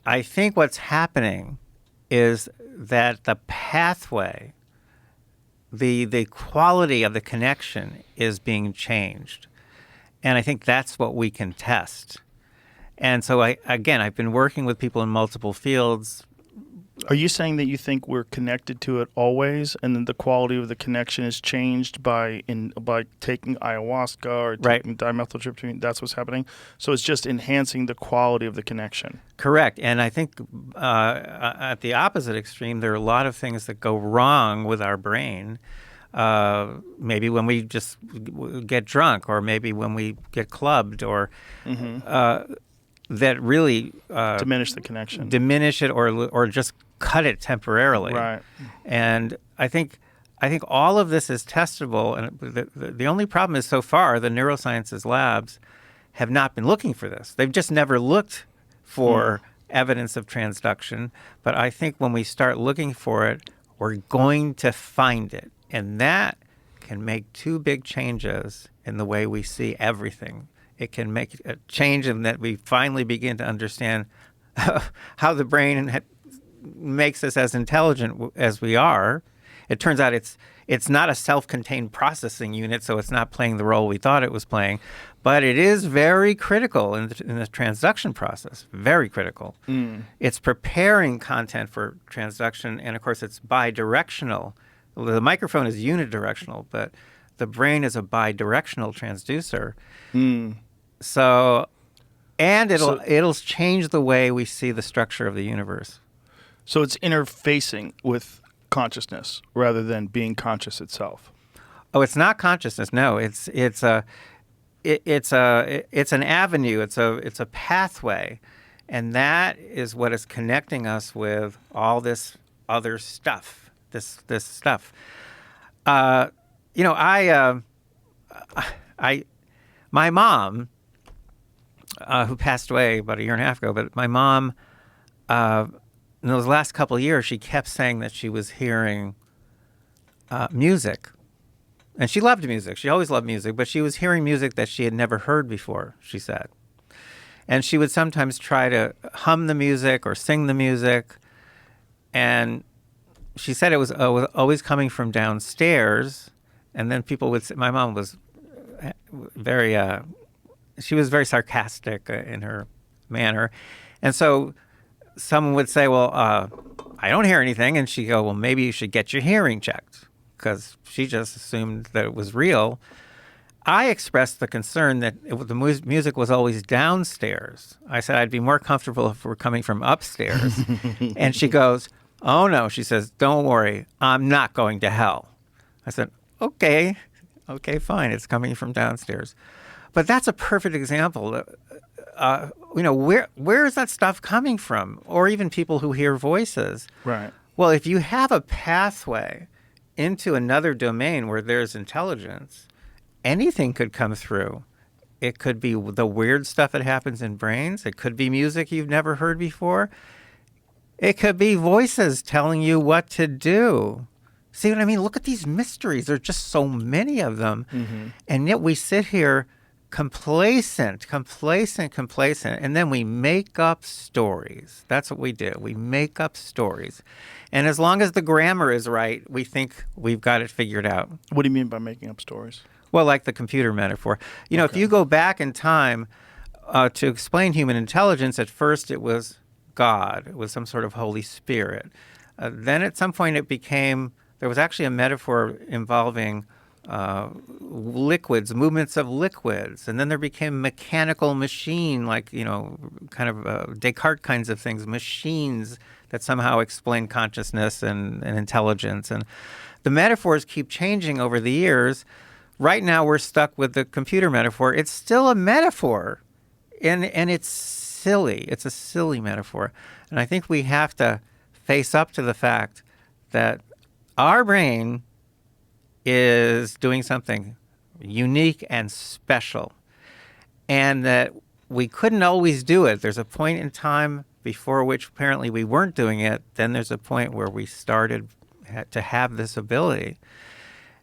S5: I think what's happening is that the pathway, the quality of the connection is being changed. And I think that's what we can test. And so, I've been working with people in multiple fields.
S4: Are you saying that you think we're connected to it always, and then the quality of the connection is changed by taking ayahuasca or taking dimethyltryptamine? That's what's happening? So it's just enhancing the quality of the connection.
S5: Correct. And I think at the opposite extreme, there are a lot of things that go wrong with our brain. Maybe when we just get drunk, or maybe when we get clubbed, or that really
S4: diminish the connection,
S5: diminish it, or just cut it temporarily.
S4: Right.
S5: And I think all of this is testable. And the only problem is, so far, the neurosciences labs have not been looking for this. They've just never looked for evidence of transduction. But I think when we start looking for it, we're going to find it. And that can make two big changes in the way we see everything. It can make a change in that we finally begin to understand how the brain makes us as intelligent as we are. It turns out it's not a self-contained processing unit, so it's not playing the role we thought it was playing, but it is very critical in the transduction process, very critical. It's preparing content for transduction, and of course it's bidirectional. The microphone is unidirectional, but the brain is a bidirectional transducer. So, and it'll change the way we see the structure of the universe.
S4: So it's interfacing with consciousness rather than being conscious itself.
S5: Oh, it's not consciousness. No, it's an avenue. It's a pathway, and that is what is connecting us with all this other stuff. This stuff. My mom, who passed away about a year and a half ago, but my mom, in those last couple of years, she kept saying that she was hearing music. And she loved music. She always loved music, but she was hearing music that she had never heard before, she said. And she would sometimes try to hum the music or sing the music. And she said it was always coming from downstairs. And then people would say, my mom was very, she was very sarcastic in her manner. And so someone would say, well, I don't hear anything. And she'd go, well, maybe you should get your hearing checked, because she just assumed that it was real. I expressed the concern that the music was always downstairs. I said I'd be more comfortable if it were coming from upstairs. And she goes, oh, no. She says, don't worry. I'm not going to hell. I said, okay, fine. It's coming from downstairs. But that's a perfect example. Where is that stuff coming from? Or even people who hear voices.
S4: Right.
S5: Well, if you have a pathway into another domain where there's intelligence, anything could come through. It could be the weird stuff that happens in brains. It could be music you've never heard before. It could be voices telling you what to do. See what I mean? Look at these mysteries. There are just so many of them. Mm-hmm. And yet we sit here complacent, and then we make up stories. That's what we do. We make up stories. And as long as the grammar is right, we think we've got it figured out.
S4: What do you mean by making up stories?
S5: Well, like the computer metaphor. You know, if you go back in time to explain human intelligence, at first it was God. It was some sort of Holy Spirit. Then at some point there was actually a metaphor involving liquids, movements of liquids. And then there became mechanical machine, like, kind of Descartes kinds of things, machines that somehow explain consciousness and intelligence. And the metaphors keep changing over the years. Right now we're stuck with the computer metaphor. It's still a metaphor, and it's silly. It's a silly metaphor. And I think we have to face up to the fact that our brain is doing something unique and special, and that we couldn't always do it. There's a point in time before which apparently we weren't doing it. Then there's a point where we started to have this ability.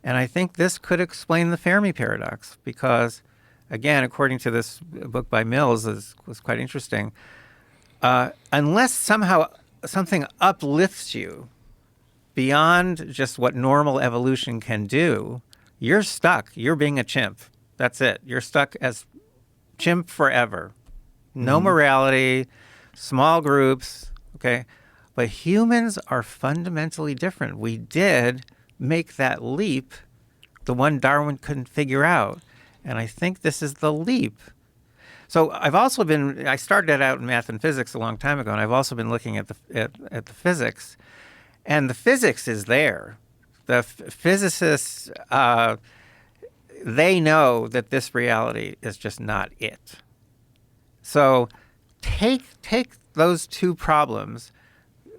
S5: And I think this could explain the Fermi Paradox because, again, according to this book by Mills, was quite interesting, unless somehow something uplifts you beyond just what normal evolution can do, you're stuck. You're being a chimp. That's it. You're stuck as chimp forever. No morality, small groups, okay? But humans are fundamentally different. We did make that leap, the one Darwin couldn't figure out. And I think this is the leap. So I started out in math and physics a long time ago, and I've also been looking at the physics. And the physics is there. The physicists, they know that this reality is just not it. So take those two problems.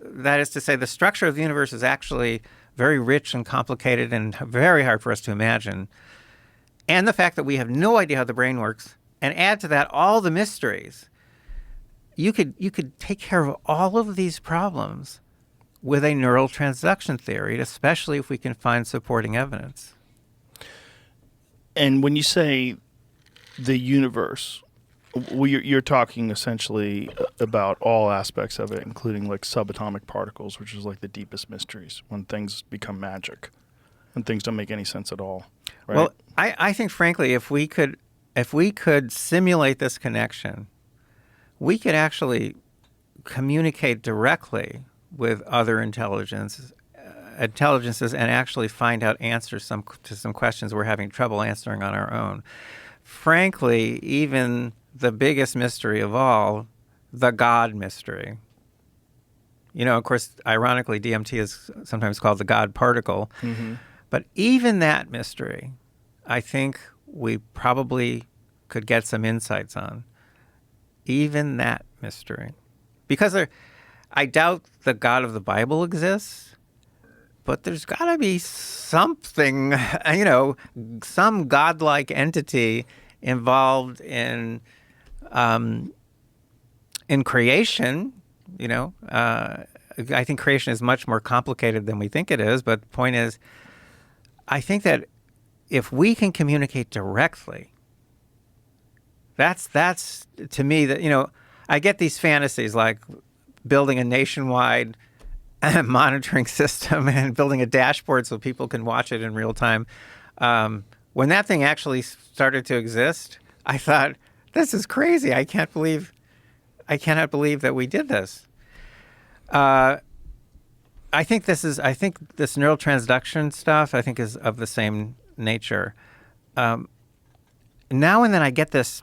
S5: That is to say, the structure of the universe is actually very rich and complicated and very hard for us to imagine. And the fact that we have no idea how the brain works, and add to that all the mysteries. You could take care of all of these problems with a neural transduction theory, especially if we can find supporting evidence.
S4: And when you say the universe, you're talking essentially about all aspects of it, including like subatomic particles, which is like the deepest mysteries, when things become magic, when things don't make any sense at all. Right?
S5: Well, I think, frankly, if we could simulate this connection, we could actually communicate directly with other intelligences and actually find out answers to some questions we're having trouble answering on our own. Frankly, even the biggest mystery of all, the God mystery. Of course, ironically, DMT is sometimes called the God particle. Mm-hmm. But even that mystery, I think we probably could get some insights on. Even that mystery. Because I doubt the God of the Bible exists, but there's got to be something, some godlike entity involved in creation. I think creation is much more complicated than we think it is, but the point is, I think that if we can communicate directly, that's to me that, I get these fantasies like building a nationwide monitoring system and building a dashboard so people can watch it in real time. When that thing actually started to exist, I thought, this is crazy. I cannot believe that we did this. I think this neural transduction stuff, I think, is of the same nature. Now and then I get this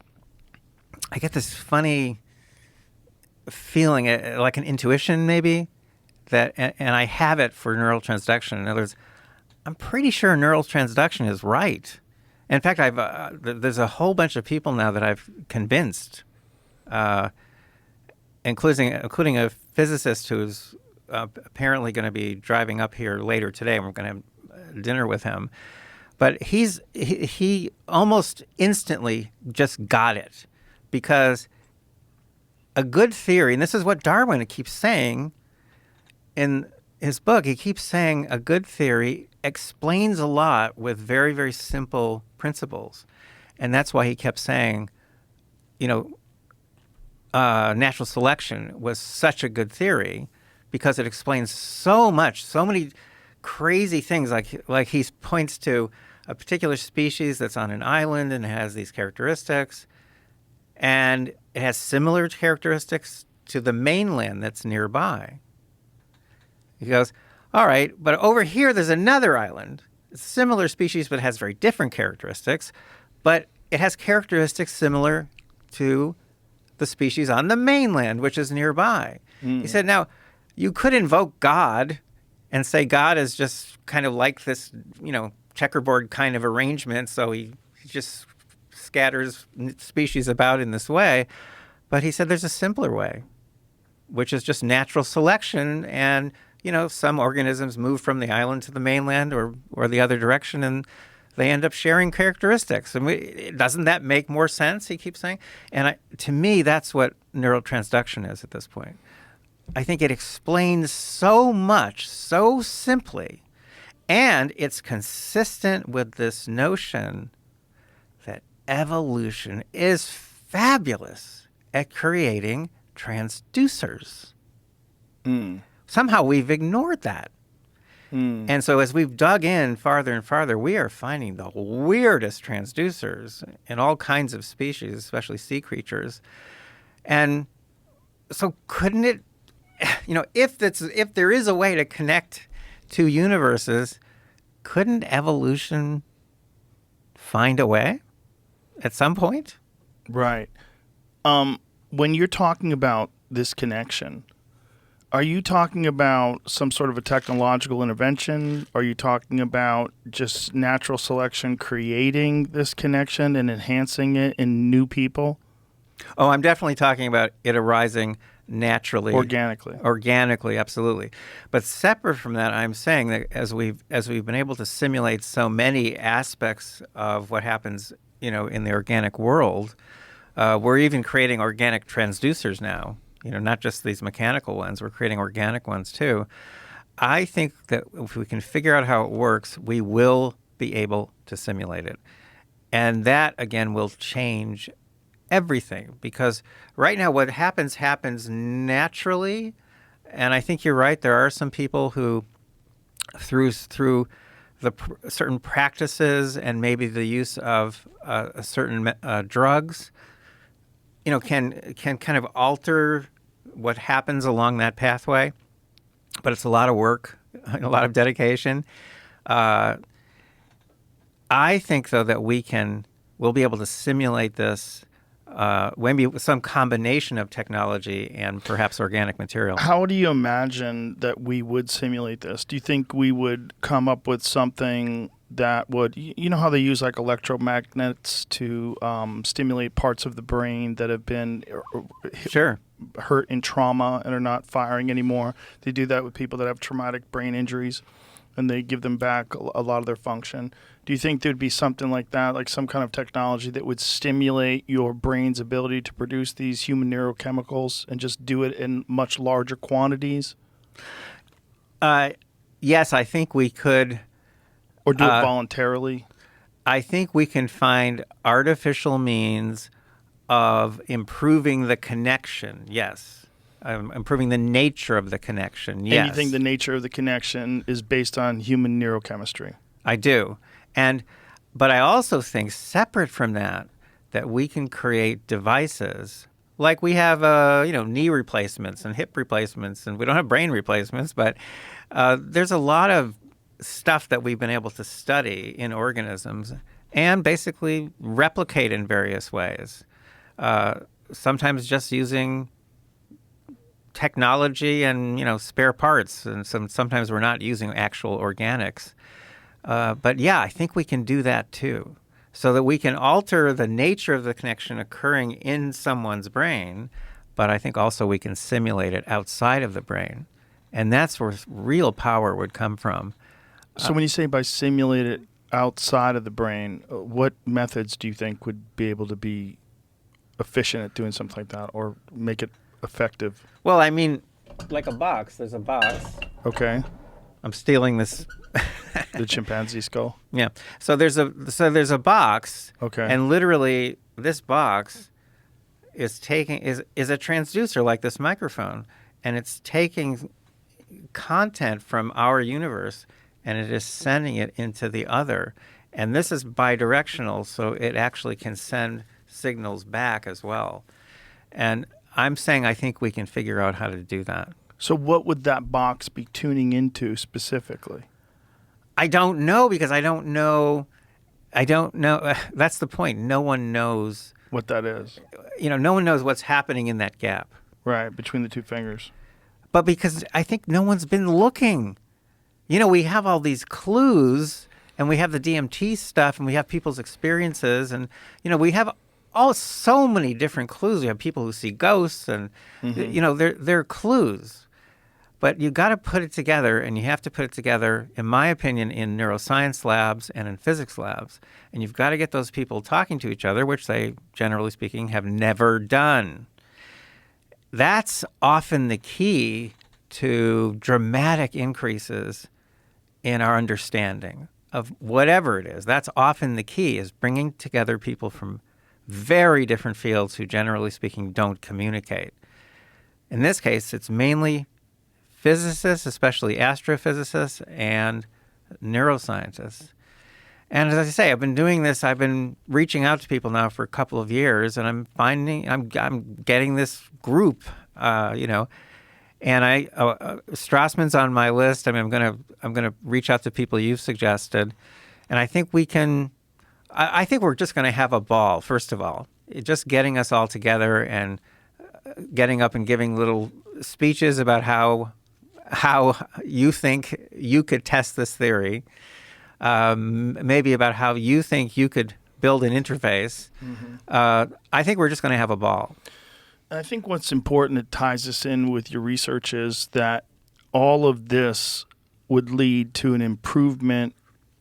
S5: funny feeling, like an intuition maybe, and I have it for neural transduction. In other words, I'm pretty sure neural transduction is right. In fact, there's a whole bunch of people now that I've convinced, including a physicist who's apparently going to be driving up here later today, and we're going to have dinner with him. But he almost instantly just got it, because a good theory, and this is what Darwin keeps saying in his book, he keeps saying a good theory explains a lot with very, very simple principles. And that's why he kept saying, natural selection was such a good theory because it explains so much, so many crazy things. Like he points to a particular species that's on an island and has these characteristics, and it has similar characteristics to the mainland that's nearby. He goes, all right, but over here there's another island. It's a similar species, but it has very different characteristics, but it has characteristics similar to the species on the mainland, which is nearby. He said, now, you could invoke God and say God is just kind of like this, checkerboard kind of arrangement, so he just scatters species about in this way. But he said there's a simpler way, which is just natural selection, and some organisms move from the island to the mainland or the other direction, and they end up sharing characteristics. And doesn't that make more sense, he keeps saying? And to me, that's what neurotransduction is at this point. I think it explains so much, so simply, and it's consistent with this notion that evolution is fabulous at creating transducers. Somehow we've ignored that. And so as we've dug in farther and farther, we are finding the weirdest transducers in all kinds of species, especially sea creatures. And so couldn't it, if there is a way to connect two universes, couldn't evolution find a way at some point?
S4: Right. When you're talking about this connection, are you talking about some sort of a technological intervention? Are you talking about just natural selection creating this connection and enhancing it in new people?
S5: Oh, I'm definitely talking about it arising naturally. Organically, absolutely. But separate from that, I'm saying that as we've been able to simulate so many aspects of what happens, in the organic world, we're even creating organic transducers now. Not just these mechanical ones. We're creating organic ones too. I think that if we can figure out how it works, we will be able to simulate it. And that, again, will change everything. Because right now what happens naturally. And I think you're right. There are some people who, through the certain practices and maybe the use of certain drugs, can kind of alter what happens along that pathway, but it's a lot of work, a lot of dedication. I think, though, that we'll be able to simulate this, maybe with some combination of technology and perhaps organic material.
S4: How do you imagine that we would simulate this? Do you think we would come up with something that would, how they use like electromagnets to stimulate parts of the brain that have been hurt in trauma and are not firing anymore? They do that with people that have traumatic brain injuries, and they give them back a lot of their function. Do you think there'd be something like that, like some kind of technology that would stimulate your brain's ability to produce these human neurochemicals and just do it in much larger quantities?
S5: Yes, I think we could.
S4: Or do it voluntarily?
S5: I think we can find artificial means of improving the connection, yes. Improving the nature of the connection, yes.
S4: And you think the nature of the connection is based on human neurochemistry?
S5: I do. But I also think, separate from that we can create devices like we have, knee replacements and hip replacements, and we don't have brain replacements, but there's a lot of stuff that we've been able to study in organisms and basically replicate in various ways. Sometimes just using technology and, spare parts, and sometimes we're not using actual organics. But yeah, I think we can do that too, so that we can alter the nature of the connection occurring in someone's brain, but I think also we can simulate it outside of the brain. And that's where real power would come from.
S4: So when you say by simulate it outside of the brain, what methods do you think would be able to be efficient at doing something like that or make it effective?
S5: Well, I mean, like a box. There's a box.
S4: Okay.
S5: I'm stealing this
S4: The chimpanzee skull.
S5: Yeah. So there's a box.
S4: Okay.
S5: And literally, this box is a transducer like this microphone, and it's taking content from our universe and it is sending it into the other. And this is bidirectional, so it actually can send signals back as well. And I'm saying I think we can figure out how to do that.
S4: So what would that box be tuning into specifically?
S5: I don't know, because I don't know. That's the point. No one knows
S4: what that is.
S5: No one knows what's happening in that gap.
S4: Right, between the two fingers.
S5: But because I think no one's been looking. We have all these clues, and we have the DMT stuff, and we have people's experiences, and, we have so many different clues. We have people who see ghosts, and, they're clues. But you got to put it together, and you have to put it together, in my opinion, in neuroscience labs and in physics labs. And you've got to get those people talking to each other, which they, generally speaking, have never done. That's often the key to dramatic increases in our understanding of whatever it is. That's often the key, is bringing together people from very different fields who, generally speaking, don't communicate. In this case, it's mainly physicists, especially astrophysicists, and neuroscientists. And as I say, I've been doing this. I've been reaching out to people now for a couple of years, and I'm getting this group, And Strassman's on my list. I mean, I'm gonna reach out to people you've suggested, and I think we can. I think we're just going to have a ball. First of all, just getting us all together and getting up and giving little speeches about how you think you could test this theory, maybe about how you think you could build an interface. Mm-hmm. I think we're just going to have a ball.
S4: I think what's important that ties us in with your research is that all of this would lead to an improvement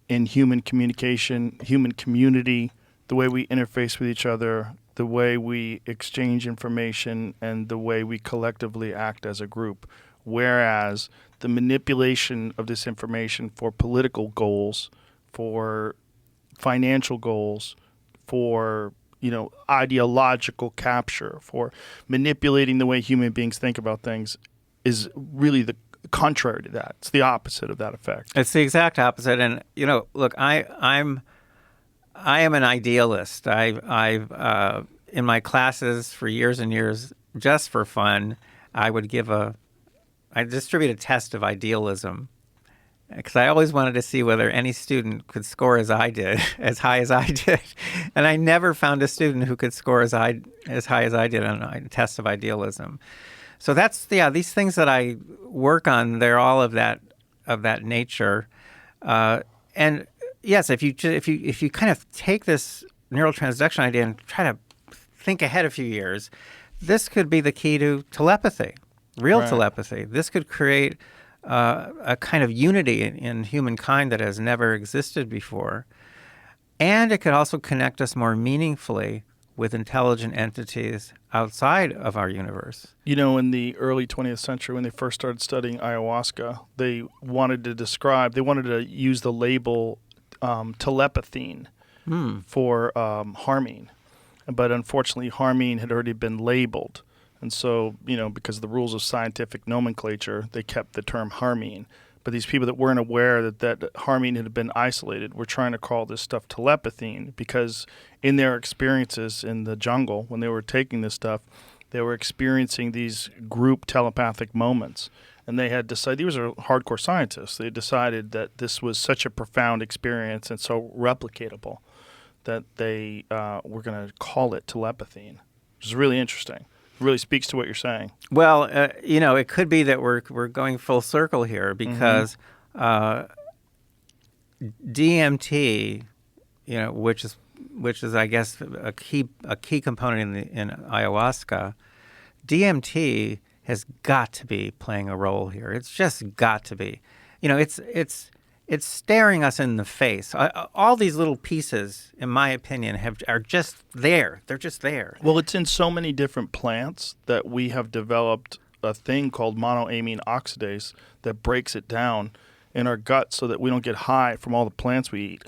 S4: in human communication, human community, the way we interface with each other, the way we exchange information, and the way we collectively act as a group. Whereas the manipulation of this information for political goals, for financial goals, for ideological capture, for manipulating the way human beings think about things, is really the contrary to that. It's the opposite of that effect.
S5: It's the exact opposite. And look, I am an idealist. I've in my classes for years and years, just for fun, I distribute a test of idealism, because I always wanted to see whether any student could score as high as I did. And I never found a student who could score as high as I did on a test of idealism. So that's, these things that I work on, they're all of that nature. And yes, if you kind of take this neural transduction idea and try to think ahead a few years, this could be the key to telepathy, real telepathy. This could create a kind of unity in humankind that has never existed before. And it could also connect us more meaningfully with intelligent entities outside of our universe.
S4: In the early 20th century, when they first started studying ayahuasca, they wanted to use the label telepathine for harmine. But unfortunately, harmine had already been labeled. And so, because of the rules of scientific nomenclature, they kept the term harmine. But these people that weren't aware that harmine had been isolated were trying to call this stuff telepathine, because in their experiences in the jungle, when they were taking this stuff, they were experiencing these group telepathic moments. And they had decided, these are hardcore scientists, they decided that this was such a profound experience and so replicatable that they were going to call it telepathine, which is really interesting. Really speaks to what you're saying.
S5: Well, it could be that we're going full circle here, because DMT, which is I guess a key component in ayahuasca, DMT has got to be playing a role here. It's just got to be. It's staring us in the face. All these little pieces, in my opinion, are just there. They're just there.
S4: Well, it's in so many different plants that we have developed a thing called monoamine oxidase that breaks it down in our gut so that we don't get high from all the plants we eat,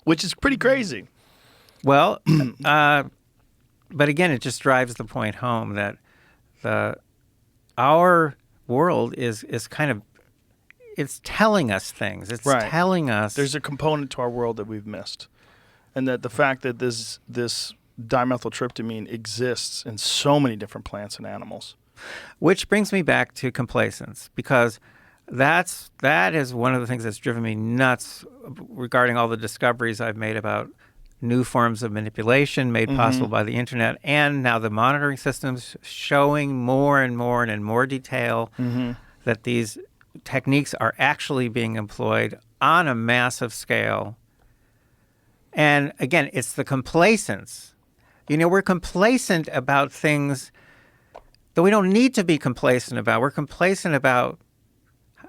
S4: which is pretty crazy.
S5: Well, but again, it just drives the point home that our world is kind of, it's telling us things. It's
S4: Right.
S5: telling us
S4: There's a component to our world that we've missed, and that the fact that this dimethyltryptamine exists in so many different plants and animals.
S5: Which brings me back to complacence, because that is one of the things that's driven me nuts regarding all the discoveries I've made about new forms of manipulation made possible by the internet, and now the monitoring systems showing more and more and in more detail that these techniques are actually being employed on a massive scale. And again, it's the complacence. You know, we're complacent about things that we don't need to be complacent about. We're complacent about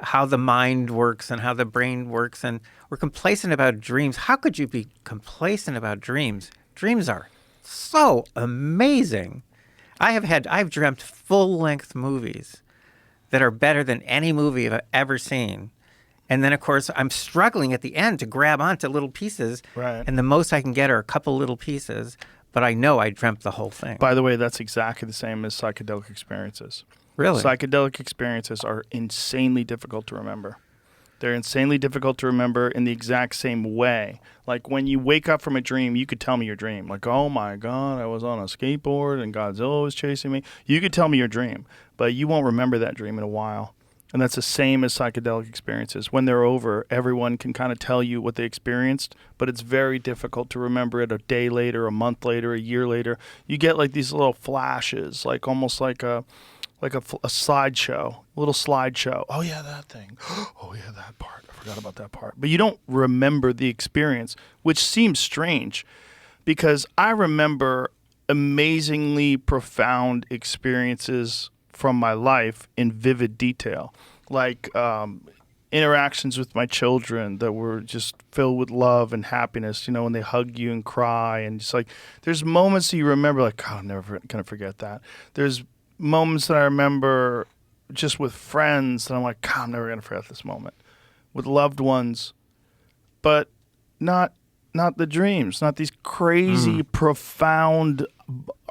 S5: how the mind works and how the brain works, and we're complacent about dreams. How could you be complacent about dreams? Dreams are so amazing. I've dreamt full-length movies that are better than any movie I've ever seen. And then, of course, I'm struggling at the end to grab onto little pieces.
S4: Right.
S5: And the most I can get are a couple little pieces, but I know I dreamt the whole thing.
S4: By the way, that's exactly the same as psychedelic experiences.
S5: Really?
S4: Psychedelic experiences are insanely difficult to remember. They're insanely difficult to remember in the exact same way. Like when you wake up from a dream, you could tell me your dream. Like, oh my God, I was on a skateboard and Godzilla was chasing me. You could tell me your dream, but you won't remember that dream in a while. And that's the same as psychedelic experiences. When they're over, everyone can kind of tell you what they experienced, but it's very difficult to remember it a day later, a month later, a year later. You get like these little flashes, like almost like a slideshow, a little slideshow. Oh yeah, that thing. Oh yeah, that part. I forgot about that part. But you don't remember the experience, which seems strange because I remember amazingly profound experiences from my life in vivid detail, like interactions with my children that were just filled with love and happiness, you know, when they hug you and cry, and just like there's moments that you remember like, God, I'm never gonna forget that. There's moments that I remember just with friends that I'm like, God, I'm never gonna forget this moment. With loved ones, but not the dreams, not these crazy, profound,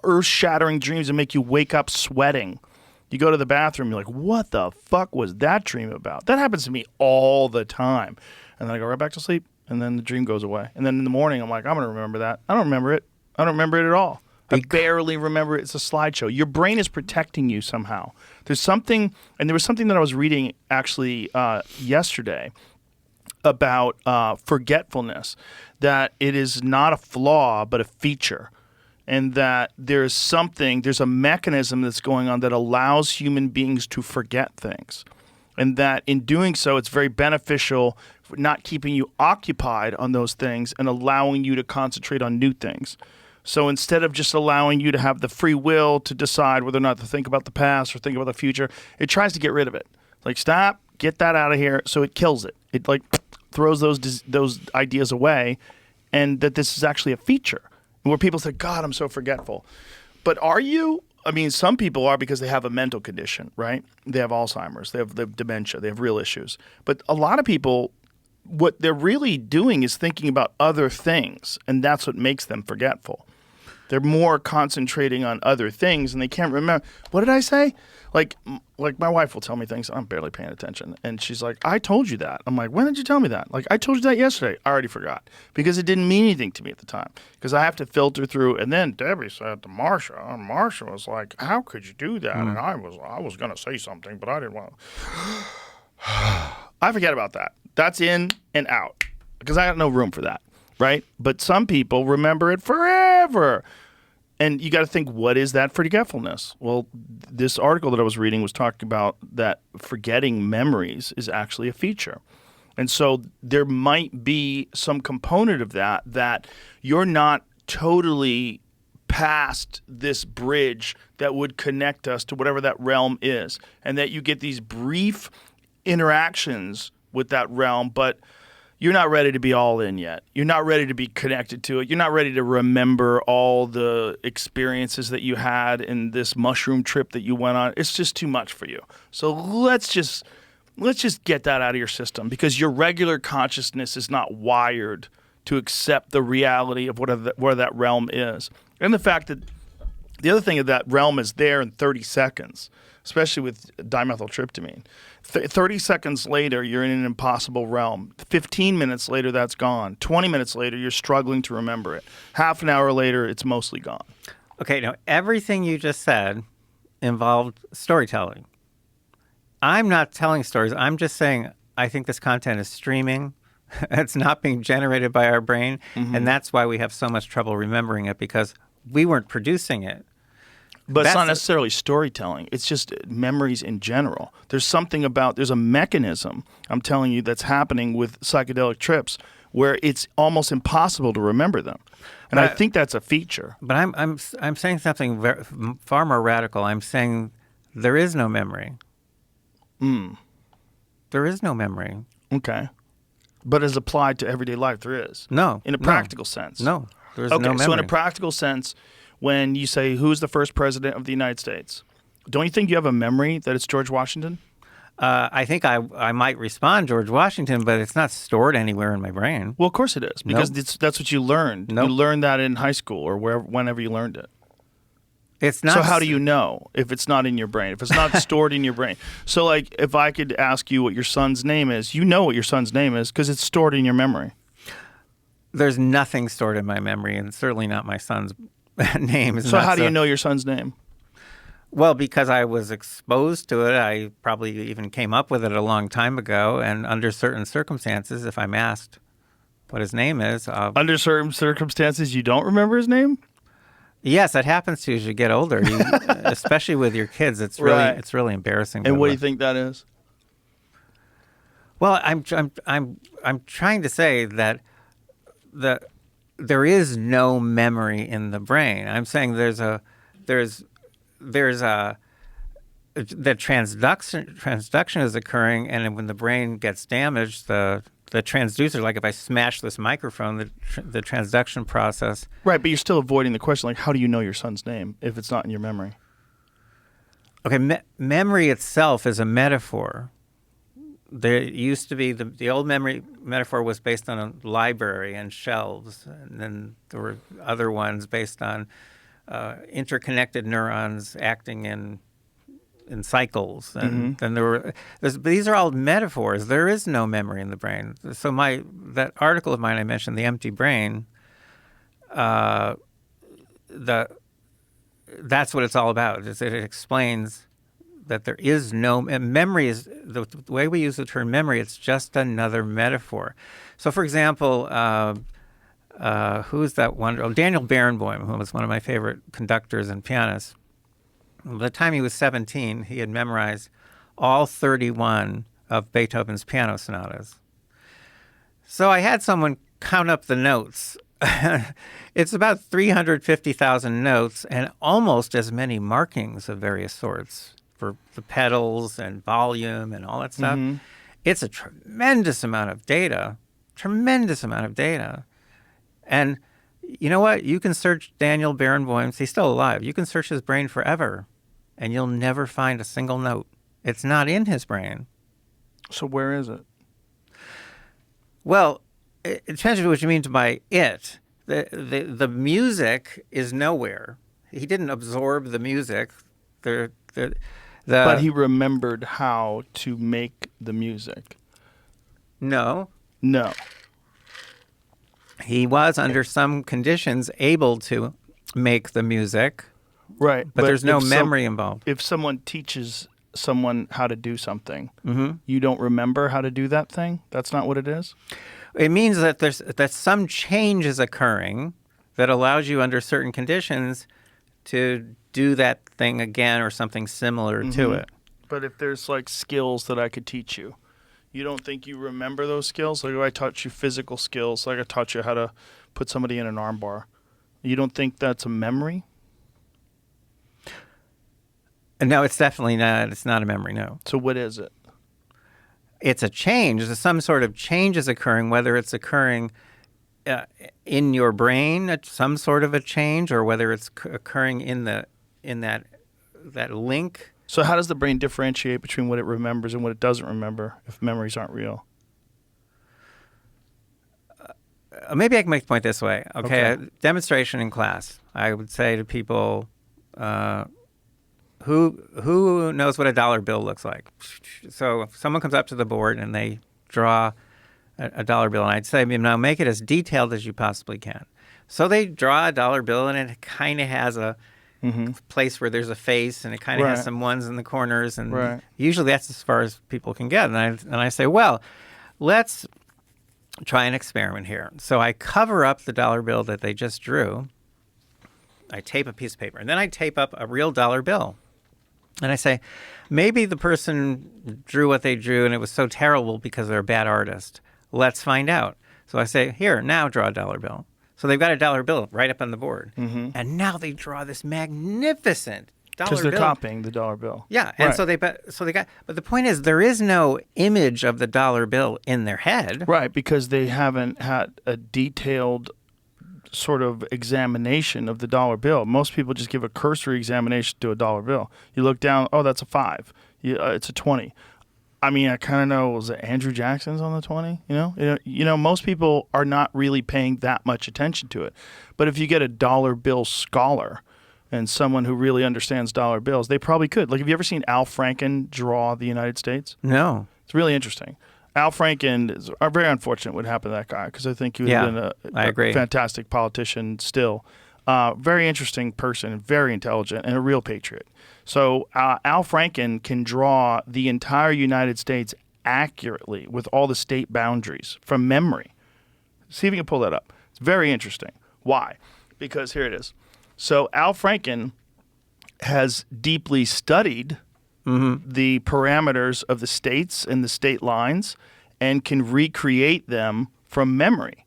S4: earth-shattering dreams that make you wake up sweating. You go to the bathroom, you're like, what the fuck was that dream about? That happens to me all the time. And then I go right back to sleep, and then the dream goes away. And then in the morning, I'm like, I'm going to remember that. I don't remember it. I don't remember it at all. I barely remember it. It's a slideshow. Your brain is protecting you somehow. There's something, and there was something that I was reading actually yesterday about forgetfulness, that it is not a flaw, but a feature. And that there's a mechanism that's going on that allows human beings to forget things. And that in doing so, it's very beneficial for not keeping you occupied on those things and allowing you to concentrate on new things. So instead of just allowing you to have the free will to decide whether or not to think about the past or think about the future, it tries to get rid of it. Like, stop, get that out of here. So it kills it. It like throws those ideas away, and that this is actually a feature. Where people say, God, I'm so forgetful. But are you? I mean, some people are because they have a mental condition, right? They have Alzheimer's, they have dementia, they have real issues. But a lot of people, what they're really doing is thinking about other things, and that's what makes them forgetful. They're more concentrating on other things, and they can't remember. What did I say? Like my wife will tell me things, I'm barely paying attention. And she's like, I told you that. I'm like, when did you tell me that? Like, I told you that yesterday. I already forgot. Because it didn't mean anything to me at the time. Because I have to filter through. And then Debbie said to Marsha, and Marsha was like, how could you do that? And I was going to say something, but I didn't want to. I forget about that. That's in and out. Because I got no room for that, right? But some people remember it forever. And you got to think, what is that forgetfulness? Well, this article that I was reading was talking about that forgetting memories is actually a feature. And so there might be some component of that you're not totally past this bridge that would connect us to whatever that realm is. And that you get these brief interactions with that realm, but you're not ready to be all in yet. You're not ready to be connected to it. You're not ready to remember all the experiences that you had in this mushroom trip that you went on. It's just too much for you. So let's just let's just get that out of your system, because your regular consciousness is not wired to accept the reality of where that realm is. And the fact that the other thing is that realm is there in 30 seconds, especially with dimethyltryptamine. 30 seconds later, you're in an impossible realm. 15 minutes later, that's gone. 20 minutes later, you're struggling to remember it. Half an hour later, it's mostly gone.
S5: Okay, now everything you just said involved storytelling. I'm not telling stories. I'm just saying I think this content is streaming. It's not being generated by our brain, and that's why we have so much trouble remembering it, because we weren't producing it.
S4: But it's not necessarily storytelling. It's just memories in general. There's a mechanism, I'm telling you, that's happening with psychedelic trips where it's almost impossible to remember them. And I think that's a feature.
S5: But I'm saying something far more radical. I'm saying there is no memory. There is no memory.
S4: Okay. But as applied to everyday life, there is.
S5: No.
S4: In a practical sense.
S5: No. There's no memory.
S4: Okay, so in a practical sense, when you say, who's the first president of the United States, don't you think you have a memory that it's George Washington?
S5: I think I might respond George Washington, but it's not stored anywhere in my brain.
S4: Well, of course it is, because that's what you learned.
S5: Nope.
S4: You learned that in high school or whenever you learned it.
S5: It's not.
S4: So how do you know if it's not in your brain, if it's not stored in your brain? So, like, if I could ask you what your son's name is, you know what your son's name is because it's stored in your memory.
S5: There's nothing stored in my memory, and certainly not my son's name.
S4: So how do you know your son's name?
S5: Well, because I was exposed to it. I probably even came up with it a long time ago, and under certain circumstances, if I'm asked what his name is...
S4: Under certain circumstances, you don't remember his name?
S5: Yes, that happens to you as you get older, especially with your kids. It's really embarrassing.
S4: And what do you think that is?
S5: Well, I'm trying to say that there is no memory in the brain. I'm saying the transduction is occurring, and when the brain gets damaged, the transducer, like if I smash this microphone, the transduction process.
S4: Right, but you're still avoiding the question, like, how do you know your son's name if it's not in your memory?
S5: Okay, memory itself is a metaphor. There used to be, the old memory metaphor was based on a library and shelves, and then there were other ones based on interconnected neurons acting in cycles, and then these are all metaphors. There is no memory in the brain. So that article of mine I mentioned, The Empty Brain, that's what it's all about. It explains that there is no memory. Is the way we use the term memory. It's just another metaphor. So, for example, who's that one? Oh, Daniel Barenboim, who was one of my favorite conductors and pianists. By the time he was 17, he had memorized all 31 of Beethoven's piano sonatas. So I had someone count up the notes. It's about 350,000 notes and almost as many markings of various sorts for the pedals and volume and all that stuff. It's a tremendous amount of data. And you know what? You can search Daniel Barenboim. He's still alive. You can search his brain forever, and you'll never find a single note. It's not in his brain.
S4: So where is it?
S5: Well, it depends on what you mean by it. The music is nowhere. He didn't absorb the music.
S4: But he remembered how to make the music.
S5: No. He was, under some conditions, able to make the music.
S4: Right.
S5: But there's no memory involved.
S4: If someone teaches someone how to do something, you don't remember how to do that thing? That's not what it is?
S5: It means that some change is occurring that allows you, under certain conditions, to do that thing again or something similar to it.
S4: But if there's like skills that I could teach you, you don't think you remember those skills? Like if I taught you physical skills, like I taught you how to put somebody in an arm bar, you don't think that's a memory?
S5: No, it's definitely not. It's not a memory, no.
S4: So what is it?
S5: It's a change. Some sort of change is occurring, whether it's occurring in your brain, some sort of a change, or whether it's occurring in that link.
S4: So how does the brain differentiate between what it remembers and what it doesn't remember if memories aren't real?
S5: Maybe I can make the point this way. Okay,
S4: Okay.
S5: A demonstration in class. I would say to people, who knows what a dollar bill looks like? So if someone comes up to the board and they draw a dollar bill, and I'd say, now make it as detailed as you possibly can. So they draw a dollar bill, and it kind of has a place where there's a face, and it kind of has
S4: Right.
S5: some ones in the corners, and
S4: Right.
S5: usually that's as far as people can get. And I say, well, let's try an experiment here. So I cover up the dollar bill that they just drew. I tape a piece of paper, and then I tape up a real dollar bill. And I say, maybe the person drew what they drew, and it was so terrible because they're a bad artist. Let's find out. So I say, here, now draw a dollar bill. So they've got a dollar bill right up on the board. And now they draw this magnificent dollar bill.
S4: Because they're copying the dollar bill.
S5: Yeah, and
S4: Right.
S5: so they got. But the point is, there is no image of the dollar bill in their head.
S4: Right, because they haven't had a detailed sort of examination of the dollar bill. Most people just give a cursory examination to a dollar bill. You look down, oh, that's a 5. It's a 20. I mean, I kind of know, was it Andrew Jackson's on the 20? You know, most people are not really paying that much attention to it. But if you get a dollar bill scholar and someone who really understands dollar bills, they probably could. Like, have you ever seen Al Franken draw the United States?
S5: No.
S4: It's really interesting. Al Franken is very unfortunate what happened to that guy, because I think he would have been
S5: I agree.
S4: a fantastic politician still. Very interesting person, very intelligent, and a real patriot. So Al Franken can draw the entire United States accurately with all the state boundaries from memory. See if you can pull that up. It's very interesting. Why? Because here it is. So Al Franken has deeply studied the parameters of the states and the state lines and can recreate them from memory.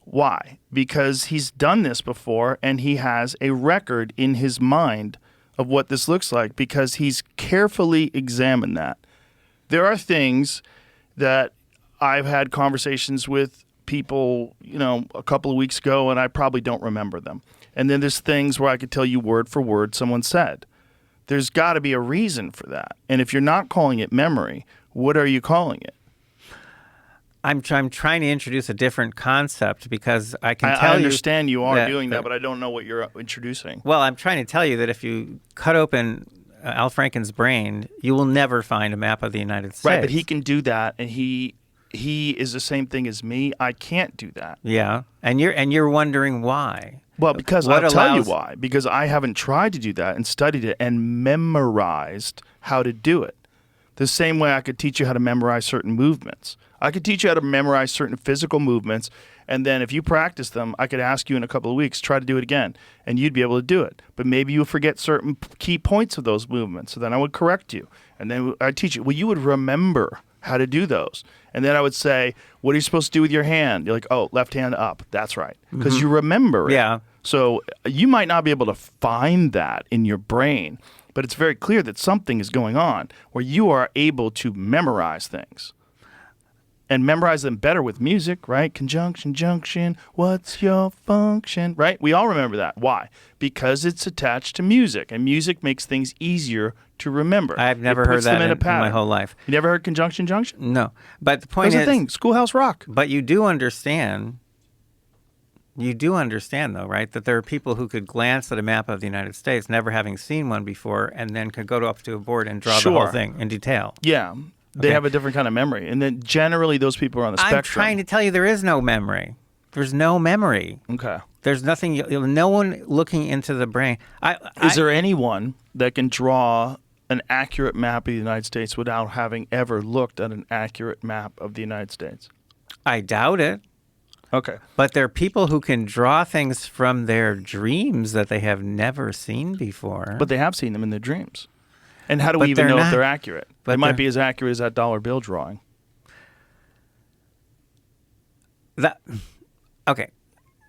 S4: Why? Because he's done this before and he has a record in his mind of what this looks like because he's carefully examined that. There are things that I've had conversations with people, a couple of weeks ago, and I probably don't remember them. And then there's things where I could tell you word for word someone said. There's got to be a reason for that. And if you're not calling it memory, what are you calling it?
S5: I'm trying to introduce a different concept because I can tell you.
S4: I understand you are doing that, but I don't know what you're introducing.
S5: Well, I'm trying to tell you that if you cut open Al Franken's brain, you will never find a map of the United States.
S4: Right, but he can do that, and he is the same thing as me. I can't do that.
S5: Yeah, and you're wondering why.
S4: Well, because
S5: What
S4: I'll tell you
S5: allows-
S4: why. Because I haven't tried to do that and studied it and memorized how to do it. The same way I could teach you how to memorize certain movements. I could teach you how to memorize certain physical movements, and then if you practice them, I could ask you in a couple of weeks, try to do it again, and you'd be able to do it. But maybe you'll forget certain key points of those movements, so then I would correct you. And then I'd teach you. Well, you would remember how to do those. And then I would say, what are you supposed to do with your hand? You're like, oh, left hand up. That's right. Because you remember it.
S5: Yeah.
S4: So you might not be able to find that in your brain, but it's very clear that something is going on where you are able to memorize things. And memorize them better with music, right? Conjunction, junction, what's your function, right? We all remember that. Why? Because it's attached to music, and music makes things easier to remember.
S5: I've never
S4: It
S5: heard
S4: puts
S5: that
S4: them
S5: in
S4: a pattern.
S5: my whole life.
S4: You never heard conjunction, junction?
S5: No, but the point
S4: That's
S5: is,
S4: the thing. Schoolhouse Rock.
S5: but you do understand. You do understand, though, right, that there are people who could glance at a map of the United States, never having seen one before, and then could go up to a board and draw the whole
S4: Sure.
S5: thing in detail.
S4: Yeah. They
S5: Okay.
S4: have a different kind of memory. And then generally those people are on the spectrum.
S5: I'm trying to tell you there is no memory. There's no memory.
S4: Okay.
S5: There's nothing. No one looking into the brain.
S4: Is there anyone that can draw an accurate map of the United States without having ever looked at an accurate map of the United States?
S5: I doubt it.
S4: Okay.
S5: But there are people who can draw things from their dreams that they have never seen before.
S4: But they have seen them in their dreams. And how do
S5: But
S4: we even
S5: they're
S4: know if
S5: not-
S4: they're accurate?
S5: but
S4: They might
S5: they're-
S4: be as accurate as that dollar bill drawing.
S5: That okay.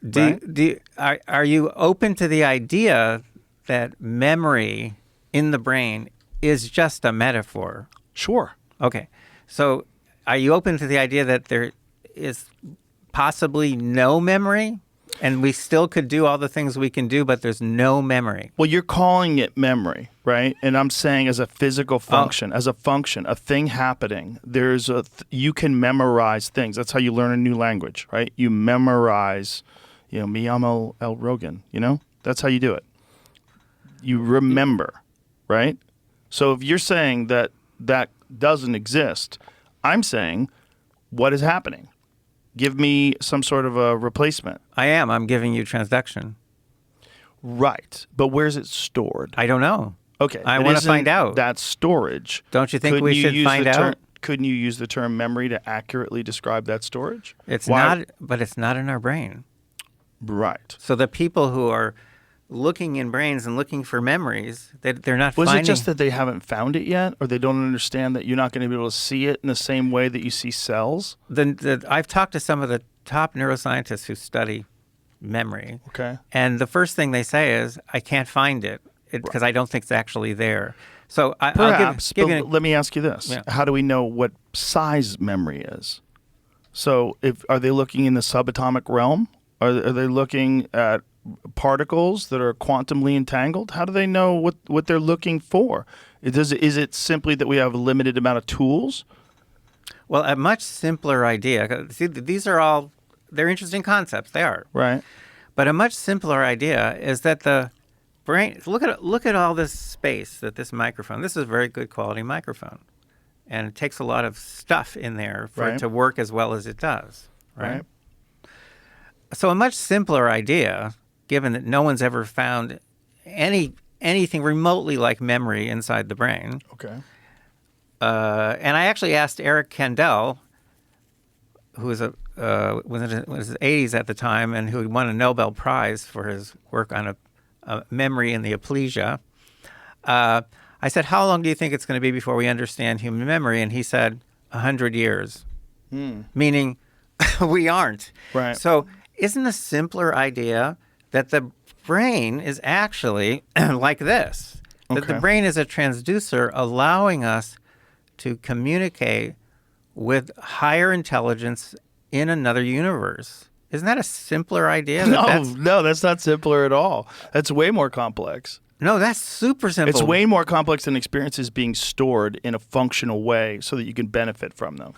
S4: Right?
S5: Are you open to the idea that memory in the brain is just a metaphor?
S4: Sure.
S5: Okay. So are you open to the idea that there is possibly no memory? And we still could do all the things we can do, but there's no memory.
S4: Well, you're calling it memory, right? And I'm saying as a physical function, a thing happening, you can memorize things. That's how you learn a new language, right? You memorize, me llamo El Rogan, That's how you do it. You remember, right? So if you're saying that doesn't exist, I'm saying, what is happening? Give me some sort of a replacement.
S5: I'm giving you transduction.
S4: Right. But where's it stored?
S5: I don't know.
S4: Okay.
S5: I want to find out.
S4: That storage.
S5: Don't you think we should find out?
S4: Couldn't you use the term memory to accurately describe that storage?
S5: It's not, but it's not in our brain.
S4: Right.
S5: So the people who are looking in brains and looking for memories, they're not finding...
S4: Was it just that they haven't found it yet, or they don't understand that you're not going to be able to see it in the same way that you see cells?
S5: I've talked to some of the top neuroscientists who study memory.
S4: Okay.
S5: And the first thing they say is, I can't find it because I don't think it's actually there. So
S4: Perhaps,
S5: I'll
S4: but let me ask you this.
S5: Yeah.
S4: How do we know what size memory is? So are they looking in the subatomic realm? Are they looking at particles that are quantumly entangled? How do they know what they're looking for? Is it simply that we have a limited amount of tools?
S5: Well, a much simpler idea. See, these are all, they're interesting concepts. They are.
S4: Right.
S5: But a much simpler idea is that the brain, look at all this space that this microphone, this is a very good quality microphone. And it takes a lot of stuff in there for it to work as well as it does. Right. So a much simpler idea, given that no one's ever found anything remotely like memory inside the brain.
S4: Okay.
S5: And I actually asked Eric Kandel, who was was in his 80s at the time and who won a Nobel Prize for his work on a memory and the aplesia. I said, how long do you think it's going to be before we understand human memory? And he said, 100 years, meaning we aren't.
S4: Right.
S5: So isn't a simpler idea that the brain is actually like this, that the brain is a transducer allowing us to communicate with higher intelligence in another universe. Isn't that a simpler idea?
S4: No, that's not simpler at all. That's way more complex.
S5: No, that's super simple.
S4: It's way more complex than experiences being stored in a functional way so that you can benefit from them.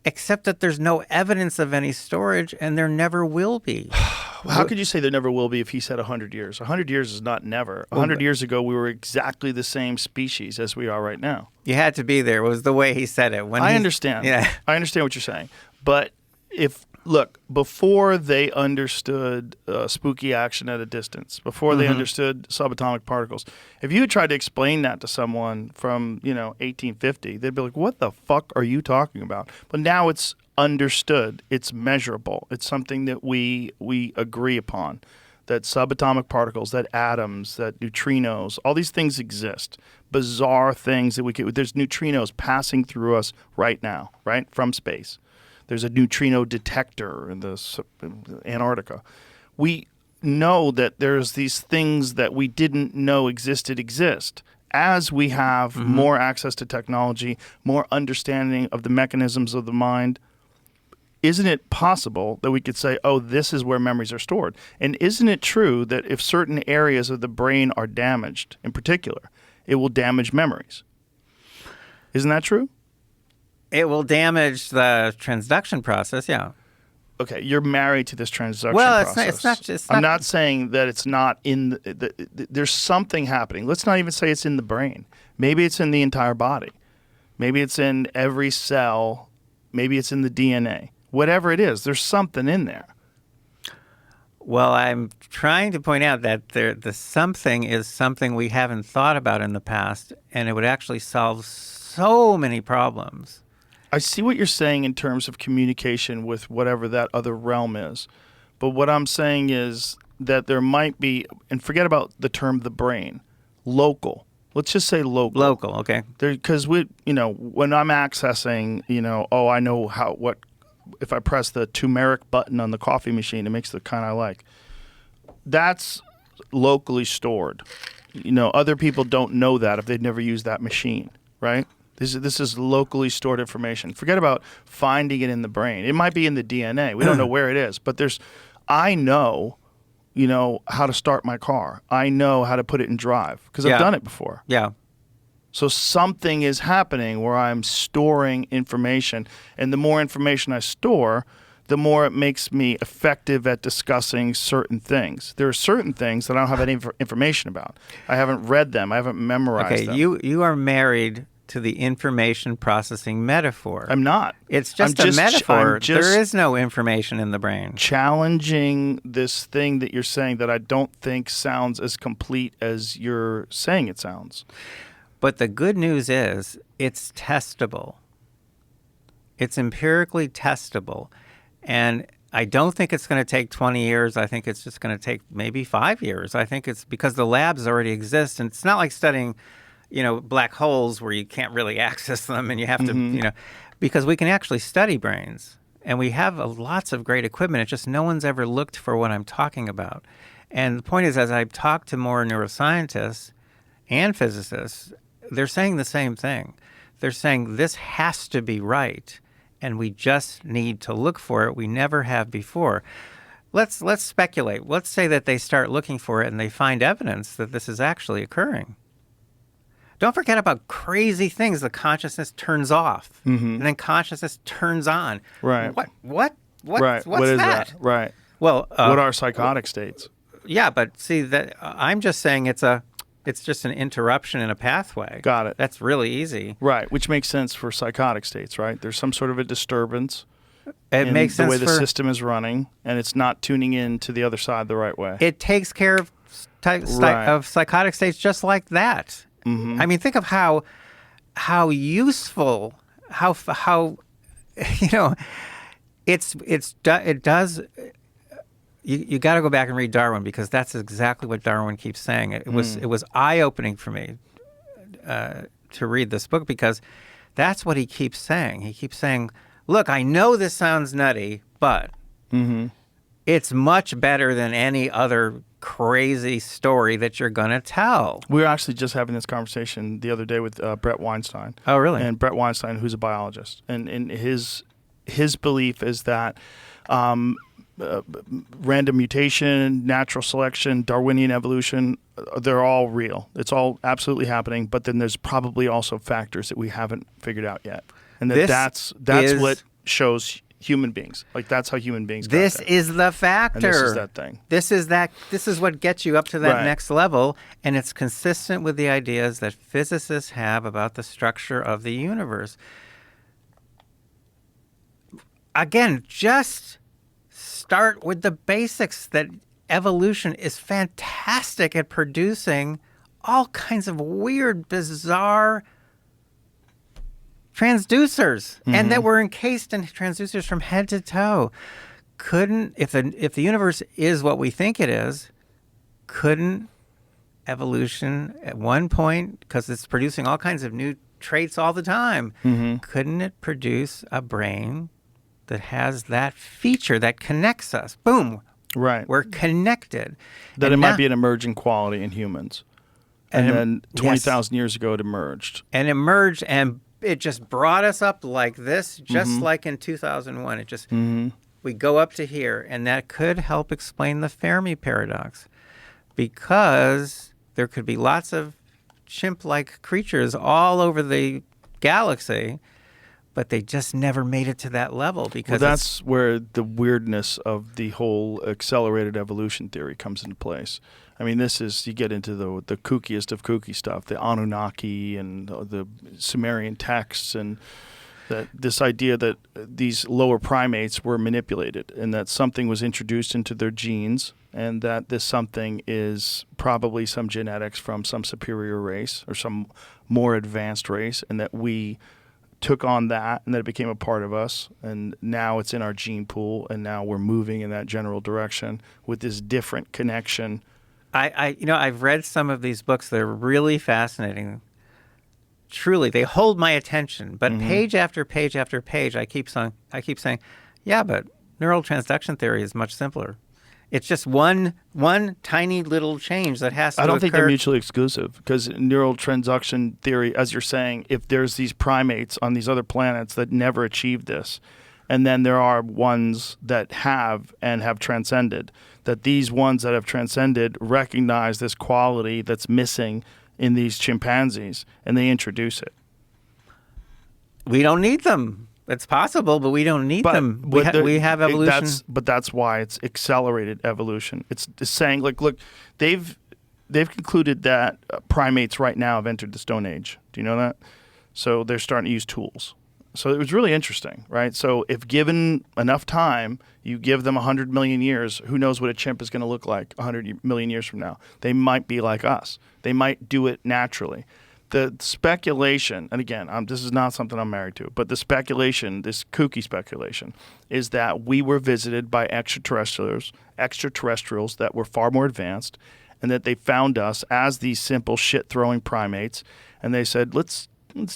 S5: Except that there's no evidence of any storage, and there never will be.
S4: How could you say there never will be if he said 100 years? 100 years is not never. 100 years ago, we were exactly the same species as we are right now.
S5: You had to be there. It was the way he said it.
S4: I understand.
S5: Yeah.
S4: I understand what you're saying. But before they understood spooky action at a distance, before they understood subatomic particles, if you had tried to explain that to someone from 1850, they'd be like, "What the fuck are you talking about?" But now it's understood. It's measurable. It's something that we agree upon. That subatomic particles, that atoms, that neutrinos, all these things exist. Bizarre things that there's neutrinos passing through us right now, right, from space. There's a neutrino detector in Antarctica. We know that there's these things that we didn't know exist. As we have more access to technology, more understanding of the mechanisms of the mind, isn't it possible that we could say, oh, this is where memories are stored? And isn't it true that if certain areas of the brain are damaged, in particular, it will damage memories? Isn't that true?
S5: It will damage the transduction process, yeah.
S4: Okay, you're married to this transduction process.
S5: Well, it's not.
S4: I'm not saying that it's not in there's something happening. Let's not even say it's in the brain. Maybe it's in the entire body. Maybe it's in every cell. Maybe it's in the DNA. Whatever it is, there's something in there.
S5: Well, I'm trying to point out that the something is something we haven't thought about in the past, and it would actually solve so many problems.
S4: I see what you're saying in terms of communication with whatever that other realm is. But what I'm saying is that there might be, and forget about the term the brain, local. Let's just say local.
S5: Local, okay.
S4: Because when I'm accessing, I know if I press the turmeric button on the coffee machine, it makes the kind I like. That's locally stored. Other people don't know that if they've never used that machine, right? This is locally stored information. Forget about finding it in the brain. It might be in the DNA. We don't know where it is, but there's I know, how to start my car. I know how to put it in drive because I've done it before.
S5: Yeah.
S4: So something is happening where I'm storing information, and the more information I store, the more it makes me effective at discussing certain things. There are certain things that I don't have any information about. I haven't read them. I haven't memorized them.
S5: You are married to the information processing metaphor.
S4: I'm not.
S5: It's just a metaphor. There is no information in the brain.
S4: Challenging this thing that you're saying that I don't think sounds as complete as you're saying it sounds.
S5: But the good news is it's testable. It's empirically testable. And I don't think it's going to take 20 years. I think it's just going to take maybe 5 years. I think it's because the labs already exist. And it's not like studying, black holes where you can't really access them and you have to, because we can actually study brains. And we have lots of great equipment. It's just no one's ever looked for what I'm talking about. And the point is, as I've talked to more neuroscientists and physicists, they're saying the same thing. They're saying this has to be right, and we just need to look for it. We never have before. Let's speculate. Let's say that they start looking for it and they find evidence that this is actually occurring. Don't forget about crazy things. The consciousness turns off, and then consciousness turns on.
S4: Right.
S5: What?
S4: Right.
S5: What's
S4: what is
S5: that?
S4: Right.
S5: Well,
S4: what are psychotic states?
S5: Yeah, but see that I'm just saying it's just an interruption in a pathway.
S4: Got it.
S5: That's really easy.
S4: Right, which makes sense for psychotic states, right? There's some sort of a disturbance.
S5: It makes sense
S4: the way the system is running, and it's not tuning in to the other side the right way.
S5: It takes care of of psychotic states just like that. I mean, think of how useful, how it does. You got to go back and read Darwin because that's exactly what Darwin keeps saying. It was eye-opening for me to read this book because that's what he keeps saying. He keeps saying, "Look, I know this sounds nutty, but it's much better than any other crazy story that you're going to tell."
S4: We were actually just having this conversation the other day with Brett Weinstein.
S5: Oh, really?
S4: And Brett Weinstein, who's a biologist, and his belief is that random mutation, natural selection, Darwinian evolution, they're all real. It's all absolutely happening, but then there's probably also factors that we haven't figured out yet. And that's what shows human beings. Like that's how human beings got
S5: This
S4: there.
S5: is the factor.
S4: And this is that thing.
S5: This is what gets you up to that next level, and it's consistent with the ideas that physicists have about the structure of the universe. Again, just start with the basics that evolution is fantastic at producing all kinds of weird, bizarre transducers, and that we're encased in transducers from head to toe. If the universe is what we think it is, couldn't evolution at one point, because it's producing all kinds of new traits all the time, couldn't it produce a brain that has that feature that connects us? Boom.
S4: Right.
S5: We're connected.
S4: That
S5: And
S4: it might
S5: now-
S4: be an emerging quality in humans. And then 20,000 years ago, it emerged.
S5: And it just brought us up like this, just like in 2001. It just, we go up to here, and that could help explain the Fermi Paradox, because there could be lots of chimp-like creatures all over the galaxy, but they just never made it to that level because
S4: that's where the weirdness of the whole accelerated evolution theory comes into place. I mean, you get into the kookiest of kooky stuff, the Anunnaki and the Sumerian texts, and this idea that these lower primates were manipulated and that something was introduced into their genes, and that this something is probably some genetics from some superior race or some more advanced race, and that we took on that, and that it became a part of us, and now it's in our gene pool, and now we're moving in that general direction with this different connection.
S5: I've read some of these books. They're really fascinating. Truly, they hold my attention. But page after page after page, I keep saying, yeah, but neural transduction theory is much simpler. It's just one tiny little change that has to occur.
S4: I don't think they're mutually exclusive, because neural transduction theory, as you're saying, if there's these primates on these other planets that never achieved this, And then there are ones that have transcended, that these ones that have transcended recognize this quality that's missing in these chimpanzees, and they introduce it.
S5: We don't need them. It's possible, but we don't need them. We have evolution.
S4: That's why it's accelerated evolution. It's saying, like, look, they've concluded that primates right now have entered the Stone Age. Do you know that? So they're starting to use tools. So it was really interesting, right? So if given enough time, you give them 100 million years, who knows what a chimp is going to look like 100 million years from now? They might be like us. They might do it naturally. The speculation, and again, this is not something I'm married to, but the speculation, this kooky speculation, is that we were visited by extraterrestrials that were far more advanced, and that they found us as these simple shit-throwing primates, and they said, let's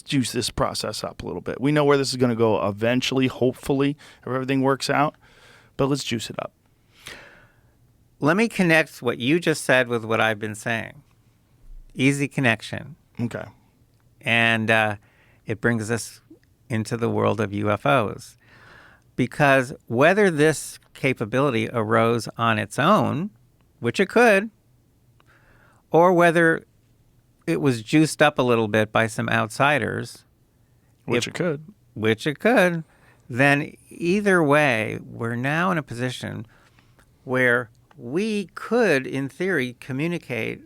S4: juice this process up a little bit. We know where this is going to go eventually, hopefully, if everything works out, but let's juice it up.
S5: Let me connect what you just said with what I've been saying. Easy connection.
S4: Okay.
S5: And it brings us into the world of UFOs. Because whether this capability arose on its own, which it could, or whether it was juiced up a little bit by some outsiders,
S4: Which it could,
S5: then either way, we're now in a position where we could, in theory, communicate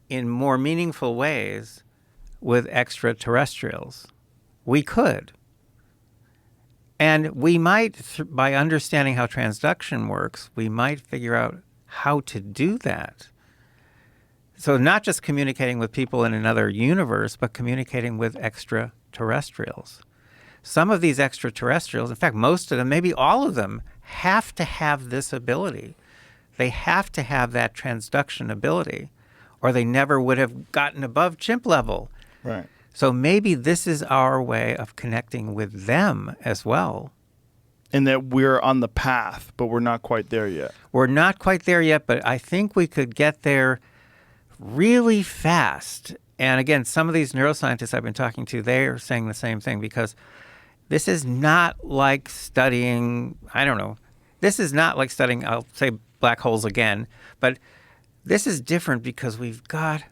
S5: in more meaningful ways with extraterrestrials. We could. And we might, by understanding how transduction works, we might figure out how to do that. So not just communicating with people in another universe, but communicating with extraterrestrials. Some of these extraterrestrials, in fact, most of them, maybe all of them, have to have this ability. They have to have that transduction ability, or they never would have gotten above chimp level.
S4: Right.
S5: So maybe this is our way of connecting with them as well.
S4: And that we're on the path, but we're not quite there yet.
S5: We're not quite there yet, but I think we could get there really fast. And again, some of these neuroscientists I've been talking to, they are saying the same thing, because this is not like studying, this is not like studying, I'll say black holes again, but this is different because we've got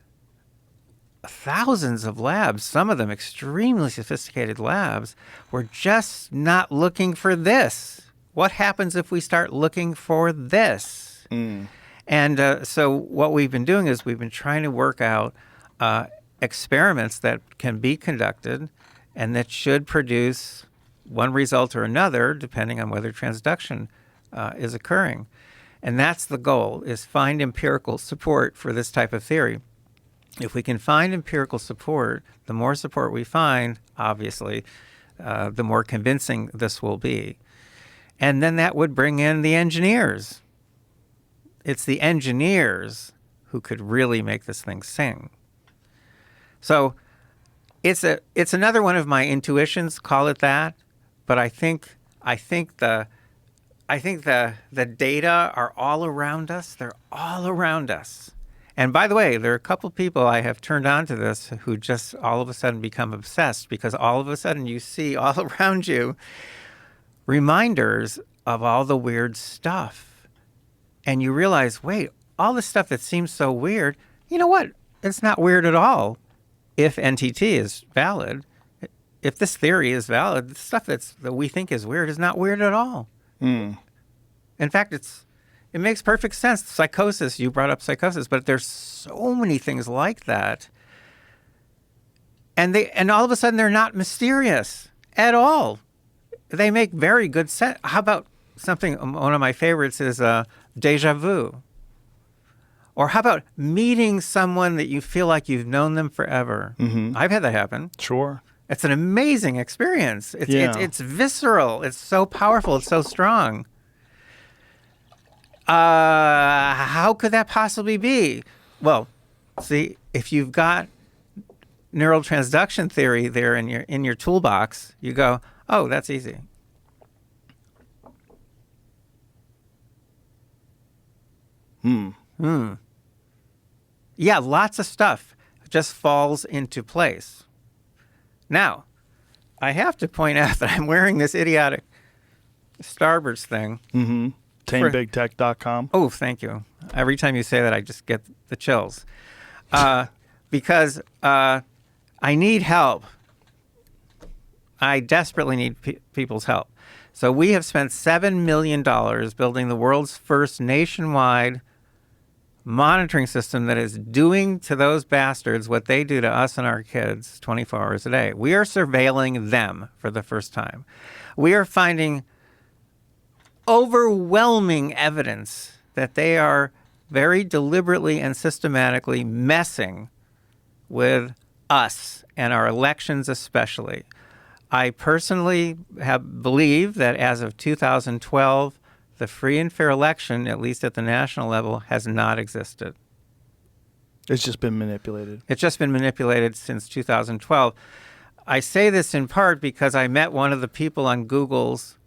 S5: thousands of labs, some of them extremely sophisticated labs. We're just not looking for this. What happens if we start looking for this? And so what we've been doing is we've been trying to work out experiments that can be conducted and that should produce one result or another, depending on whether transduction is occurring. And that's the goal, is find empirical support for this type of theory. If we can find empirical support, the more support we find, obviously, the more convincing this will be. And then that would bring in the engineers. It's the engineers who could really make this thing sing. So it's another one of my intuitions, call it that, but I think the data are all around us. They're all around us. And by the way, there are a couple people I have turned on to this who just all of a sudden become obsessed, because all of a sudden you see all around you reminders of all the weird stuff. And you realize, wait, all the stuff that seems so weird, you know what? It's not weird at all if NTT is valid. If this theory is valid, the stuff that we think is weird is not weird at all. In fact, it makes perfect sense. Psychosis, you brought up psychosis, but there's so many things like that. And all of a sudden they're not mysterious at all. They make very good sense. How about something, one of my favorites is déjà vu. Or how about meeting someone that you feel like you've known them forever? Mm-hmm. I've had that happen.
S4: Sure.
S5: It's an amazing experience. It's visceral. It's so powerful. It's so strong. How could that possibly be? Well, see, if you've got neural transduction theory there in your toolbox, you go, oh, that's easy. Yeah, lots of stuff just falls into place. Now, I have to point out that I'm wearing this idiotic Starboard's thing.
S4: TameBigTech.com.
S5: Oh, thank you. Every time you say that, I just get the chills. Because I need help. I desperately need people's help. So we have spent $7 million building the world's first nationwide monitoring system that is doing to those bastards what they do to us and our kids 24 hours a day. We are surveilling them for the first time. We are finding overwhelming evidence that they are very deliberately and systematically messing with us and our elections especially. I personally believe that as of 2012, the free and fair election, at least at the national level, has not existed.
S4: It's just been manipulated.
S5: It's just been manipulated since 2012. I say this in part because I met one of the people on Google's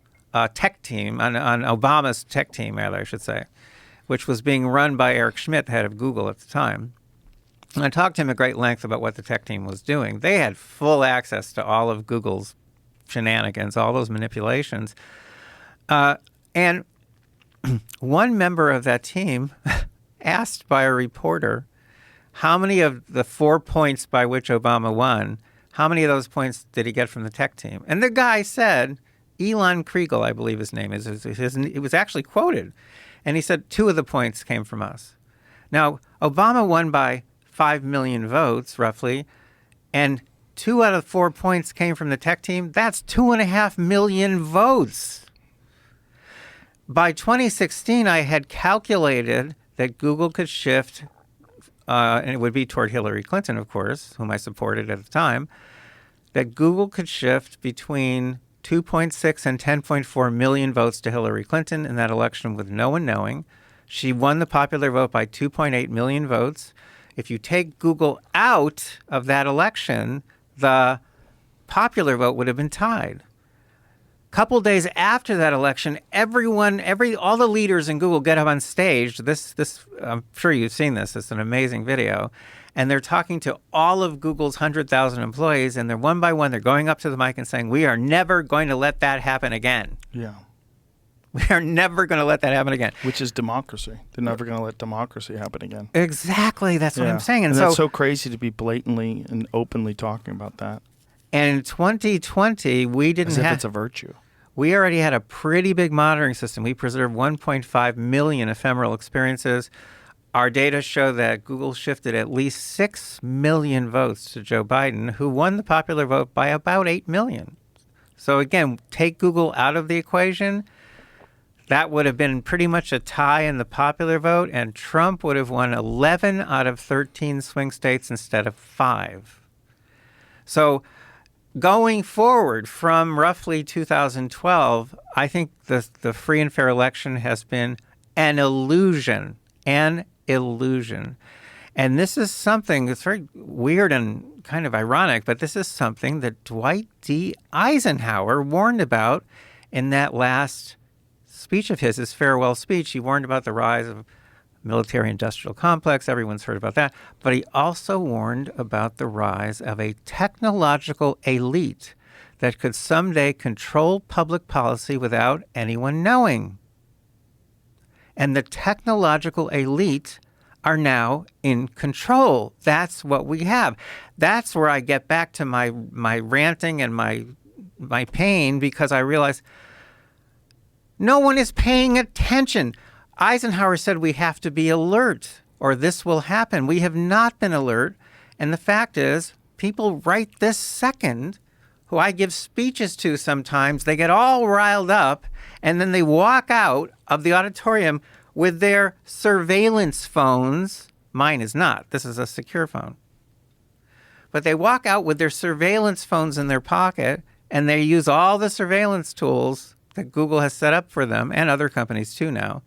S5: tech team, on Obama's tech team, rather, I should say, which was being run by Eric Schmidt, head of Google at the time. And I talked to him at great length about what the tech team was doing. They had full access to all of Google's shenanigans, all those manipulations. And one member of that team asked by a reporter how many of the 4 points by which Obama won, how many of those points did he get from the tech team? And the guy said, Elon Kriegel, I believe his name is, it was actually quoted. And he said 2 of the points came from us. Now, Obama won by 5 million votes, roughly, and 2 out of 4 points came from the tech team. That's 2.5 million votes. By 2016, I had calculated that Google could shift, and it would be toward Hillary Clinton, of course, whom I supported at the time, that Google could shift between 2.6 and 10.4 million votes to Hillary Clinton in that election with no one knowing. She won the popular vote by 2.8 million votes. If you take Google out of that election, the popular vote would have been tied. Couple days after that election, all the leaders in Google get up on stage. This, I'm sure you've seen this. It's an amazing video. And they're talking to all of Google's 100,000 employees, and they're one by one, they're going up to the mic and saying, we are never going to let that happen again.
S4: Yeah.
S5: We are never going to let that happen again.
S4: Which is democracy. They're never going to let democracy happen again.
S5: Exactly. That's what I'm saying.
S4: And that's so crazy to be blatantly and openly talking about that.
S5: And in 2020, we didn't have...
S4: As if it's a virtue.
S5: We already had a pretty big monitoring system. We preserved 1.5 million ephemeral experiences. Our data show that Google shifted at least 6 million votes to Joe Biden, who won the popular vote by about 8 million. So again, take Google out of the equation. That would have been pretty much a tie in the popular vote, and Trump would have won 11 out of 13 swing states instead of 5. So going forward from roughly 2012, I think the free and fair election has been an illusion. And this is something that's very weird and kind of ironic, but this is something that Dwight D. Eisenhower warned about in that last speech of his farewell speech. He warned about the rise of military-industrial complex. Everyone's heard about that. But he also warned about the rise of a technological elite that could someday control public policy without anyone knowing. And the technological elite are now in control. That's what we have. That's where I get back to my ranting and my pain, because I realize no one is paying attention. Eisenhower said we have to be alert or this will happen. We have not been alert. And the fact is, people right this second, who I give speeches to sometimes, they get all riled up and then they walk out of the auditorium with their surveillance phones. Mine is not. This is a secure phone. But they walk out with their surveillance phones in their pocket, and they use all the surveillance tools that Google has set up for them, and other companies too now.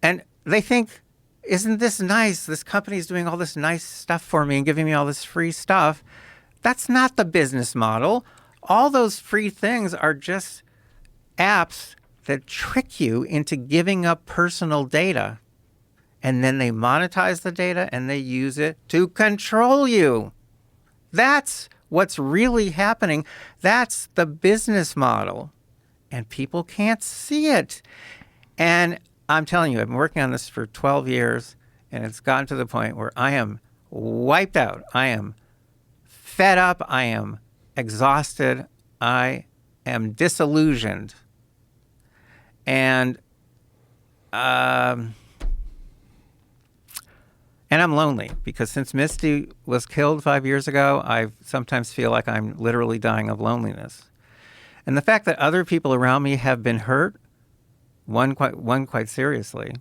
S5: And they think, isn't this nice? This company's doing all this nice stuff for me and giving me all this free stuff. That's not the business model. All those free things are just apps that trick you into giving up personal data. And then they monetize the data and they use it to control you. That's what's really happening. That's the business model. and people can't see it. And I'm telling you, I've been working on this for 12 years, and it's gotten to the point where I am wiped out. I am fed up. I am exhausted. I am disillusioned. And I'm lonely, because since Misty was killed 5 years ago, I sometimes feel like I'm literally dying of loneliness. And the fact that other people around me have been hurt, one quite seriously,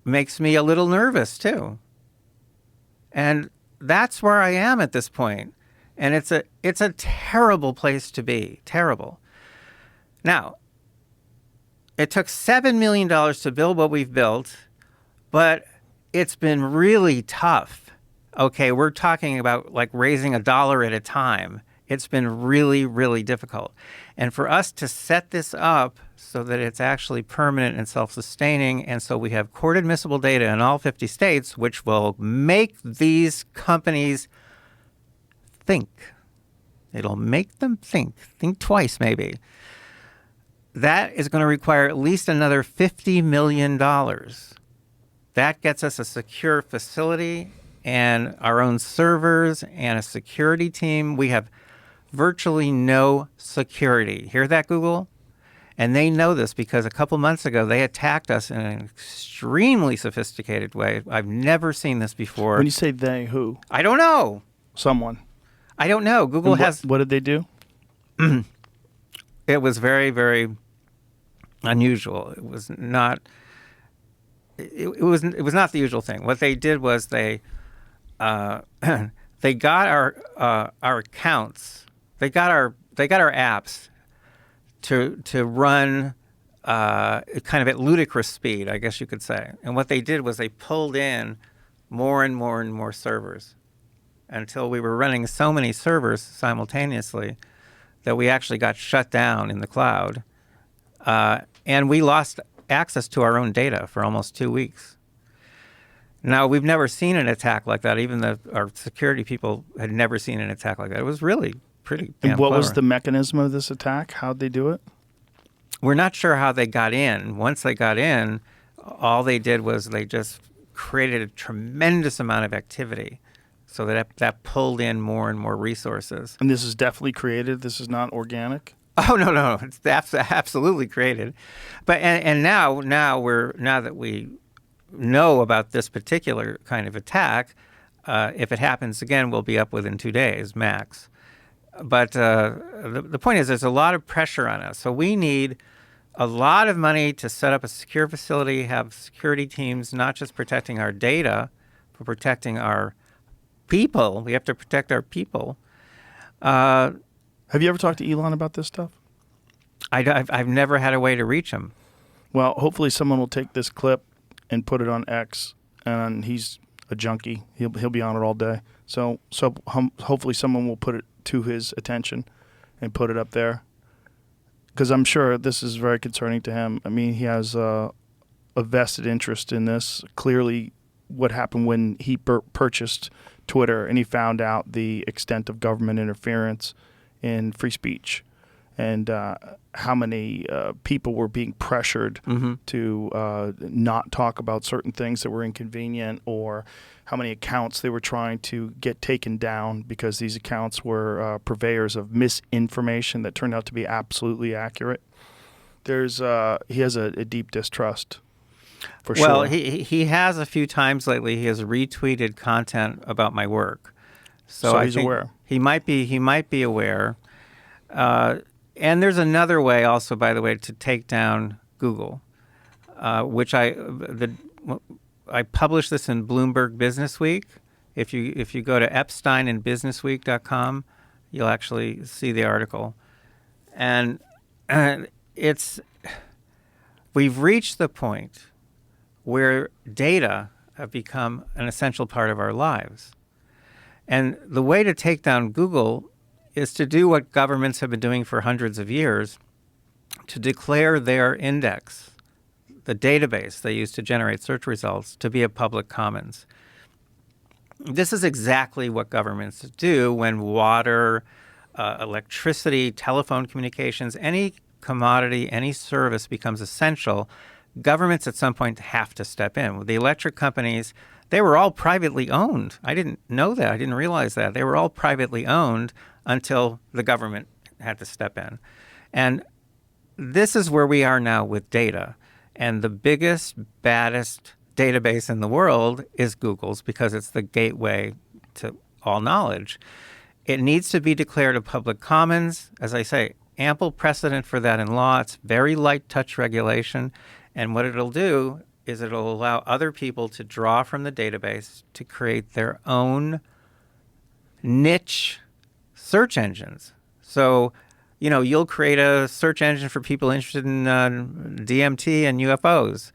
S5: makes me a little nervous too. And that's where I am at this point. And it's a terrible place to be. Terrible. Now, it took $7 million to build what we've built, but it's been really tough. Okay, we're talking about like raising $1 at a time. It's been really, really difficult. And for us to set this up so that it's actually permanent and self-sustaining, and so we have court-admissible data in all 50 states, which will make these companies think. It'll make them think twice maybe. That is going to require at least another $50 million. That gets us a secure facility and our own servers and a security team. We have virtually no security. Hear that, Google? And they know this because a couple months ago, they attacked us in an extremely sophisticated way. I've never seen this before.
S4: When you say they, who?
S5: I don't know.
S4: Someone.
S5: I don't know. Google has...
S4: What did they do?
S5: It was very, very unusual. It was not... It was not the usual thing. What they did was they got our accounts. They got our apps to run kind of at ludicrous speed, I guess you could say. And what they did was they pulled in more and more and more servers until we were running so many servers simultaneously that we actually got shut down in the cloud, and we lost access to our own data for almost 2 weeks. Now, we've never seen an attack like that. Even our security people had never seen an attack like that. It was really pretty damn
S4: And what
S5: clever.
S4: was the mechanism of this attack? How'd they do it?
S5: We're not sure how they got in. Once they got in, all they did was they just created a tremendous amount of activity so that pulled in more and more resources.
S4: And this is definitely created? This is not organic?
S5: Oh, no. It's absolutely created. But and now that we know about this particular kind of attack, if it happens again, we'll be up within 2 days max. But the point is, there's a lot of pressure on us. So we need a lot of money to set up a secure facility, have security teams, not just protecting our data, but protecting our people. We have to protect our people.
S4: Have you ever talked to Elon about this stuff?
S5: I've never had a way to reach him.
S4: Well, hopefully someone will take this clip and put it on X, and he's a junkie. He'll be on it all day. So hopefully someone will put it to his attention and put it up there, because I'm sure this is very concerning to him. I mean, he has a vested interest in this. Clearly, what happened when he purchased Twitter and he found out the extent of government interference in free speech, and how many people were being pressured to not talk about certain things that were inconvenient, or how many accounts they were trying to get taken down because these accounts were purveyors of misinformation that turned out to be absolutely accurate. He has a deep distrust, for sure.
S5: Well, he has a few times lately. He has retweeted content about my work,
S4: so he's aware.
S5: He might be aware. And there's another way also, by the way, to take down Google, which I published this in Bloomberg Business Week. If you go to Epstein and businessweek.com, you'll actually see the article. And we've reached the point where data have become an essential part of our lives. And the way to take down Google is to do what governments have been doing for hundreds of years, to declare their index, the database they use to generate search results, to be a public commons. This is exactly what governments do when water, electricity, telephone communications, any commodity, any service becomes essential, governments at some point have to step in. The electric companies, they were all privately owned. I didn't know that. I didn't realize that. They were all privately owned until the government had to step in. And this is where we are now with data. And the biggest, baddest database in the world is Google's because it's the gateway to all knowledge. It needs to be declared a public commons. As I say, ample precedent for that in law. It's very light touch regulation. And what it'll do is it'll allow other people to draw from the database to create their own niche search engines. So, you'll create a search engine for people interested in DMT and UFOs.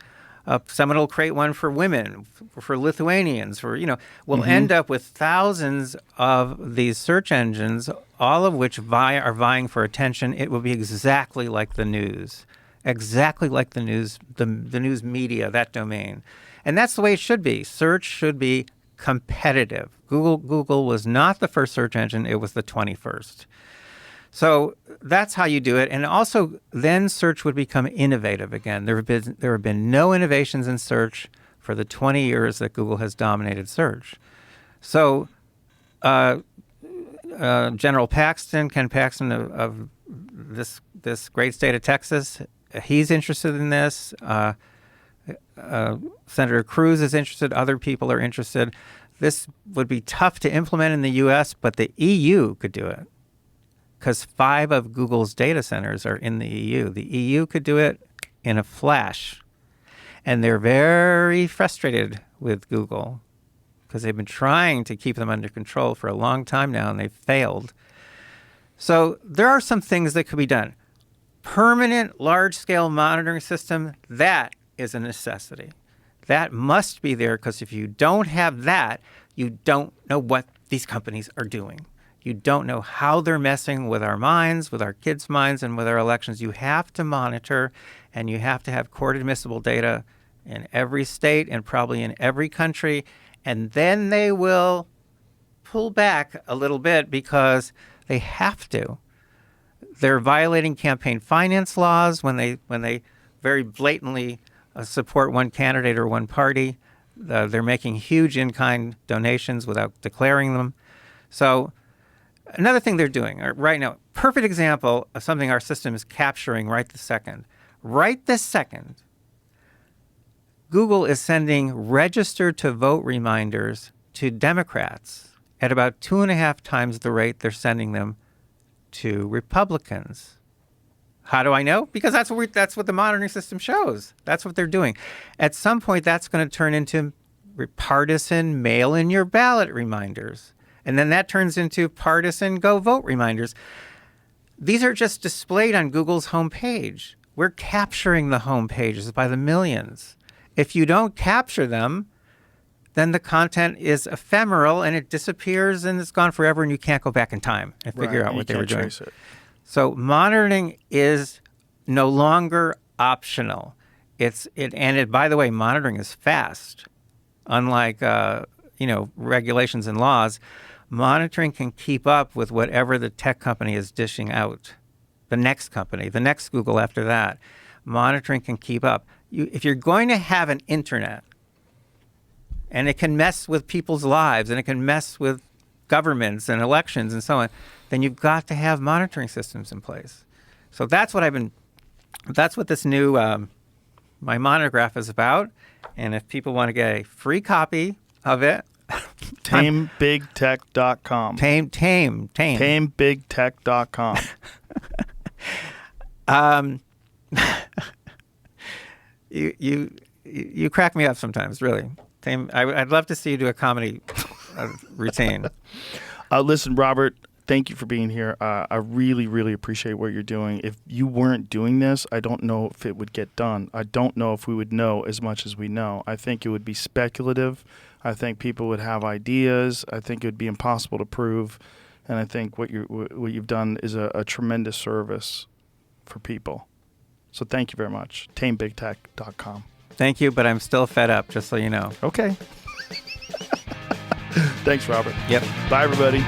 S5: Someone will create one for women, for Lithuanians, we'll end up with thousands of these search engines, all of which are vying for attention. It will be exactly like the news, the news media, that domain. And that's the way it should be. Search should be competitive. Google was not the first search engine, it was the 21st. So that's how you do it. And also, then search would become innovative again. There have been no innovations in search for the 20 years that Google has dominated search. So General Ken Paxton of this great state of Texas, he's interested in this. Senator Cruz is interested. Other people are interested. This would be tough to implement in the U.S., but the EU could do it, because 5 of Google's data centers are in the EU. The EU could do it in a flash. And they're very frustrated with Google because they've been trying to keep them under control for a long time now, and they've failed. So there are some things that could be done. Permanent large-scale monitoring system, that is a necessity. That must be there, because if you don't have that, you don't know what these companies are doing. You don't know how they're messing with our minds, with our kids' minds, and with our elections. You have to monitor, and you have to have court-admissible data in every state and probably in every country. And then they will pull back a little bit because they have to. They're violating campaign finance laws when they very blatantly support one candidate or one party. They're making huge in-kind donations without declaring them. So another thing they're doing right now, perfect example of something our system is capturing right this second. Right this second, Google is sending register-to-vote reminders to Democrats at about 2.5 times the rate they're sending them to Republicans. How do I know? Because that's what the monitoring system shows. That's what they're doing. At some point, that's going to turn into partisan mail-in-your-ballot reminders. And then that turns into partisan go-vote reminders. These are just displayed on Google's homepage. We're capturing the homepages by the millions. If you don't capture them, then the content is ephemeral and it disappears and it's gone forever and you can't go back in time and figure out what they were doing. So monitoring is no longer optional. By the way, monitoring is fast. Unlike regulations and laws, monitoring can keep up with whatever the tech company is dishing out. The next company, the next Google after that. Monitoring can keep up. If you're going to have an internet, and it can mess with people's lives, and it can mess with governments and elections and so on, then you've got to have monitoring systems in place. So that's what this new, my monograph is about. And if people want to get a free copy of it,
S4: TameBigTech.com. TameBigTech.com.
S5: You crack me up sometimes, really. I'd love to see you do a comedy routine.
S4: Listen, Robert, thank you for being here. I really, really appreciate what you're doing. If you weren't doing this, I don't know if it would get done. I don't know if we would know as much as we know. I think it would be speculative. I think people would have ideas. I think it would be impossible to prove. And I think what you've done is a tremendous service for people. So thank you very much. TameBigTech.com.
S5: Thank you, but I'm still fed up, just so you know.
S4: Okay. Thanks, Robert.
S5: Yep.
S4: Bye, everybody.